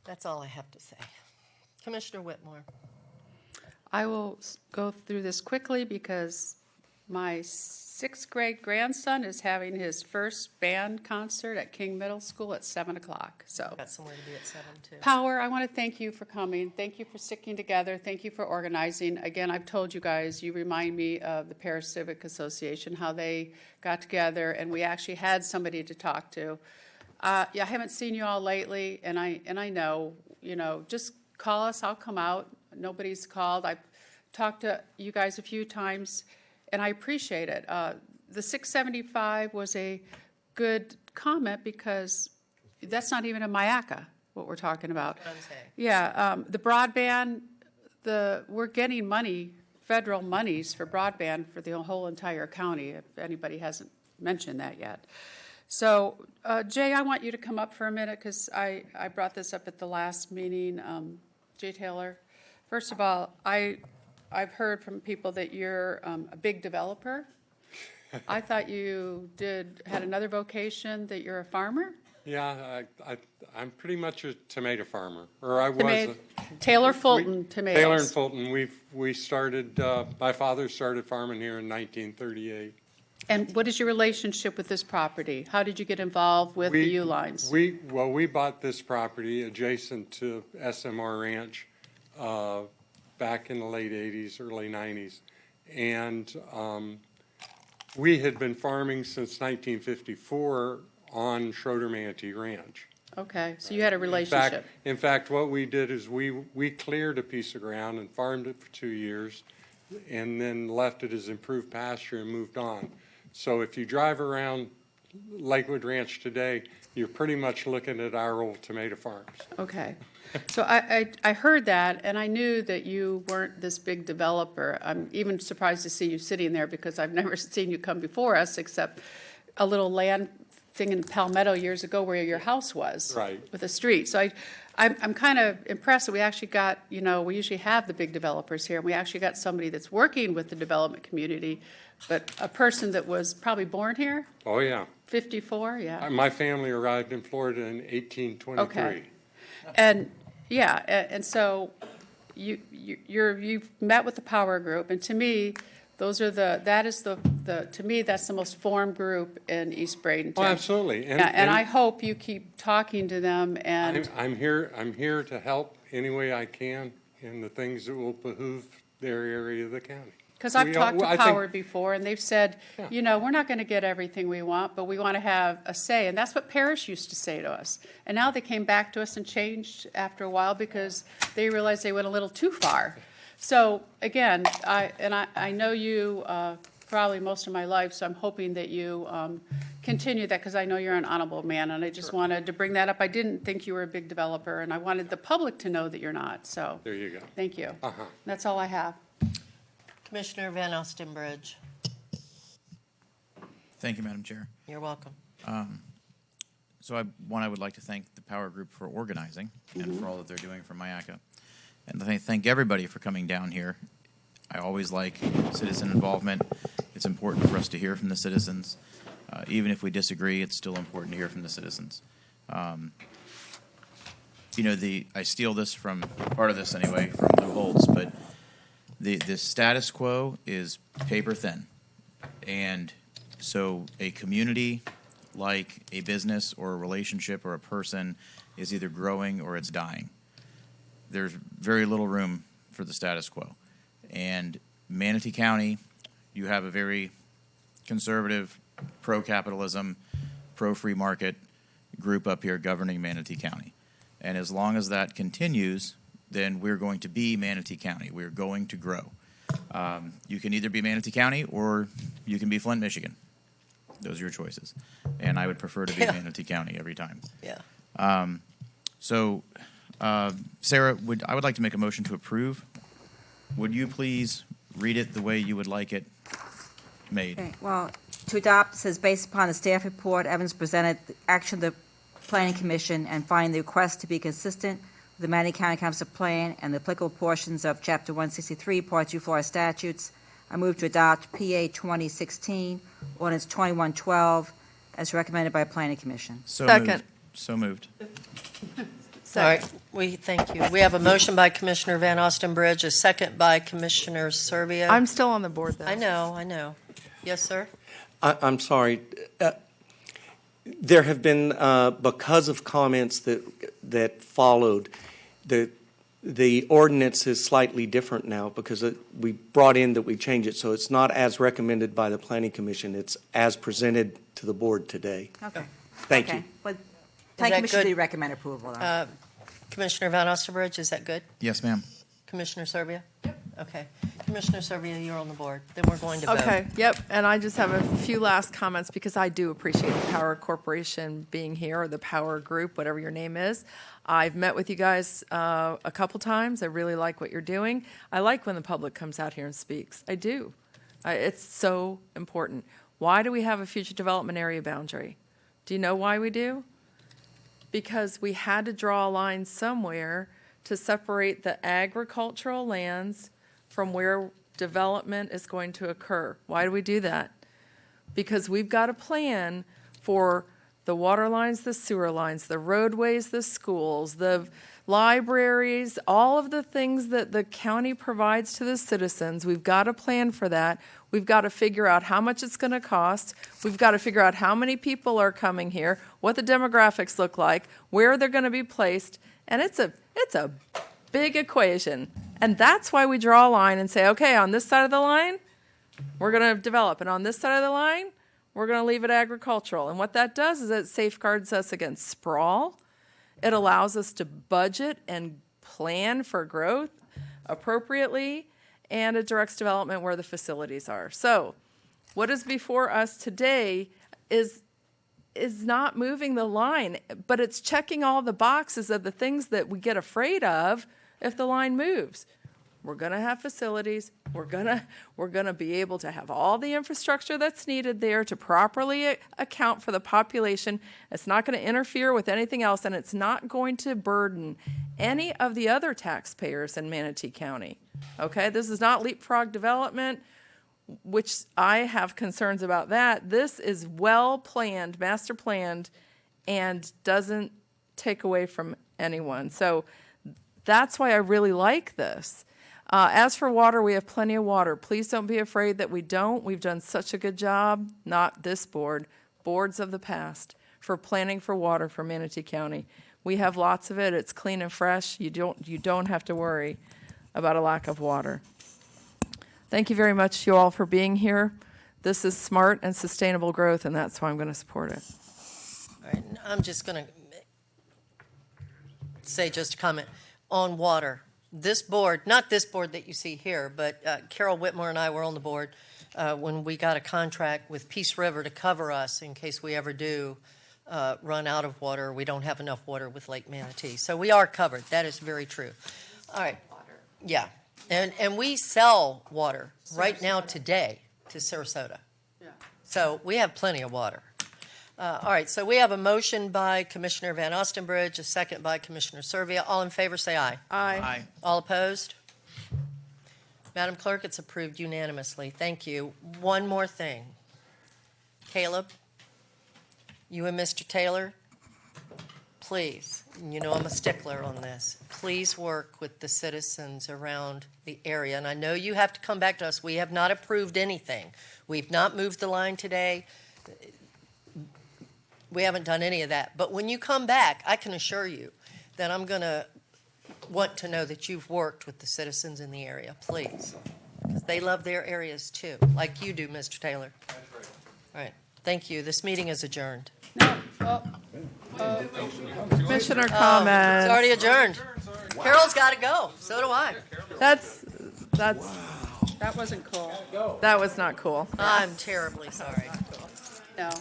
That's all I have to say. Commissioner Whitmore. I will go through this quickly because my 6th grade grandson is having his first band concert at King Middle School at 7 o'clock. So Got somewhere to be at 7 too. Power, I want to thank you for coming. Thank you for sticking together. Thank you for organizing. Again, I've told you guys, you remind me of the Paris Civic Association, how they got together and we actually had somebody to talk to. I haven't seen you all lately, and I know, just call us. I'll come out. Nobody's called. I've talked to you guys a few times, and I appreciate it. The 675 was a good comment because that's not even a MIACA, what we're talking about. That's what I'm saying. Yeah, the broadband, we're getting money, federal monies for broadband for the whole entire county, if anybody hasn't mentioned that yet. So, Jay, I want you to come up for a minute because I brought this up at the last meeting. Jay Taylor, first of all, I've heard from people that you're a big developer. I thought you had another vocation, that you're a farmer? Yeah, I'm pretty much a tomato farmer, or I was. Taylor Fulton tomatoes. Taylor and Fulton. We started. My father started farming here in 1938. And what is your relationship with this property? How did you get involved with the U-lines? We bought this property adjacent to SMR Ranch back in the late 80s, early 90s. And we had been farming since 1954 on Schroeder Manatee Ranch. Okay, so you had a relationship. In fact, what we did is we cleared a piece of ground and farmed it for 2 years and then left it as improved pasture and moved on. So if you drive around Lakewood Ranch today, you're pretty much looking at our old tomato farms. Okay. So I heard that, and I knew that you weren't this big developer. I'm even surprised to see you sitting there because I've never seen you come before us except a little land thing in Palmetto years ago where your house was. Right. With a street. So I'm kind of impressed that we actually got, we usually have the big developers here, and we actually got somebody that's working with the development community, but a person that was probably born here, Oh, yeah. 54, yeah. My family arrived in Florida in 1823. Okay. And, yeah, and so you've met with the power group, and to me, to me, that's the most formed group in East Bradenton. Oh, absolutely. And I hope you keep talking to them and. I'm here to help any way I can in the things that will behoove their area of the county. Because I've talked to Power before, and they've said, we're not going to get everything we want, but we want to have a say. And that's what Parrish used to say to us. And now they came back to us and changed after a while because they realized they went a little too far. So, again, I know you probably most of my life, so I'm hoping that you continue that because I know you're an honorable man, and I just wanted to bring that up. I didn't think you were a big developer, and I wanted the public to know that you're not. So there you go. Thank you. Uh-huh. That's all I have. Commissioner Van Ostenbridge. Thank you, Madam Chair. You're welcome. So I would like to thank the Power Group for organizing and for all that they're doing for MIACA. And I thank everybody for coming down here. I always like citizen involvement. It's important for us to hear from the citizens. Even if we disagree, it's still important to hear from the citizens. I steal this from, part of this anyway, from Lou Holtz, but the status quo is paper thin. And so a community, like a business or a relationship or a person, is either growing or it's dying. There's very little room for the status quo. And Manatee County, you have a very conservative, pro-capitalism, pro-free market group up here governing Manatee County. And as long as that continues, then we're going to be Manatee County. We're going to grow. You can either be Manatee County or you can be Flint, Michigan. Those are your choices. And I would prefer to be Manatee County every time. Yeah. Sarah, I would like to make a motion to approve. Would you please read it the way you would like it made? Okay, well, To adopt says, based upon the staff report, Evans presented the action of the Planning Commission and finding the request to be consistent with the Manatee County Comprehensive Plan and the applicable portions of Chapter 163, Part 2 Florida statutes, I move to adopt PA 2016, Ordinance 2112, as recommended by Planning Commission. Second. So moved. All right, thank you. We have a motion by Commissioner Van Ostenbridge, a second by Commissioner Serbia. I'm still on the board, though. I know. Yes, sir? I'm sorry. There have been, because of comments that followed, the ordinance is slightly different now because we brought in that we changed it, so it's not as recommended by the Planning Commission. It's as presented to the board today. Okay. Thank Okay. you. But Planning Commission did recommend approval, though. Commissioner Van Ostenbridge, is that good? Yes, ma'am. Commissioner Serbia? Okay. Commissioner Serbia, you're on the board. Then we're going to vote. Okay, yep, and I just have a few last comments because I do appreciate the Power Corporation being here, or the Power Group, whatever your name is. I've met with you guys a couple times. I really like what you're doing. I like when the public comes out here and speaks. I do. It's so important. Why do we have a future development area boundary? Do you know why we do? Because we had to draw a line somewhere to separate the agricultural lands from where development is going to occur. Why do we do that? Because we've got a plan for the water lines, the sewer lines, the roadways, the schools, the libraries, all of the things that the county provides to the citizens. We've got a plan for that. We've got to figure out how much it's going to cost. We've got to figure out how many people are coming here, what the demographics look like, where they're going to be placed, and it's a big equation. And that's why we draw a line and say, okay, on this side of the line, we're going to develop, and on this side of the line, we're going to leave it agricultural. And what that does is it safeguards us against sprawl. It allows us to budget and plan for growth appropriately, and it directs development where the facilities are. So what is before us today is not moving the line, but it's checking all the boxes of the things that we get afraid of if the line moves. We're going to have facilities. We're going to be able to have all the infrastructure that's needed there to properly account for the population. It's not going to interfere with anything else, and it's not going to burden any of the other taxpayers in Manatee County. Okay, this is not leapfrog development, which I have concerns about that. This is well planned, master planned, and doesn't take away from anyone. So that's why I really like this. As for water, we have plenty of water. Please don't be afraid that we don't. We've done such a good job, not this board, boards of the past, for planning for water for Manatee County. We have lots of it. It's clean and fresh. You don't have to worry about a lack of water. Thank you very much, you all, for being here. This is smart and sustainable growth, and that's why I'm going to support it. All right, I'm just going to say just a comment on water. This board, not this board that you see here, but Carol Whitmore and I were on the board when we got a contract with Peace River to cover us in case we ever do run out of water, or we don't have enough water with Lake Manatee. So we are covered. That is very true. All right. Yeah. And we sell water right now today to Sarasota. Yeah. So we have plenty of water. All right, so we have a motion by Commissioner Van Ostenbridge, a second by Commissioner Serbia. All in favor, say aye. Aye. Aye. All opposed? Madam Clerk, it's approved unanimously. Thank you. One more thing. Caleb, you and Mr. Taylor, please, you know I'm a stickler on this, please work with the citizens around the area. And I know you have to come back to us. We have not approved anything. We've not moved the line today. We haven't done any of that. But when you come back, I can assure you that I'm going to want to know that you've worked with the citizens in the area, please. Because they love their areas too, like you do, Mr. Taylor. That's right. All right. Thank you. This meeting is adjourned. Commissioner comments. It's already adjourned. Carol's got to go. So do I. That wasn't cool. That was not cool. I'm terribly sorry. No,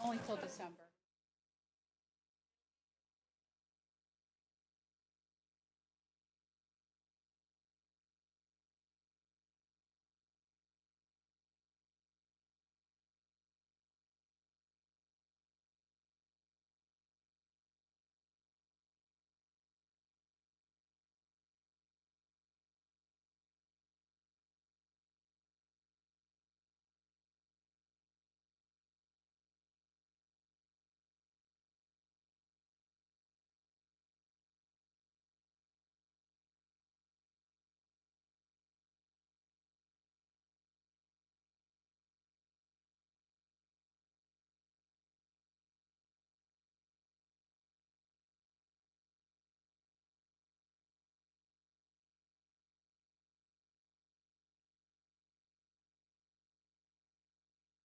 only till December.